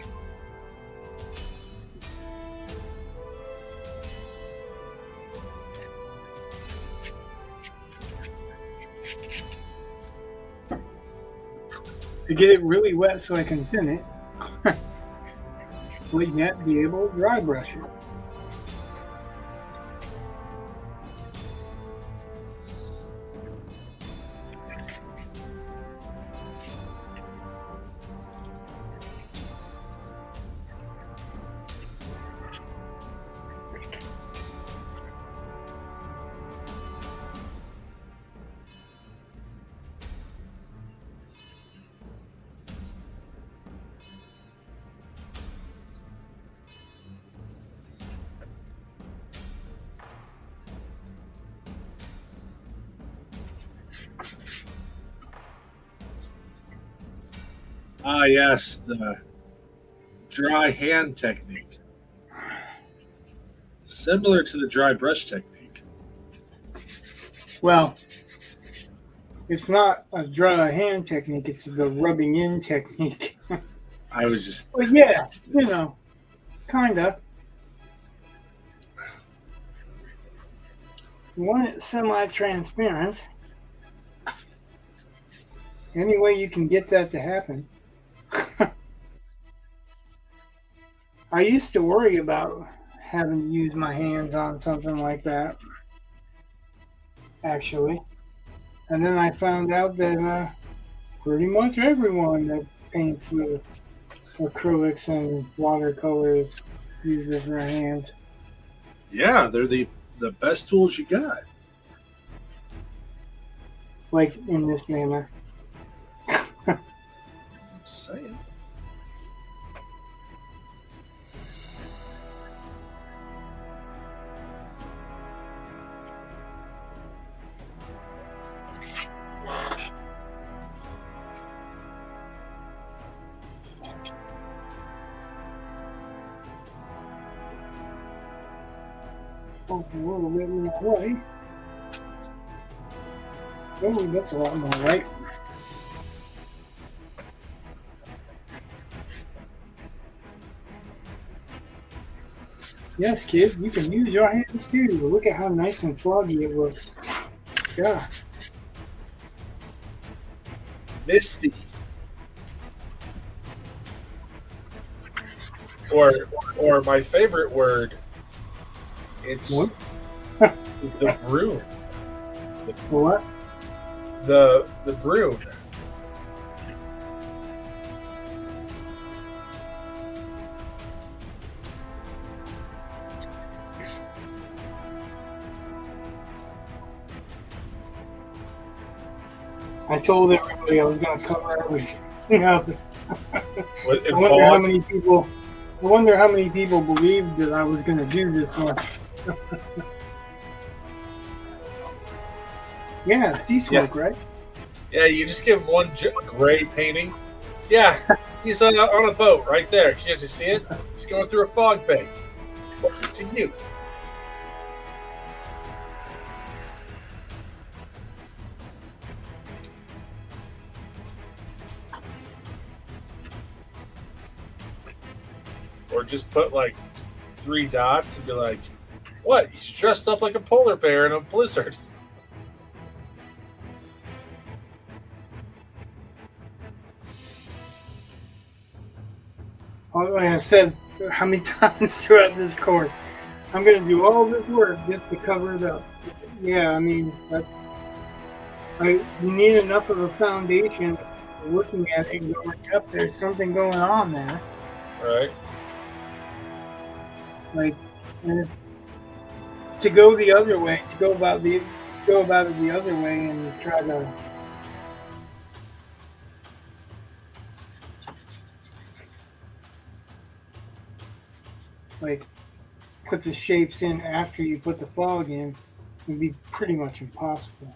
to get it really wet so I can thin it. But yet be able to dry brush it. Ah, yes, the dry hand technique. Similar to the dry brush technique. Well, it's not a dry hand technique, it's the rubbing in technique. I was just. But yeah, kind of. You want it semi-transparent. Any way you can get that to happen. I used to worry about having to use my hands on something like that, actually. And then I found out that pretty much everyone that paints with acrylics and watercolors uses their hands. Yeah, they're the best tools you got. Like in this manner. Just saying. A little bit more white. Oh, that's a lot more white. Yes, kid, you can use your hands too. Look at how nice and foggy it looks. Yeah. Misty. Or my favorite word, it's What? the broom. What? The broom. I told everybody I was going to cover everything up. What, I wonder how many people believed that I was going to do this one. Yeah, sea smoke, right? Yeah, you just give him one gray painting. Yeah, he's on a boat right there. Can't you see it? He's going through a fog bank. What's it to you? Or just put like 3 dots and be like, what? He's dressed up like a polar bear in a blizzard. Like I said, how many times throughout this course, I'm going to do all this work just to cover it up. Yeah, I mean, you need enough of a foundation. Looking at it and going, yep, there's something going on there. Right. Like, and to go the other way, to go about it the other way, and try to like put the shapes in after you put the fog in would be pretty much impossible.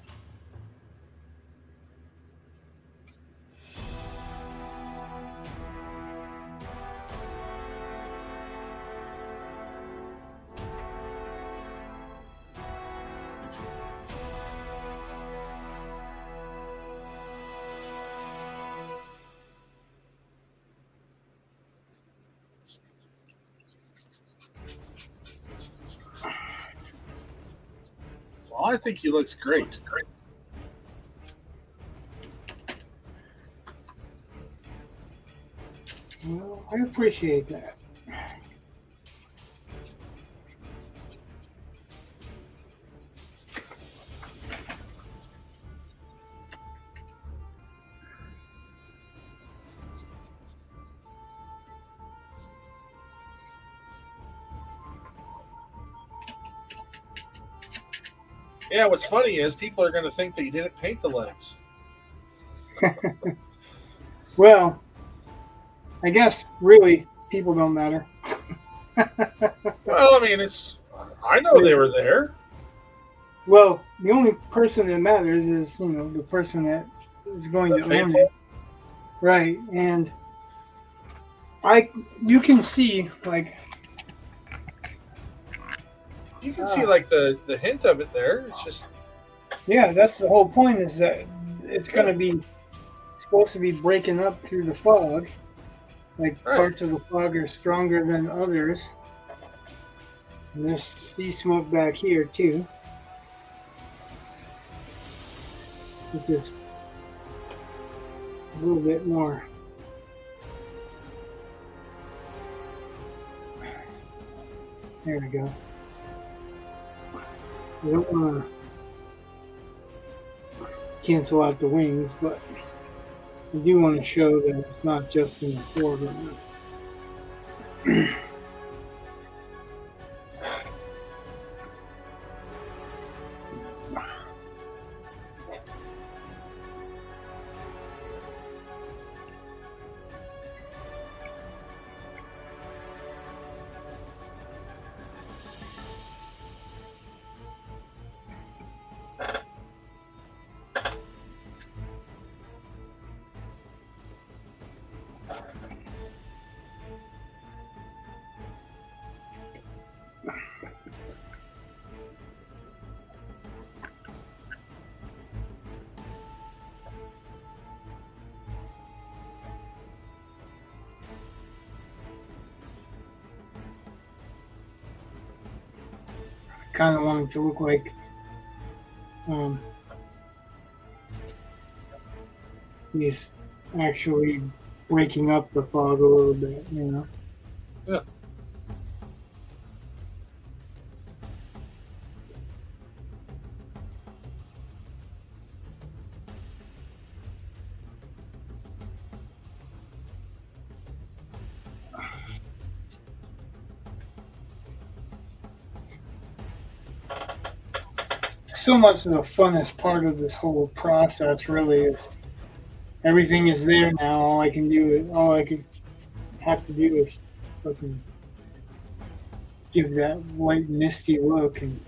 Well, I think he looks great. Well, I appreciate that. Yeah, what's funny is people are going to think that you didn't paint the legs. Well, I guess really people don't matter. Well, I mean, I know they were there. Well, the only person that matters is, the person that is going to own it. Right, and you can see like You can see like the hint of it there. It's just yeah, that's the whole point is that it's going to be supposed to be breaking up through the fog. Like parts of the fog are stronger than others. And there's sea smoke back here too. Which is a little bit more. There we go. I don't want to cancel out the wings, but I do want to show that it's not just in the foreground. Kind of want it to look like he's actually breaking up the fog a little bit, you know? Yeah. So much of the funnest part of this whole process really is everything is there now. All I could have to do is fucking give that white misty look and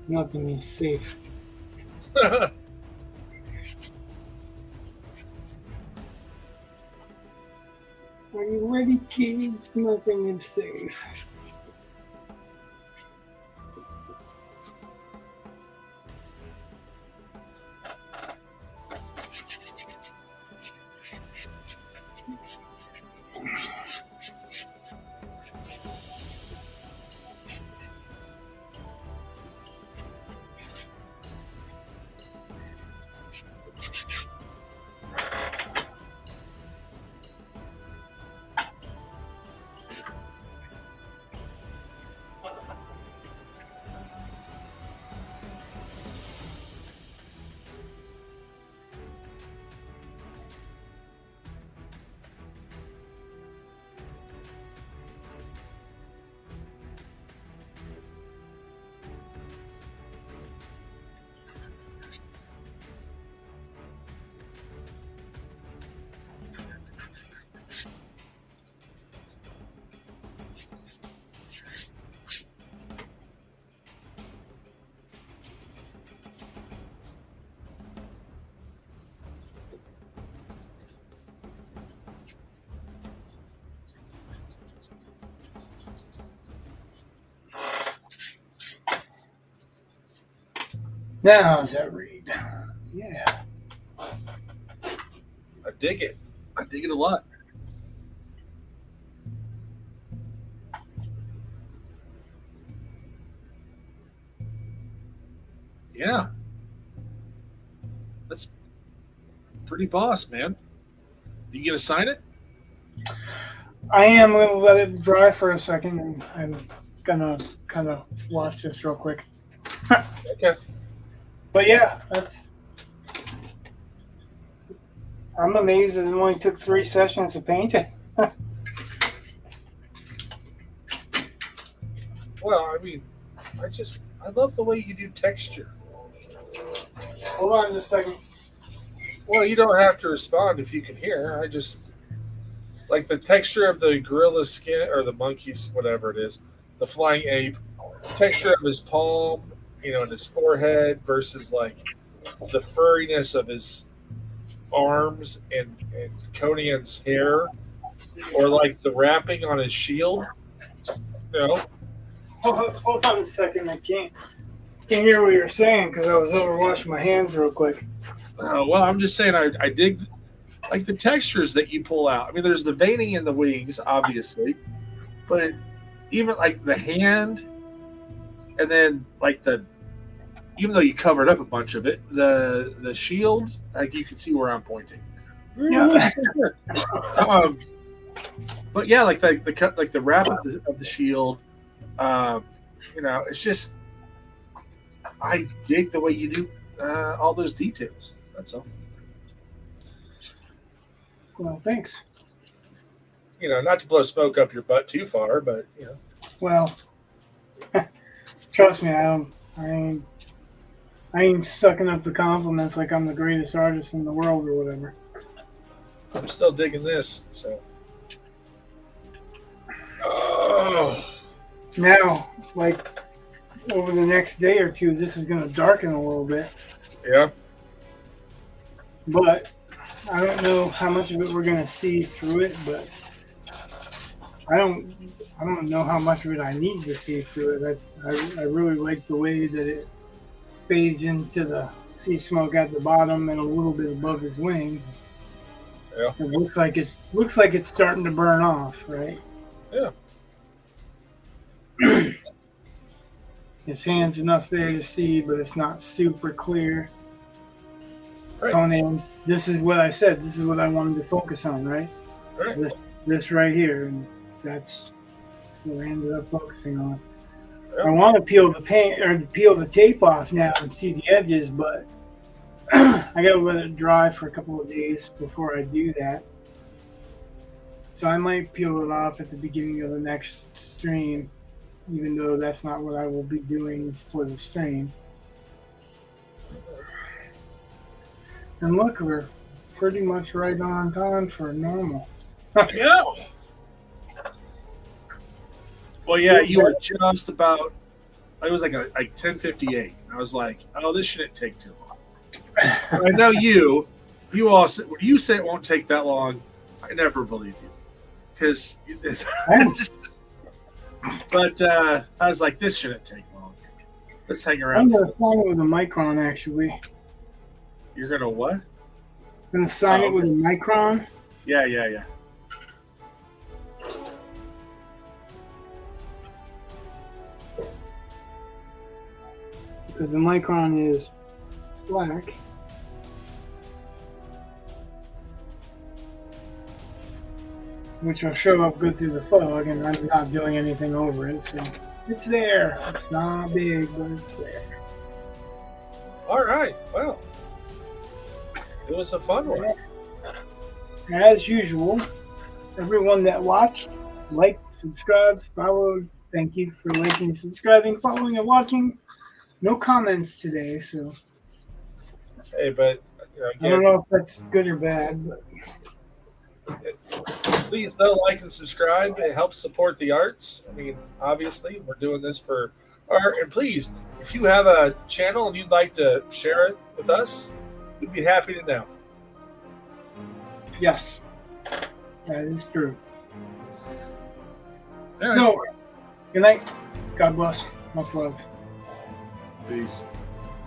nothing is safe. Are you ready, kids? Nothing is safe. Now, how's that read? Yeah. I dig it. I dig it a lot. Yeah. That's pretty boss, man. You gonna sign it? I am going to let it dry for a second and gonna kind of watch this real quick. Okay. But yeah, I'm amazed that it only took 3 sessions to paint it. Well, I mean, I love the way you do texture. Hold on just a second. Well, you don't have to respond if you can hear. I just like the texture of the gorilla's skin or the monkey's, whatever it is, the flying ape, texture of his palm, and his forehead versus like the furriness of his arms and Conan's hair, or like the wrapping on his shield. Hold on a second. I can't hear what you're saying because I was over washing my hands real quick. Oh, well, I'm just saying I dig like the textures that you pull out. I mean, there's the veining in the wings, obviously, but even like the hand, and then like even though you covered up a bunch of it, the shield, like you can see where I'm pointing. Yeah. But yeah, like the wrap of the shield, it's just I dig the way you do all those details. That's all. Well, thanks. Not to blow smoke up your butt too far, but Well, trust me, I ain't sucking up the compliments like I'm the greatest artist in the world or whatever. I'm still digging this. So, now, like over the next day or two, this is going to darken a little bit. Yeah. But I don't know how much of it we're going to see through it, but I don't know how much of it I need to see through it. I really like the way that it fades into the sea smoke at the bottom and a little bit above his wings. Yeah. It looks like it's starting to burn off, right? Yeah. His hand's enough there to see, but it's not super clear. Right. Conan, this is what I said. This is what I wanted to focus on, right? Right. This right here, and that's what I ended up focusing on. Yeah. I want to peel the paint or peel the tape off now and see the edges, but I gotta let it dry for a couple of days before I do that. So I might peel it off at the beginning of the next stream, even though that's not what I will be doing for the stream. And look, we're pretty much right on time for normal. Yeah. Well, yeah, you were just about. It was like 10:58. I was like, "Oh, this shouldn't take too long." I know you. You also when you say it won't take that long, I never believe you, because. But I was like, "This shouldn't take long. Let's hang around." I'm gonna sign it with a micron, actually. You're gonna what? I'm gonna sign it with a micron. Yeah. Because the micron is black. Which will show up good through the fog, and I'm not doing anything over it, so it's there. It's not big, but it's there. All right. Well, it was a fun one. As usual, everyone that watched, liked, subscribed, followed, thank you for liking, subscribing, following, and watching. No comments today, so Hey, but I don't know if that's good or bad. But please though like and subscribe. It helps support the arts. I mean, obviously, we're doing this for art. And please, if you have a channel and you'd like to share it with us, we'd be happy to know. yes, that is true. All right. So, good night. God bless. Much love. Peace.